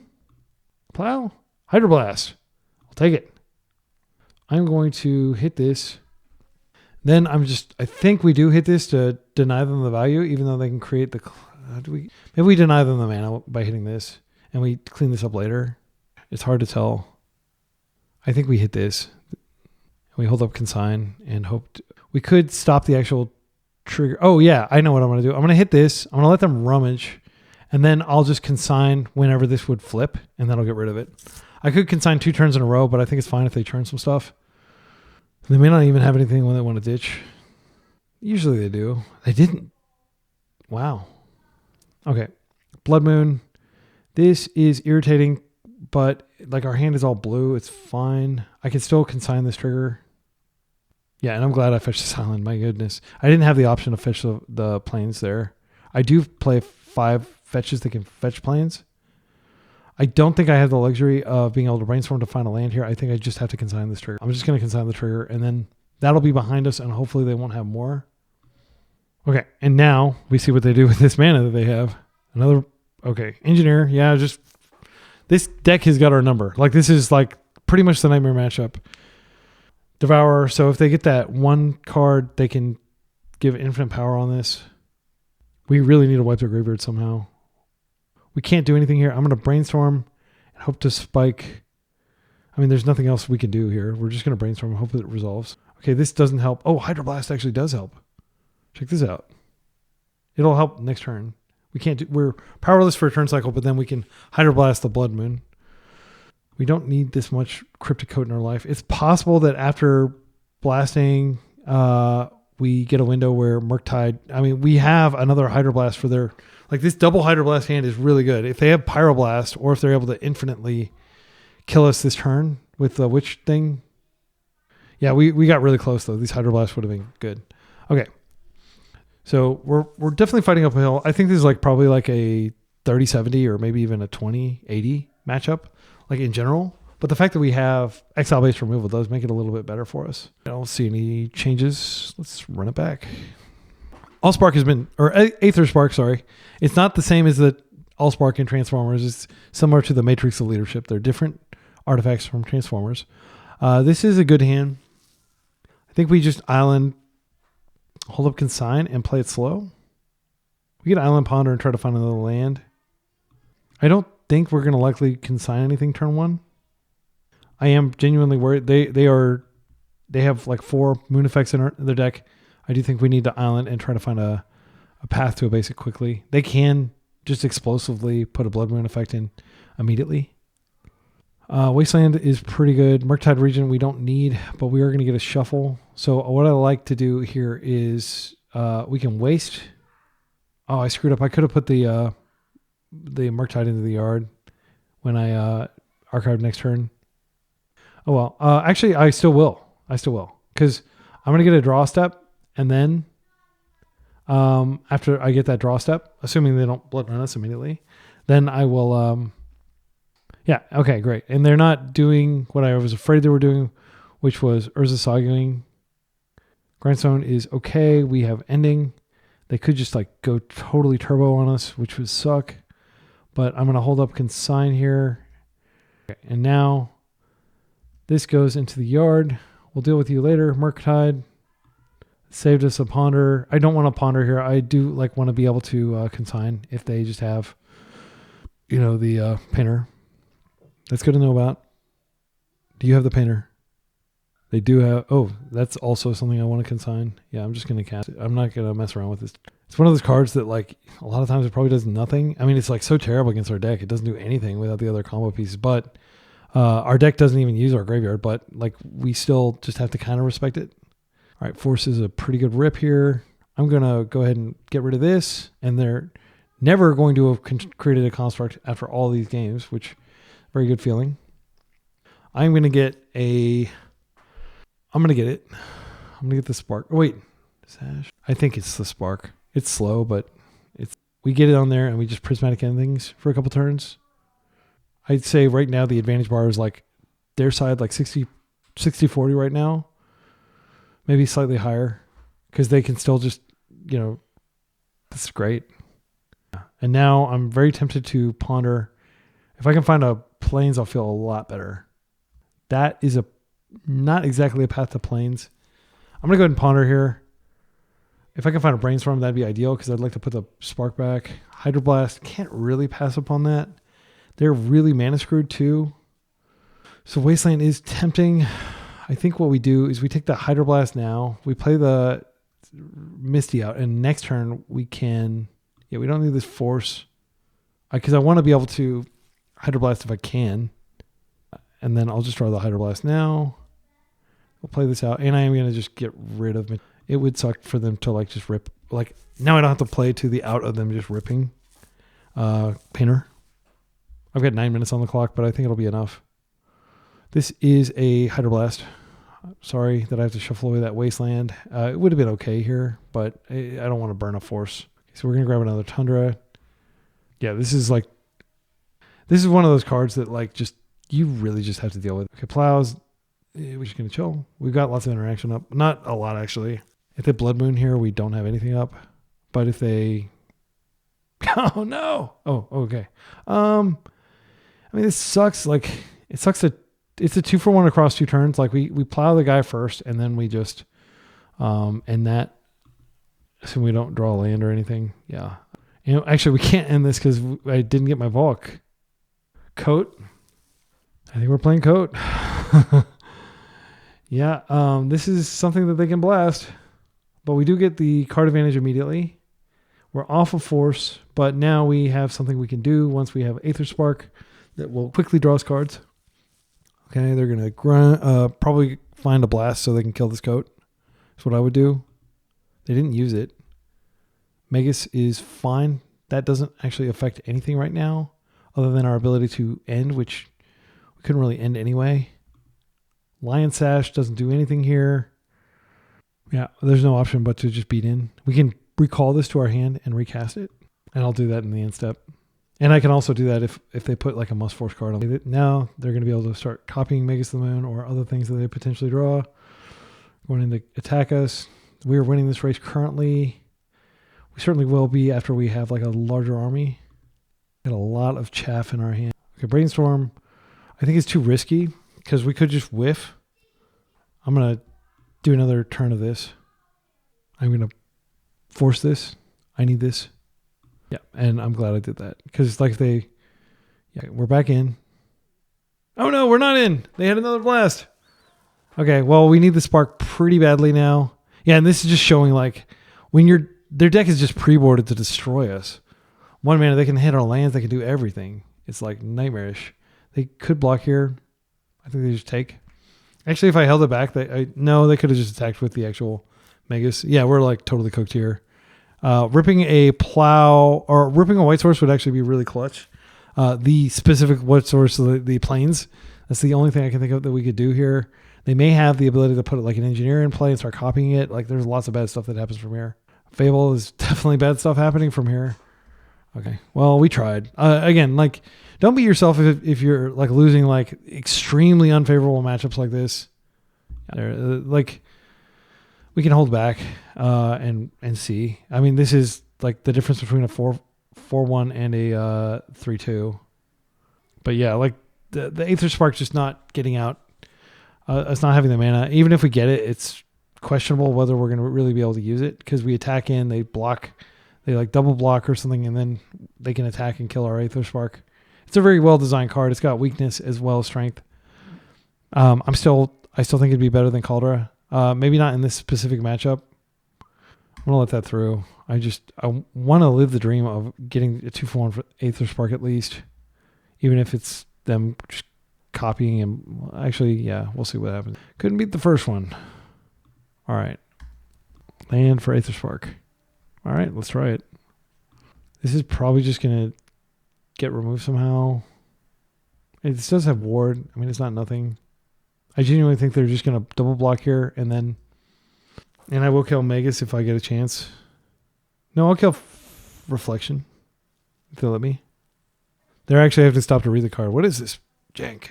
[SPEAKER 1] Plow. Hydroblast. I'll take it. I'm going to hit this. Then I think we do hit this to deny them the value, even though they can create the... maybe we deny them the mana by hitting this, and we clean this up later. It's hard to tell. I think we hit this. We hold up Consign and hope... we could stop the actual trigger. Oh, yeah, I know what I'm going to do. I'm going to hit this. I'm going to let them rummage, and then I'll just Consign whenever this would flip, and then I'll get rid of it. I could Consign 2 turns in a row, but I think it's fine if they turn some stuff. They may not even have anything when they want to ditch. Usually they do. They didn't. Wow. Okay. Blood Moon. This is irritating, but like our hand is all blue. It's fine. I can still consign this trigger. Yeah, and I'm glad I fetched this island. My goodness. I didn't have the option to fetch the planes there. I do play 5 fetches that can fetch planes. I don't think I have the luxury of being able to brainstorm to find a land here. I think I just have to consign this trigger. I'm just going to consign the trigger, and then that'll be behind us, and hopefully they won't have more. Okay, and now we see what they do with this mana that they have. Okay, Engineer. Yeah, just this deck has got our number. Like, this is like pretty much the nightmare matchup. Devour. So if they get that 1 card, they can give infinite power on this. We really need to wipe their graveyard somehow. We can't do anything here. I'm going to brainstorm and hope to spike. I mean, there's nothing else we can do here. We're just going to brainstorm and hope that it resolves. Okay, this doesn't help. Oh, Hydroblast actually does help. Check this out. It'll help next turn. We're powerless for a turn cycle, but then we can Hydroblast the Blood Moon. We don't need this much Cryptic Coat in our life. It's possible that after blasting, we get a window where Murktide, I mean, we have another Hydroblast for their, like this double Hydroblast hand is really good. If they have Pyroblast or if they're able to infinitely kill us this turn with the Witch thing. Yeah, we got really close though. These Hydroblasts would have been good. Okay. So we're definitely fighting uphill. I think this is like probably like a 30-70 or maybe even a 20-80 matchup, like in general. But the fact that we have exile-based removal does make it a little bit better for us. I don't see any changes. Let's run it back. Allspark has been, or Aetherspark, sorry. It's not the same as the Allspark in Transformers. It's similar to the Matrix of Leadership. They're different artifacts from Transformers. This is a good hand. I think we just island, hold up Consign, and play it slow. We get Island Ponder and try to find another land. I don't think we're going to likely consign anything turn one. I am genuinely worried. They have like 4 moon effects in their deck. I do think we need to island and try to find a path to a basic quickly. They can just explosively put a Blood Moon effect in immediately. Wasteland is pretty good. Murktide Regent we don't need, but we are going to get a shuffle. So what I like to do here is we can waste. Oh, I screwed up. I could have put the Murktide into the yard when I archived next turn. Oh well. Actually, I still will. Because I'm going to get a draw step, and then after I get that draw step, assuming they don't blood run us immediately, then I will... yeah, okay, great. And they're not doing what I was afraid they were doing, which was Urza Sagaing. Grindstone is okay. We have Ending. They could just like go totally turbo on us, which would suck. But I'm going to hold up Consign here. Okay, and now this goes into the yard. We'll deal with you later. Murktide saved us a Ponder. I don't want to Ponder here. I do like want to be able to Consign if they just have, you know, the Painter. That's good to know about. Do you have the Painter? They do have... Oh, that's also something I want to consign. Yeah, I'm just going to cast it. I'm not going to mess around with this. It's one of those cards that, like, a lot of times it probably does nothing. I mean, it's, like, so terrible against our deck. It doesn't do anything without the other combo pieces. But our deck doesn't even use our graveyard. But, like, we still just have to kind of respect it. All right, Force is a pretty good rip here. I'm going to go ahead and get rid of this. And they're never going to have created a construct after all these games, which... Very good feeling. I'm going to get it. I'm going to get the Spark. Oh, wait. Sash. I think it's the Spark. It's slow, but we get it on there and we just prismatic end things for a couple turns. I'd say right now the advantage bar is like their side, like 60-40 right now. Maybe slightly higher because they can still just, you know, this is great. And now I'm very tempted to ponder. If I can find a Plains, I'll feel a lot better. That is not exactly a path to Plains. I'm going to go ahead and ponder here. If I can find a Brainstorm, that'd be ideal because I'd like to put the Spark back. Hydroblast, can't really pass up on that. They're really mana screwed too. So Wasteland is tempting. I think what we do is we take the Hydroblast now. We play the Misty out, and next turn we can... Yeah, we don't need this Force. Because I want to be able to Hydroblast if I can. And then I'll just draw the Hydroblast now. We'll play this out. And I am going to just get rid of it. It would suck for them to like just rip. Like now I don't have to play to the out of them just ripping. Painter. I've got 9 minutes on the clock, but I think it'll be enough. This is a Hydroblast. Sorry that I have to shuffle away that Wasteland. It would have been okay here, but I don't want to burn a Force. So we're going to grab another Tundra. Yeah, this is one of those cards that like just you really just have to deal with. Okay, Plows. We're just going to chill. We've got lots of interaction up. Not a lot, actually. If they Blood Moon here, we don't have anything up. But if they... Oh, no. Oh, okay. I mean, this sucks. Like, it sucks that it's a 2-for-1 across 2 turns. Like, we plow the guy first, and then we just end that. So we don't draw land or anything. Yeah. You know, actually, we can't end this because I didn't get my Volk. Coat. I think we're playing Coat. Yeah, this is something that they can blast. But we do get the card advantage immediately. We're off of Force, but now we have something we can do once we have Aetherspark that will quickly draw us cards. Okay, they're going to probably find a blast so they can kill this Coat. That's what I would do. They didn't use it. Magus is fine. That doesn't actually affect anything right now other than our ability to end, which we couldn't really end anyway. Lion Sash doesn't do anything here. Yeah, there's no option but to just beat in. We can recall this to our hand and recast it. And I'll do that in the end step. And I can also do that if they put like a must force card on it. Now they're going to be able to start copying Magus the Moon or other things that they potentially draw. Going in to attack us. We are winning this race currently. We certainly will be after we have like a larger army. Got a lot of chaff in our hand. Okay, Brainstorm. I think it's too risky because we could just whiff. I'm going to do another turn of this. I'm going to force this. I need this. Yeah, and I'm glad I did that because like we're back in. Oh no, we're not in. They had another blast. Okay, well, we need the spark pretty badly now. Yeah, and this is just showing like when their deck is just pre-boarded to destroy us. One mana, they can hit our lands, they can do everything. It's like nightmarish. They could block here. I think they just take. Actually, if I held it back, they could have just attacked with the actual Magus. Yeah, we're like totally cooked here. Ripping a plow or ripping a white source would actually be really clutch. The specific white source of the plains, that's the only thing I can think of that we could do here. They may have the ability to put like an engineer in play and start copying it. Like there's lots of bad stuff that happens from here. Fable is definitely bad stuff happening from here. Okay, well, we tried. Again, like don't beat yourself if you're like losing like extremely unfavorable matchups like this. Like we can hold back and see. I mean, this is like the difference between a 4-1 and a 3-2. But yeah, like the Aetherspark just not getting out. It's not having the mana. Even if we get it, it's questionable whether we're going to really be able to use it because we attack in, they block, they like double block or something, and then they can attack and kill our Aetherspark. It's a very well designed card. It's got weakness as well as strength. I still think it'd be better than Caldera. Maybe not in this specific matchup. I'm gonna let that through. I want to live the dream of getting a 2-for-1 for Aetherspark at least, even if it's them just copying him. Actually, yeah, we'll see what happens. Couldn't beat the first one. All right, land for Aetherspark. All right, let's try it. This is probably just gonna get removed somehow. It does have ward. I mean, it's not nothing. I genuinely think they're just going to double block here and I will kill Magus if I get a chance. No, I'll kill Reflection if they let me. They actually have to stop to read the card. What is this jank?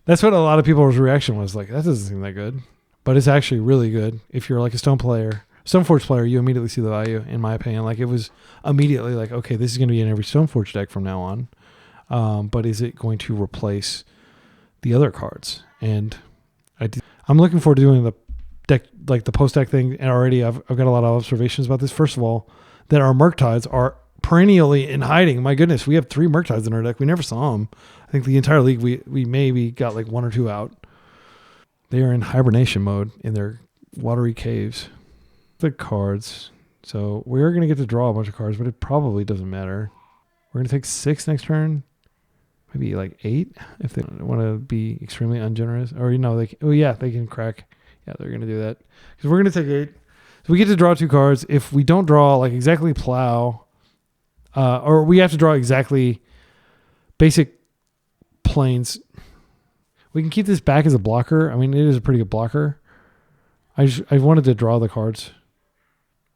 [SPEAKER 1] That's what a lot of people's reaction was like. That doesn't seem that good, but it's actually really good. If you're like a Stoneforge player, you immediately see the value, in my opinion. Like it was immediately like, okay, this is going to be in every Stoneforge deck from now on. But is it going to replace the other cards? And I'm looking forward to doing the deck, like the post deck thing. And already I've got a lot of observations about this. First of all, that our Murktides are perennially in hiding. My goodness, we have 3 Murktides in our deck. We never saw them. I think the entire league, we maybe got like 1 or 2 out. They are in hibernation mode in their watery caves. The cards. So we're going to get to draw a bunch of cards, but it probably doesn't matter. We're going to take 6 next turn. Maybe like 8 if they want to be extremely ungenerous. Or, they can crack. Yeah, they're going to do that. Because we're going to take 8. So we get to draw 2 cards. If we don't draw like exactly plow, or we have to draw exactly basic planes, we can keep this back as a blocker. I mean, it is a pretty good blocker. I wanted to draw the cards.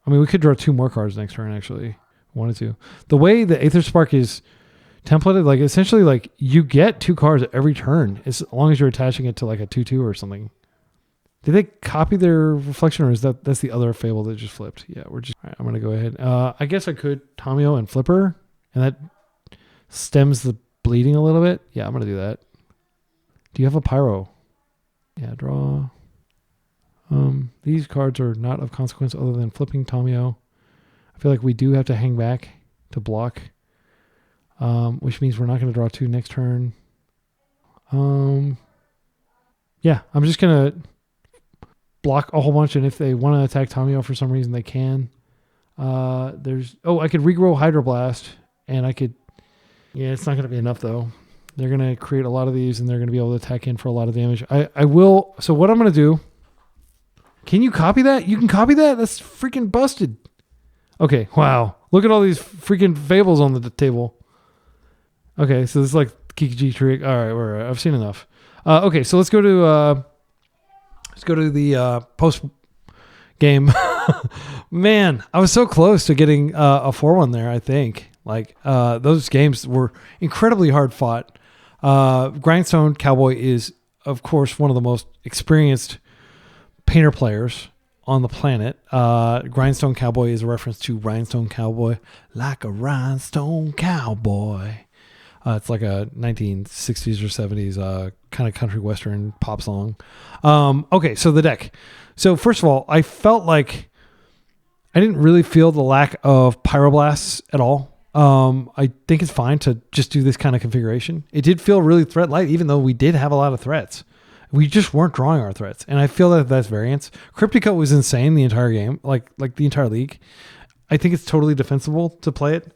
[SPEAKER 1] I mean, we could draw 2 more cards next turn, actually. Wanted to. The way the Aetherspark is templated, like essentially like you get 2 cards every turn as long as you're attaching it to like a 2/2 or something. Did they copy their Reflection, or is that's the other Fable that just flipped? Yeah, all right, I'm gonna go ahead. I guess I could Tomio and Flipper, and that stems the bleeding a little bit. Yeah, I'm gonna do that. Do you have a Pyro? Yeah, draw. These cards are not of consequence other than flipping Tomio. I feel like we do have to hang back to block. Which means we're not going to draw 2 next turn. Yeah, I'm just going to block a whole bunch, and if they want to attack Tomio for some reason, they can. I could regrow Hydroblast, and I could... Yeah, it's not going to be enough, though. They're going to create a lot of these, and they're going to be able to attack in for a lot of damage. I will... So what I'm going to do Can you copy that? You can copy that? That's freaking busted. Okay, wow. Look at all these freaking fables on the table. Okay, so this is like Kikiji trick. All right, I've seen enough. Okay, so let's go to the post game. Man, I was so close to getting a 4-1 there, I think. Like, those games were incredibly hard fought. Grindstone Cowboy is, of course, one of the most experienced painter players on the planet. Grindstone Cowboy is a reference to Rhinestone Cowboy, like a rhinestone cowboy. It's like a 1960s or 70s kind of country western pop song. Okay, so the deck. So first of all, I felt like I didn't really feel the lack of Pyroblasts at all. I think it's fine to just do this kind of configuration. It did feel really threat light, even though we did have a lot of threats. We just weren't drawing our threats. And I feel that that's variance. Cryptic Coat was insane the entire game, like the entire league. I think it's totally defensible to play it.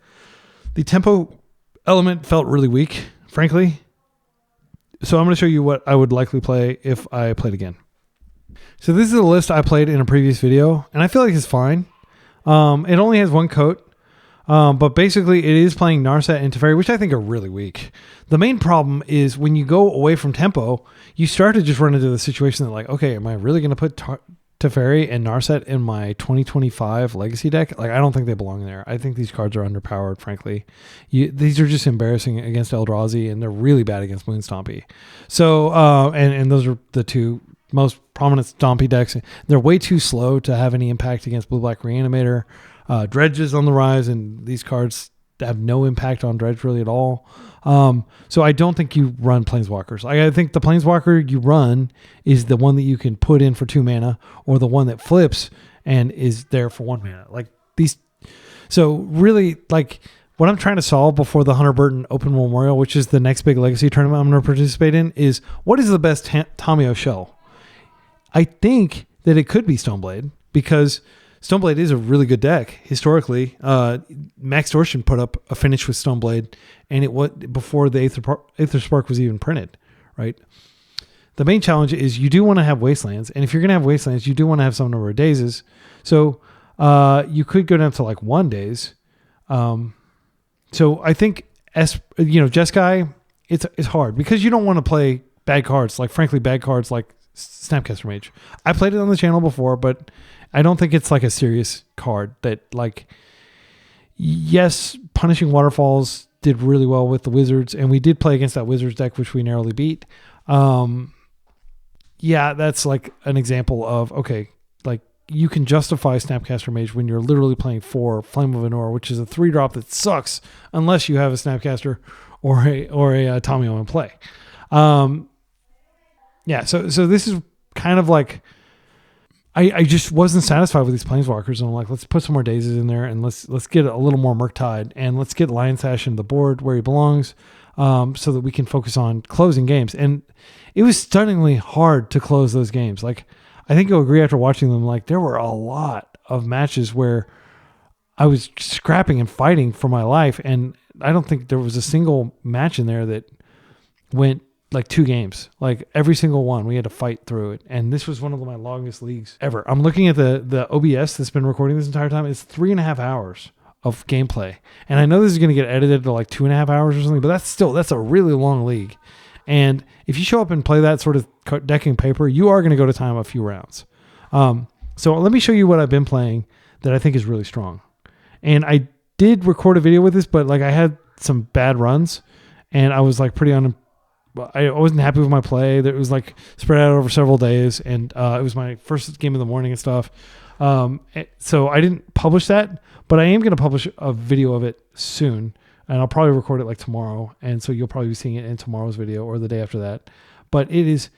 [SPEAKER 1] The tempo element felt really weak, frankly. So I'm going to show you what I would likely play if I played again. So this is a list I played in a previous video, and I feel like it's fine. It only has one coat, but basically it is playing Narset and Teferi, which I think are really weak. The main problem is when you go away from tempo, you start to just run into the situation that like, okay, am I really going to put Teferi and Narset in my 2025 Legacy deck? Like, I don't think they belong there. I think these cards are underpowered, frankly. These are just embarrassing against Eldrazi, and they're really bad against Moonstompy. So, and those are the two most prominent Stompy decks. They're way too slow to have any impact against Blue-Black Reanimator. Dredge is on the rise, and these cards have no impact on Dredge really at all. So I don't think you run Planeswalkers. I think the Planeswalker you run is the one that you can put in for 2 mana, or the one that flips and is there for 1 mana. Like these. So really, like what I'm trying to solve before the Hunter Burton Open Memorial, which is the next big Legacy tournament I'm going to participate in, is what is the best Tamio shell? I think that it could be Stoneblade, because Stoneblade is a really good deck historically. Max Dorshin put up a finish with Stoneblade, and it was before the Aetherspark was even printed, right? The main challenge is you do want to have Wastelands, and if you're going to have Wastelands, you do want to have some number of dazes. So you could go down to like 1 days. So I think Jeskai, it's hard because you don't want to play bad cards, like frankly bad cards like Snapcaster Mage. I played it on the channel before, but I don't think it's like a serious card that like, yes, Punishing Waterfalls did really well with the Wizards, and we did play against that Wizards deck, which we narrowly beat. Yeah, that's like an example of, okay, like you can justify Snapcaster Mage when you're literally playing 4 Flame of Anor, which is a 3-drop that sucks unless you have a Snapcaster or a Tamio in play. Yeah, so this is kind of like, I just wasn't satisfied with these Planeswalkers, and I'm like, let's put some more Dazes in there, and let's get a little more Murktide, and let's get Lion Sash in the board where he belongs, so that we can focus on closing games. And it was stunningly hard to close those games. Like, I think you'll agree after watching them, like there were a lot of matches where I was scrapping and fighting for my life, and I don't think there was a single match in there that went like 2 games. Like every single one we had to fight through it, and this was one of my longest leagues ever. I'm looking at the OBS that's been recording this entire time. It's 3.5 hours of gameplay, and I know this is going to get edited to like 2.5 hours or something, but that's a really long league. And if you show up and play that sort of decking paper, you are going to go to time a few rounds. So let me show you what I've been playing that I think is really strong. And I did record a video with this, but like I had some bad runs, and I was like I wasn't happy with my play. That was like spread out over several days, and it was my first game of the morning and stuff. So I didn't publish that, but I am going to publish a video of it soon, and I'll probably record it like tomorrow. And so you'll probably be seeing it in tomorrow's video or the day after that. But it is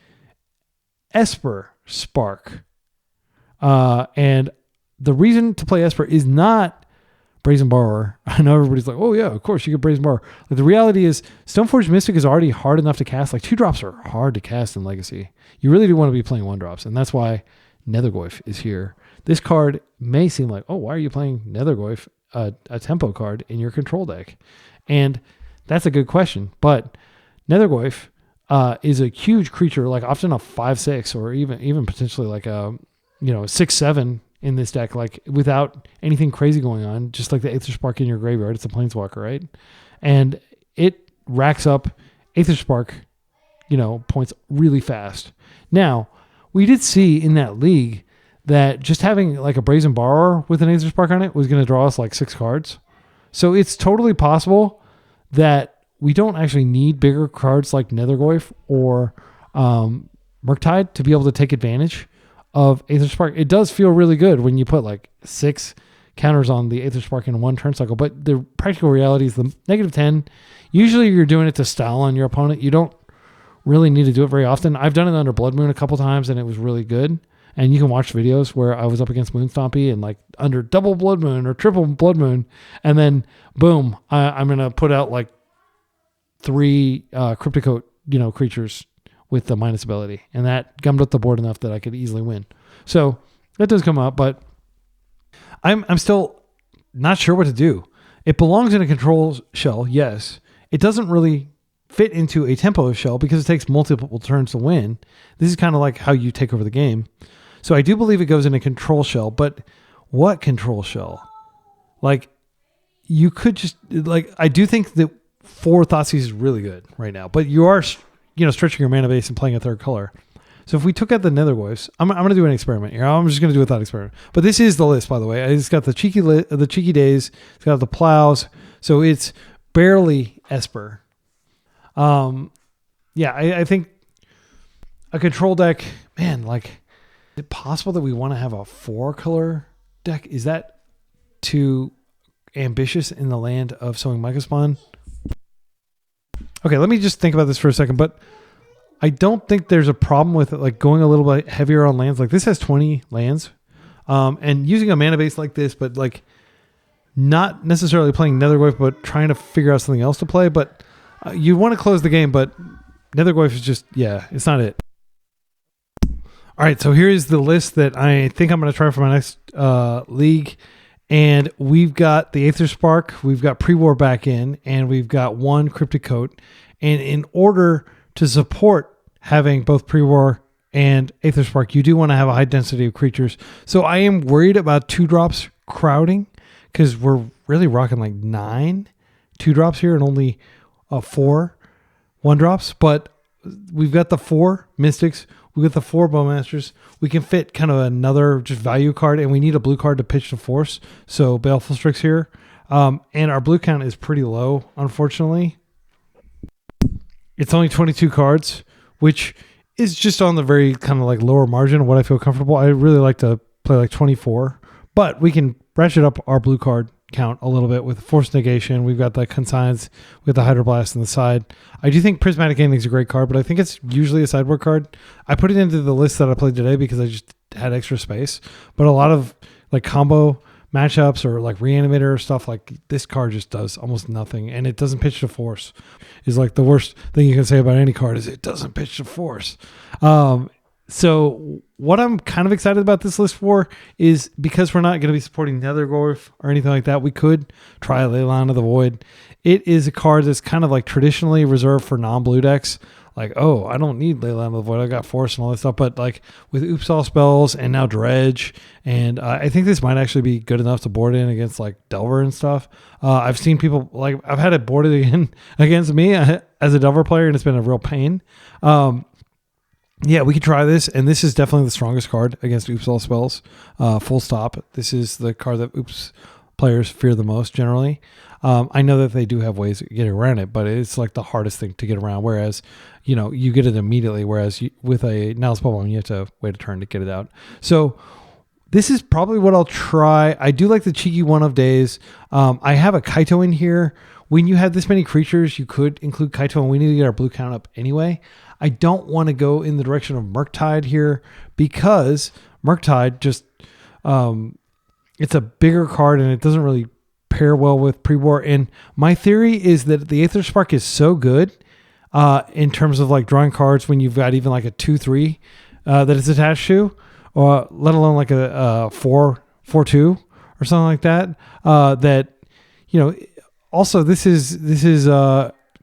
[SPEAKER 1] Aetherspark. And the reason to play Esper is not Brazen Borrower. I know everybody's like, oh yeah, of course you get Brazen Borrower. Like, the reality is Stoneforge Mystic is already hard enough to cast. Like 2-drops are hard to cast in Legacy. You really do want to be playing 1-drops, and that's why Nethergoyf is here. This card may seem like, oh, why are you playing Nethergoyf, a tempo card in your control deck? And that's a good question. But Nethergoyf is a huge creature, like often a 5/6 or even potentially like a 6-7 in this deck, like without anything crazy going on, just like the Aetherspark in your graveyard. It's a Planeswalker, right? And it racks up Aetherspark, points really fast. Now, we did see in that league that just having like a Brazen Borrower with an Aetherspark on it was going to draw us like 6 cards. So it's totally possible that we don't actually need bigger cards like Nethergoyf or Murktide to be able to take advantage of Aetherspark. It does feel really good when you put like 6 counters on the Aetherspark in one turn cycle, but the practical reality is the -10, usually you're doing it to style on your opponent. You don't really need to do it very often. I've done it under Blood Moon a couple times and it was really good. And you can watch videos where I was up against Moonstompy and like under double Blood Moon or triple Blood Moon. And then boom, I'm going to put out like 3 Cryptic Coat, creatures with the minus ability. And that gummed up the board enough that I could easily win. So that does come up, but I'm still not sure what to do. It belongs in a control shell. Yes. It doesn't really fit into a tempo shell because it takes multiple turns to win. This is kind of like how you take over the game. So I do believe it goes in a control shell, but what control shell? Like you could just I do think that 4 Thoughtseize is really good right now, but you are, stretching your mana base and playing a third color. So if we took out the Nethergoyfs, I'm going to do an experiment here. I'm just going to do a thought experiment, but this is the list, by the way. It's got the cheeky days. It's got the plows. So it's barely Esper. I think a control deck, man, is it possible that we want to have a 4-color deck? Is that too ambitious in the land of Sowing Mycospawn? Okay, let me just think about this for a second, but I don't think there's a problem with it, like going a little bit heavier on lands. Like this has 20 lands, and using a mana base like this, but like not necessarily playing Nethergoyf, but trying to figure out something else to play. But you want to close the game, but Nethergoyf is just, it's not it. All right, so here is the list that I think I'm going to try for my next league. And we've got the Aetherspark, we've got Pre-War back in, and we've got 1 Cryptic Coat. And in order to support having both Pre-War and Aetherspark, you do want to have a high density of creatures. So I am worried about 2-drops crowding because we're really rocking like 9 2-drops here and only 4 1-drops. But we've got the 4 Mystics. We got the 4 Bowmasters. We can fit kind of another just value card, and we need a blue card to pitch to force. So Baleful Strix here. And our blue count is pretty low, unfortunately. It's only 22 cards, which is just on the very kind of like lower margin of what I feel comfortable. I really like to play like 24, but we can ratchet up our blue card count a little bit with Force Negation. We've got the Consigns with the Hydroblast on the side. I do think Prismatic Ending is a great card, but I think it's usually a sideboard card. I put it into the list that I played today because I just had extra space, but a lot of like combo matchups or like Reanimator or stuff, like this card just does almost nothing, and it doesn't pitch to force. Is like the worst thing you can say about any card is it doesn't pitch to force. So what I'm kind of excited about this list for is because we're not going to be supporting Nethergoyf or anything like that, we could try Leyline of the Void. It is a card that's kind of like traditionally reserved for non-blue decks. Like, oh, I don't need Leyline of the Void. I got Force and all that stuff. But like with Oops All Spells and now Dredge, and I think this might actually be good enough to board in against like Delver and stuff. I've seen people, like I've had it boarded again against me as a Delver player, and it's been a real pain. Yeah, we could try this, and this is definitely the strongest card against Oops All Spells. Full stop. This is the card that Oops players fear the most generally. I know that they do have ways of getting around it, but it's like the hardest thing to get around, whereas, you get it immediately, whereas with a Nihilist Spellbomb, you have to wait a turn to get it out. So this is probably what I'll try. I do like the cheeky One of Days. I have a Kaito in here. When you have this many creatures, you could include Kaito, and we need to get our blue count up anyway. I don't want to go in the direction of Murktide here because Murktide just, it's a bigger card and it doesn't really pair well with Pre-War. And my theory is that the Aetherspark is so good in terms of like drawing cards when you've got even like a 2-3 that it's attached to, or let alone like a 4-2 or something like that. That, also this is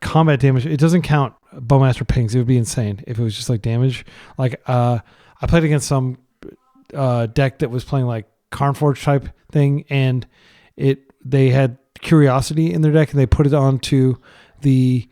[SPEAKER 1] combat damage. It doesn't count Bowmaster pings. It would be insane if it was just like damage. Like I played against some deck that was playing like Karn Forge type thing, and they had Curiosity in their deck, and they put it onto the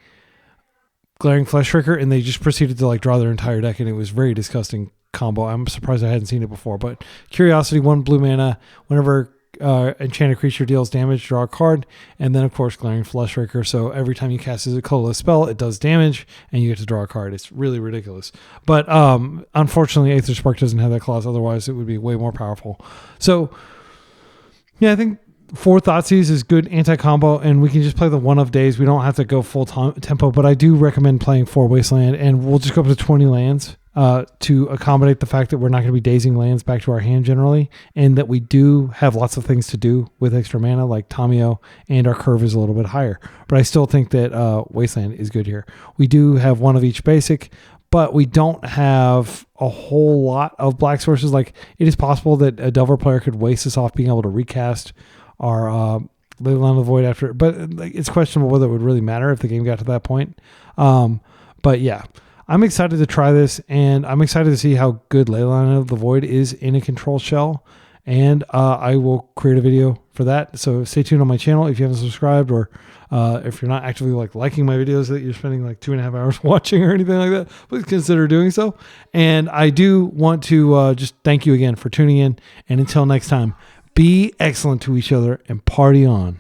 [SPEAKER 1] Glaring Fleshraker, and they just proceeded to like draw their entire deck, and it was very disgusting combo. I'm surprised I hadn't seen it before. But Curiosity, 1 blue mana, whenever enchanted creature deals damage, draw a card, and then of course Glaring Fleshraker. So every time you cast a colorless spell, it does damage, and you get to draw a card. It's really ridiculous. But unfortunately, Aetherspark doesn't have that clause. Otherwise, it would be way more powerful. So yeah, I think 4 Thoughtseize is good anti-combo, and we can just play the one of days. We don't have to go full tempo, but I do recommend playing 4 Wasteland, and we'll just go up to 20 lands to accommodate the fact that we're not going to be dazing lands back to our hand generally, and that we do have lots of things to do with extra mana like Tamio, and our curve is a little bit higher. But I still think that Wasteland is good here. We do have 1 of each basic, but we don't have a whole lot of black sources. Like, it is possible that a Delver player could waste us off being able to recast our Leyline of the Void after, but it's questionable whether it would really matter if the game got to that point. But yeah, I'm excited to try this, and I'm excited to see how good Leyline of the Void is in a control shell, and I will create a video for that. So stay tuned on my channel if you haven't subscribed, or if you're not actively like liking my videos that you're spending like 2.5 hours watching or anything like that, please consider doing so. And I do want to just thank you again for tuning in, and until next time, be excellent to each other and party on.